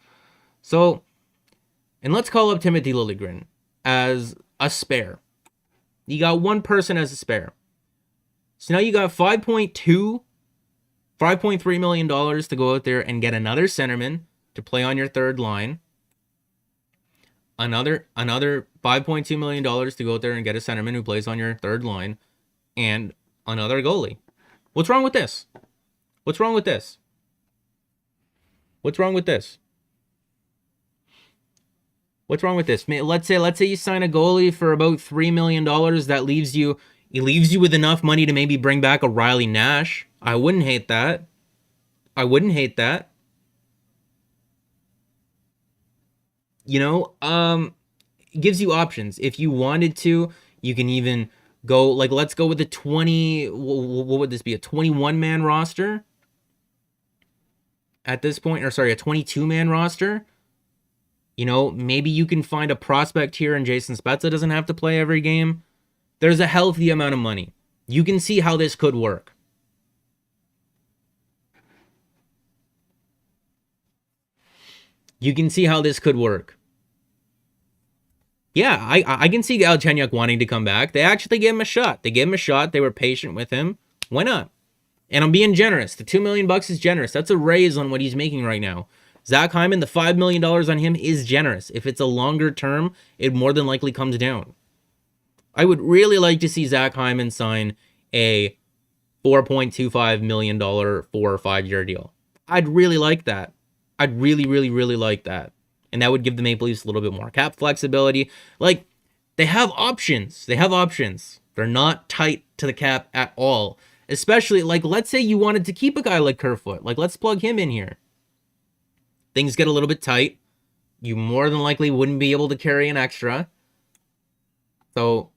So, and let's call up Timothy Liljegren as a spare. You got one person as a spare. So now you got $5.3 million to go out there and get another centerman to play on your third line. Another $5.2 million to go out there and get a centerman who plays on your third line. And another goalie. What's wrong with this? Let's say you sign a goalie for about $3 million. That leaves you with enough money to maybe bring back a Riley Nash. I wouldn't hate that. You know, it gives you options. If you wanted to, you can even go, like, let's go with a 21-man roster at this point, or sorry, a 22-man roster. You know, maybe you can find a prospect here and Jason Spezza doesn't have to play every game. There's a healthy amount of money. You can see how this could work. Yeah, I can see Galchenyuk wanting to come back. They actually gave him a shot. They were patient with him. Why not? And I'm being generous. The $2 million is generous. That's a raise on what he's making right now. Zach Hyman, the $5 million on him is generous. If it's a longer term, it more than likely comes down. I would really like to see Zach Hyman sign a $4.25 million 4 or 5 year deal. I'd really like that. I'd really like that. And that would give the Maple Leafs a little bit more cap flexibility. Like, they have options. They're not tight to the cap at all. Especially, like, let's say you wanted to keep a guy like Kerfoot. Like, let's plug him in here. Things get a little bit tight. You more than likely wouldn't be able to carry an extra. So,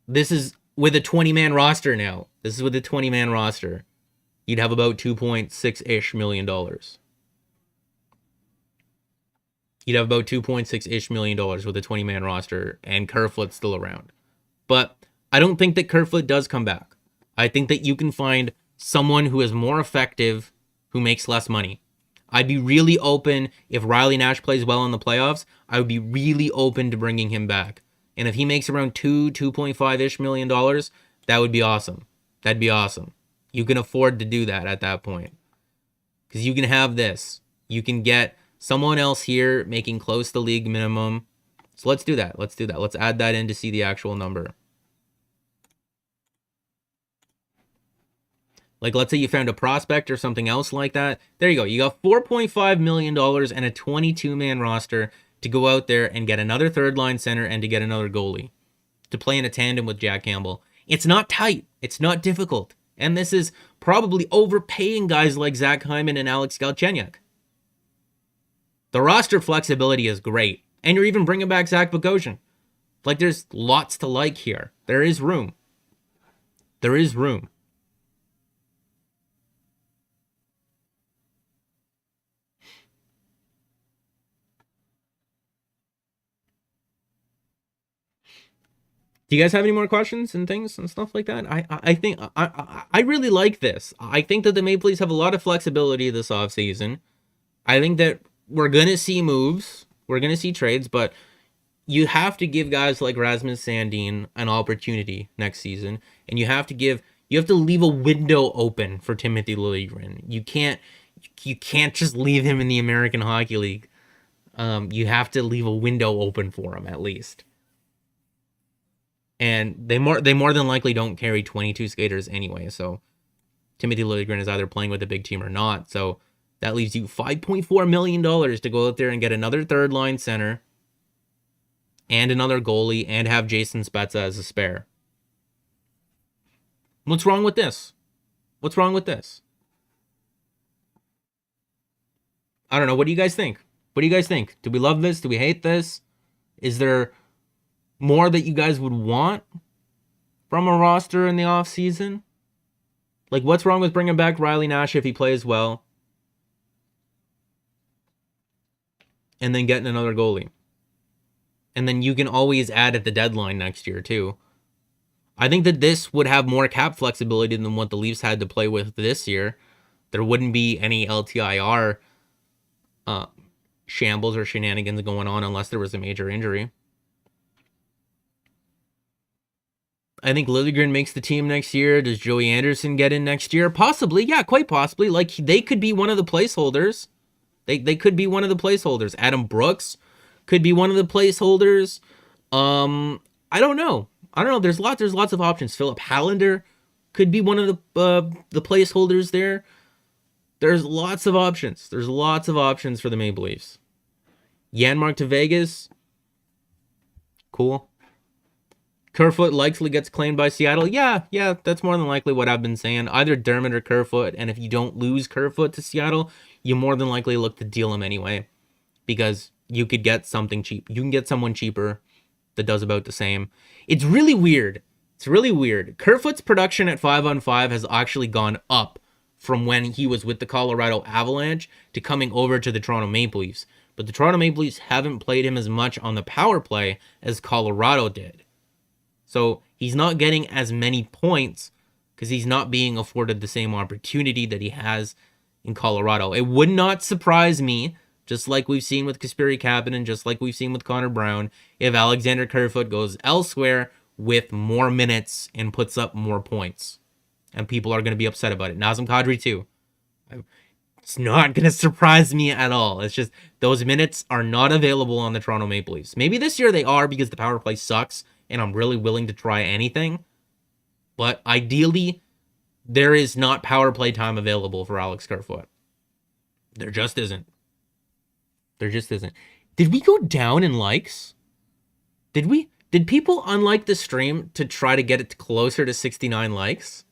this is with a 20-man roster now. You'd have about $2.6-ish million. You'd have about $2.6-ish million with a 20-man roster, and Kerfoot's still around. But I don't think that Kerfoot does come back. I think that you can find someone who is more effective, who makes less money. I'd be really open, if Riley Nash plays well in the playoffs, I would be really open to bringing him back. And if he makes around $2.5-ish million, that would be awesome. That'd be awesome. You can afford to do that at that point. Because you can have this. You can get someone else here making close to league minimum. So let's do that. Let's add that in to see the actual number. Like, let's say you found a prospect or something else like that. There you go. You got $4.5 million and a 22-man roster to go out there and get another third-line center and to get another goalie to play in a tandem with Jack Campbell. It's not tight. It's not difficult. And this is probably overpaying guys like Zach Hyman and Alex Galchenyuk. The roster flexibility is great. And you're even bringing back Zach Bogosian. Like, there's lots to like here. There is room. Do you guys have any more questions and things and stuff like that? I think I really like this. I think that the Maple Leafs have a lot of flexibility this offseason. I think that we're going to see moves. We're going to see trades, but you have to give guys like Rasmus Sandin an opportunity next season, and you have to leave a window open for Timothy Liljegren. You can't just leave him in the American Hockey League. You have to leave a window open for him at least. And they more than likely don't carry 22 skaters anyway, so Timothy Liljegren is either playing with a big team or not. So that leaves you $5.4 million to go out there and get another third line center and another goalie and have Jason Spezza as a spare. What's wrong with this? What's wrong with this? I don't know. What do you guys think? What do you guys think? Do we love this? Do we hate this? Is there more that you guys would want from a roster in the offseason? Like, what's wrong with bringing back Riley Nash if he plays well? And then getting another goalie. And then you can always add at the deadline next year, too. I think that this would have more cap flexibility than what the Leafs had to play with this year. There wouldn't be any LTIR shambles or shenanigans going on unless there was a major injury. I think Liljegren makes the team next year. Does Joey Andersen get in next year? Possibly. Yeah, quite possibly. Like, they could be one of the placeholders. They could be one of the placeholders. Adam Brooks could be one of the placeholders. I don't know. There's lots of options. Philip Hallander could be one of the placeholders there. There's lots of options. There's lots of options for the Maple Leafs. Janmark to Vegas. Cool. Kerfoot likely gets claimed by Seattle. Yeah, that's more than likely what I've been saying. Either Dermott or Kerfoot, and if you don't lose Kerfoot to Seattle, you more than likely look to deal him anyway, because you could get something cheap. You can get someone cheaper that does about the same. It's really weird. Kerfoot's production at 5-on-5 has actually gone up from when he was with the Colorado Avalanche to coming over to the Toronto Maple Leafs. But the Toronto Maple Leafs haven't played him as much on the power play as Colorado did. So he's not getting as many points because he's not being afforded the same opportunity that he has in Colorado. It would not surprise me, just like we've seen with Kasperi Kapanen, just like we've seen with Connor Brown, if Alexander Kerfoot goes elsewhere with more minutes and puts up more points. And people are going to be upset about it. Nazem Kadri too. It's not going to surprise me at all. It's just those minutes are not available on the Toronto Maple Leafs. Maybe this year they are because the power play sucks and I'm really willing to try anything. But ideally, there is not power play time available for Alex Kerfoot. There just isn't. Did we go down in likes? Did people unlike the stream to try to get it closer to 69 likes?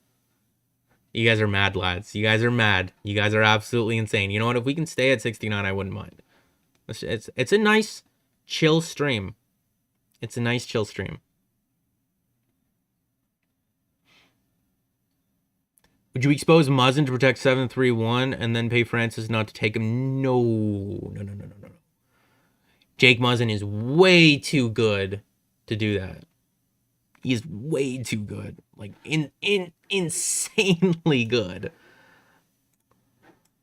You guys are mad, lads. You guys are mad. You guys are absolutely insane. You know what? If we can stay at 69, I wouldn't mind. It's a nice, chill stream. It's a nice, chill stream. Would you expose Muzzin to protect 7-3-1 and then pay Francis not to take him? No. Jake Muzzin is way too good to do that. He's way too good. Like, insanely good.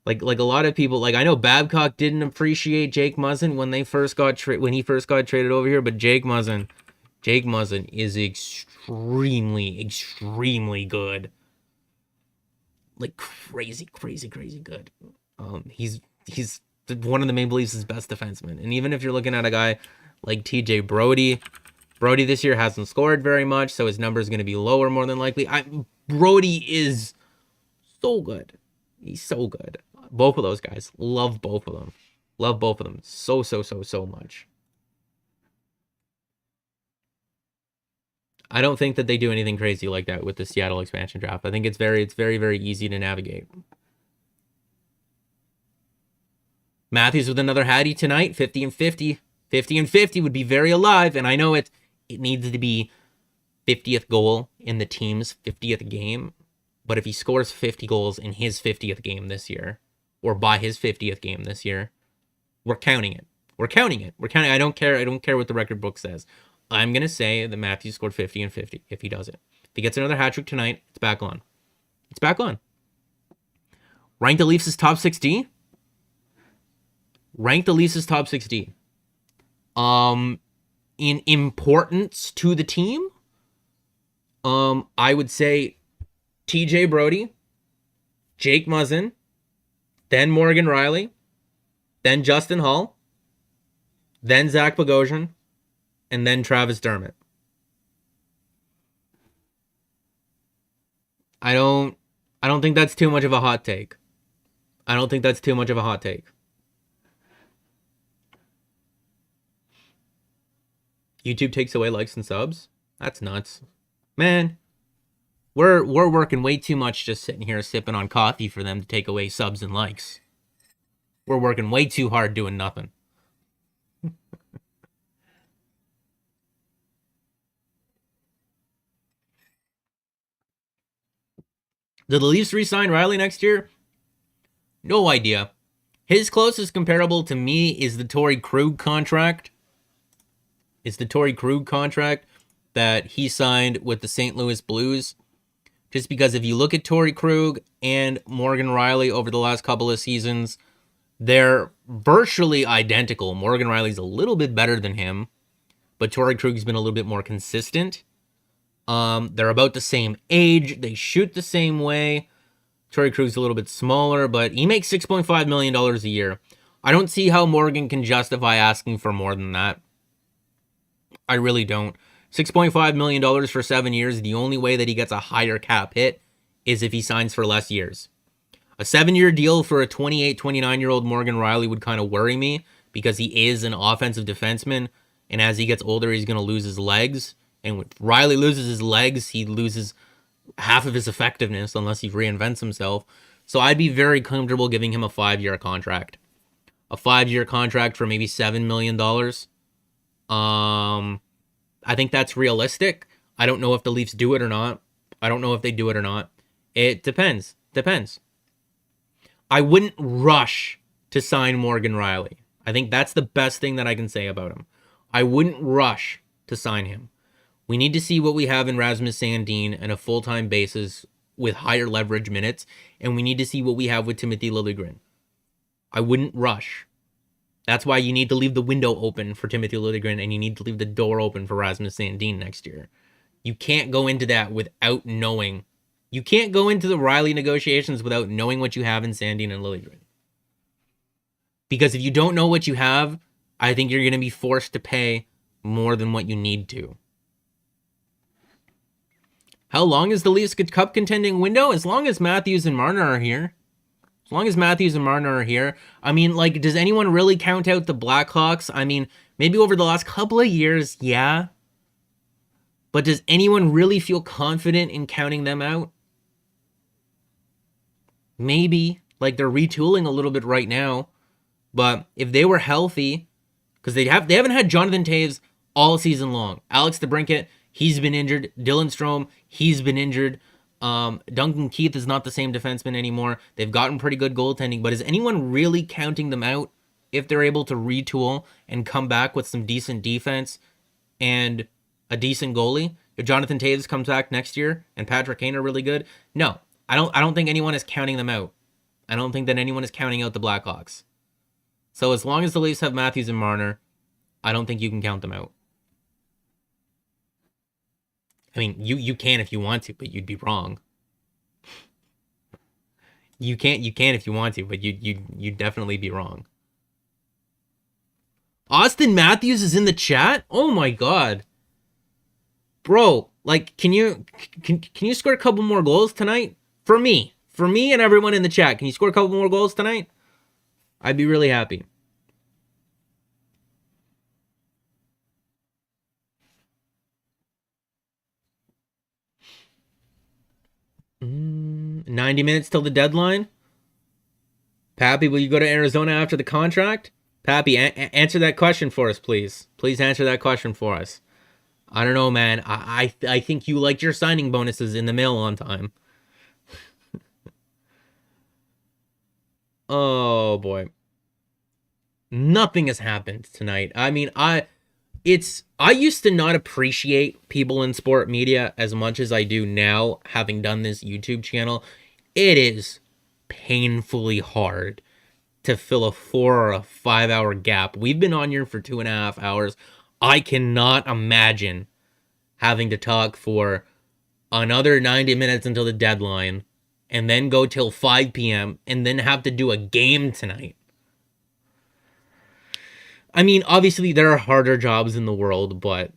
Like a lot of people, like I know Babcock didn't appreciate Jake Muzzin when he first got traded over here, but Jake Muzzin is extremely good. Like crazy good. He's one of the Maple Leafs' best defensemen. And even if you're looking at a guy like TJ Brody this year hasn't scored very much, so his number is going to be lower more than likely. Brody is so good. He's so good. Both of those guys. Love both of them. So much. I don't think that they do anything crazy like that with the Seattle expansion draft. I think it's very easy to navigate. Matthews with another Hattie tonight, 50 and 50. 50 and 50 would be very alive, and I know it needs to be 50th goal in the team's 50th game, but if he scores 50 goals in his 50th game this year, or by his 50th game this year, we're counting it. I don't care what the record book says. I'm going to say that Matthews scored 50 and 50 if he does it. If he gets another hat trick tonight, it's back on. Rank the Leafs' top 6D? in importance to the team, I would say TJ Brodie, Jake Muzzin, then Morgan Rielly, then Justin Hull, then Zach Bogosian, and then Travis Dermott. I don't think that's too much of a hot take. I don't think that's too much of a hot take. YouTube takes away likes and subs? That's nuts. Man, we're working way too much just sitting here sipping on coffee for them to take away subs and likes. We're working way too hard doing nothing. Do the Leafs re-sign Rielly next year? No idea. His closest comparable to me is the Torrey Krug contract. It's the Torrey Krug contract that he signed with the St. Louis Blues. Just because if you look at Torrey Krug and Morgan Rielly over the last couple of seasons, they're virtually identical. Morgan Rielly's a little bit better than him, but Torrey Krug's been a little bit more consistent. They're about the same age. They shoot the same way. Torrey Krug's a little bit smaller, but he makes $6.5 million a year. I don't see how Morgan can justify asking for more than that. I really don't. $6.5 million for 7 years, the only way that he gets a higher cap hit is if he signs for less years. A 7-year deal for a 28, 29-year-old Morgan Rielly would kind of worry me because he is an offensive defenseman, and as he gets older, he's going to lose his legs. And when Rielly loses his legs, he loses half of his effectiveness unless he reinvents himself. So I'd be very comfortable giving him a 5-year contract. A 5-year contract for maybe $7 million. I think that's realistic. I don't know if the Leafs do it or not. I don't know if they do it or not. It depends. I wouldn't rush to sign Morgan Rielly. I think that's the best thing that I can say about him. I wouldn't rush to sign him. We need to see what we have in Rasmus Sandin on a full-time basis with higher leverage minutes, and we need to see what we have with Timothy Liljegren. I wouldn't rush. That's why you need to leave the window open for Timothy Liljegren, and you need to leave the door open for Rasmus Sandin next year. You can't go into that without knowing. You can't go into the Rielly negotiations without knowing what you have in Sandin and Liljegren. Because if you don't know what you have, I think you're going to be forced to pay more than what you need to. How long is the Leafs Cup contending window? As long as Matthews and Marner are here. As long as Matthews and Marner are here. I mean, like, does anyone really count out the Blackhawks? I mean, maybe over the last couple of years, yeah. But does anyone really feel confident in counting them out? Maybe. Like, they're retooling a little bit right now. But if they were healthy, because they haven't had Jonathan Toews all season long. Alex DeBrincat, he's been injured. Dylan Strome, he's been injured. Duncan Keith is not the same defenseman anymore. They've gotten pretty good goaltending, but is anyone really counting them out if they're able to retool and come back with some decent defense and a decent goalie? If Jonathan Toews comes back next year and Patrick Kane are really good, no, I don't think anyone is counting them out. I don't think that anyone is counting out the Blackhawks. So as long as the Leafs have Matthews and Marner, I don't think you can count them out. I mean, you can if you want to, but you'd be wrong. You can if you want to, but you'd definitely be wrong. Auston Matthews is in the chat? Oh my god. Bro, like, can you score a couple more goals tonight? For me and everyone in the chat, can you score a couple more goals tonight? I'd be really happy. Mm, 90 minutes till the deadline. Pappy, will you go to Arizona after the contract? Pappy, answer that question for us, please. Please answer that question for us. I don't know, man. I think you liked your signing bonuses in the mail on time. Oh, boy. Nothing has happened tonight. I mean, I used to not appreciate people in sport media as much as I do now, having done this YouTube channel. It is painfully hard to fill a 4 or a 5 hour gap. We've been on here for 2.5 hours. I cannot imagine having to talk for another 90 minutes until the deadline and then go till 5 p.m. and then have to do a game tonight. I mean, obviously there are harder jobs in the world, but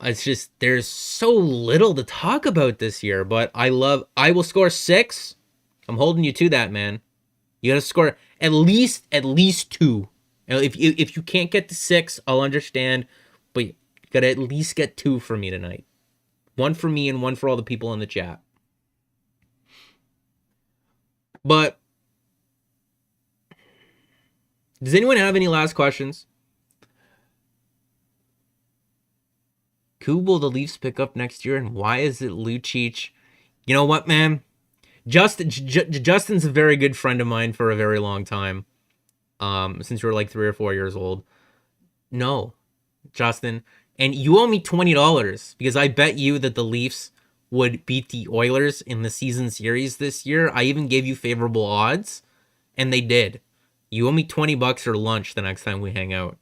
it's just there's so little to talk about this year. But I will score 6. I'm holding you to that, man. You gotta score at least 2. If you can't get to 6, I'll understand, but you gotta at least get 2 for me tonight. 1 for me and 1 for all the people in the chat. But does anyone have any last questions? Who will the Leafs pick up next year, and why is it Lucic? You know what, man? Justin's a very good friend of mine for a very long time. Since we were like 3 or 4 years old. No, Justin. And you owe me $20 because I bet you that the Leafs would beat the Oilers in the season series this year. I even gave you favorable odds, and they did. You owe me $20 or lunch the next time we hang out.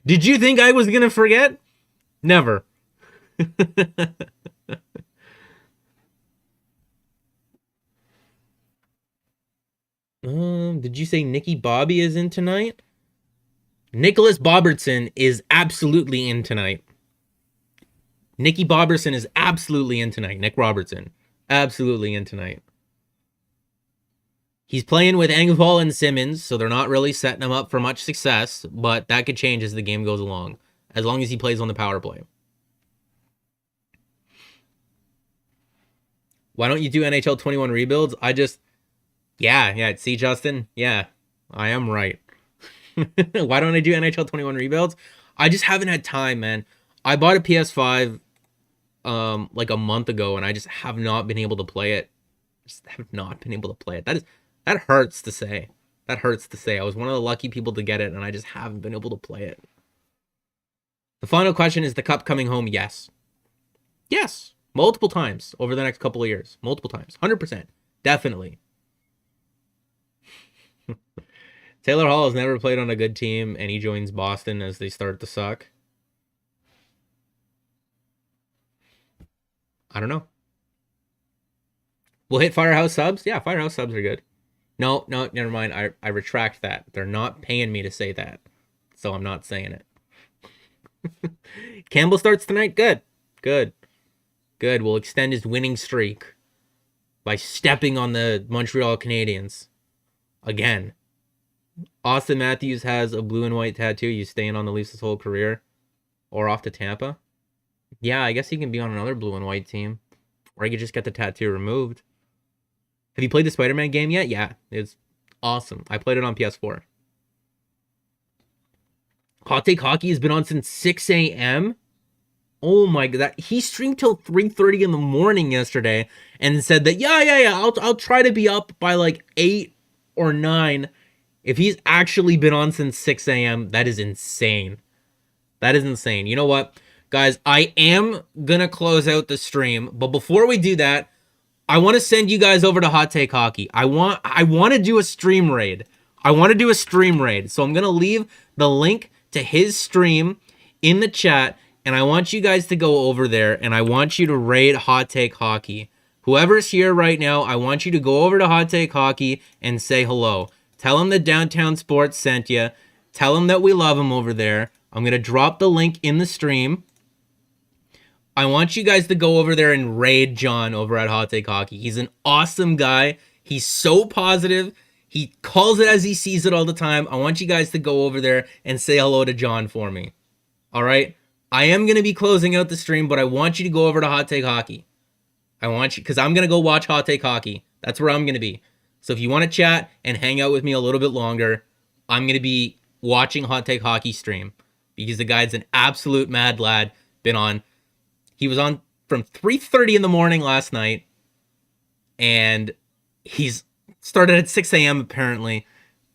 Did you think I was going to forget? Never. Did you say Nicky Bobby is in tonight? Nicholas Robertson is absolutely in tonight. Nicky Robertson is absolutely in tonight. Nick Robertson. Absolutely in tonight. He's playing with Engvall and Simmons, so they're not really setting him up for much success, but that could change as the game goes along, as long as he plays on the power play. Why don't you do NHL 21 rebuilds? Yeah, see, Justin? Yeah, I am right. Why don't I do NHL 21 rebuilds? I just haven't had time, man. I bought a PS5 like a month ago, and I just have not been able to play it. That hurts to say. That hurts to say. I was one of the lucky people to get it, and I just haven't been able to play it. The final question is the cup coming home? Yes. Yes. Multiple times over the next couple of years. Multiple times. 100%. Definitely. Taylor Hall has never played on a good team, and he joins Boston as they start to suck. I don't know. We'll hit Firehouse subs? Yeah, Firehouse subs are good. No, never mind. I retract that. They're not paying me to say that, so I'm not saying it. Campbell starts tonight? Good. We'll extend his winning streak by stepping on the Montreal Canadiens. Again. Auston Matthews has a blue and white tattoo. You staying on the Leafs his whole career? Or off to Tampa? Yeah, I guess he can be on another blue and white team. Or he could just get the tattoo removed. Have you played the Spider-Man game yet? Yeah, it's awesome. I played it on PS4. Hot Take Hockey has been on since 6 a.m. Oh my god, he streamed till 3:30 in the morning yesterday and said that I'll try to be up by like 8 or 9. If he's actually been on since 6 a.m., that is insane. That is insane. You know what, guys? I am gonna close out the stream, but before we do that, I want to send you guys over to Hot Take Hockey. I want to do a stream raid. So I'm gonna leave the link to his stream in the chat, and I want you guys to go over there, and I want you to raid Hot Take Hockey. Whoever's here right now, I want you to go over to Hot Take Hockey and say hello. Tell him that Downtown Sports sent you. Tell him that we love him over there. I'm going to drop the link in the stream. I want you guys to go over there and raid John over at Hot Take Hockey. He's an awesome guy. He's so positive. He calls it as he sees it all the time. I want you guys to go over there and say hello to John for me. All right? I am going to be closing out the stream, but I want you to go over to Hot Take Hockey. I want you, because I'm going to go watch Hot Take Hockey. That's where I'm going to be. So if you want to chat and hang out with me a little bit longer, I'm going to be watching Hot Take Hockey stream because the guy's an absolute mad lad. He was on from 3:30 in the morning last night, and he's started at 6 a.m. apparently.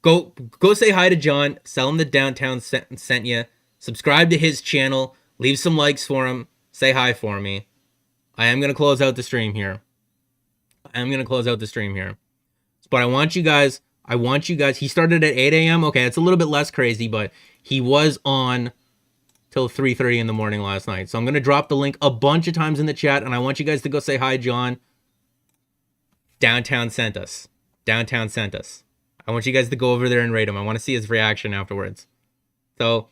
Go say hi to John. Tell him that Downtown sent you. Subscribe to his channel. Leave some likes for him. Say hi for me. I am going to close out the stream here. But I want you guys, I want you guys, he started at 8 a.m. Okay, it's a little bit less crazy, but he was on till 3:30 in the morning last night. So I'm going to drop the link a bunch of times in the chat, and I want you guys to go say hi, John. Downtown sent us. Downtown sent us. I want you guys to go over there and rate him. I want to see his reaction afterwards. So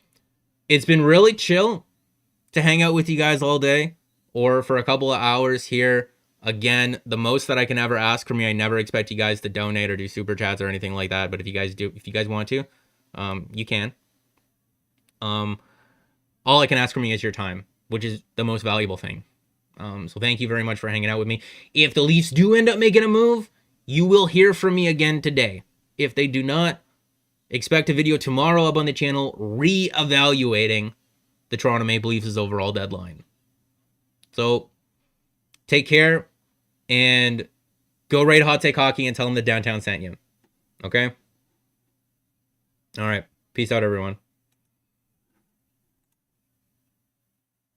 it's been really chill to hang out with you guys all day or for a couple of hours here. Again, the most that I can ever ask from you, I never expect you guys to donate or do super chats or anything like that. But if you guys want to, you can. All I can ask from you is your time, which is the most valuable thing. So thank you very much for hanging out with me. If the Leafs do end up making a move, you will hear from me again today. If they do not, expect a video tomorrow up on the channel re-evaluating the Toronto Maple Leafs' overall deadline. So take care and go rate Hot Take Hockey and tell them that Downtown sent you. Okay? All right. Peace out, everyone.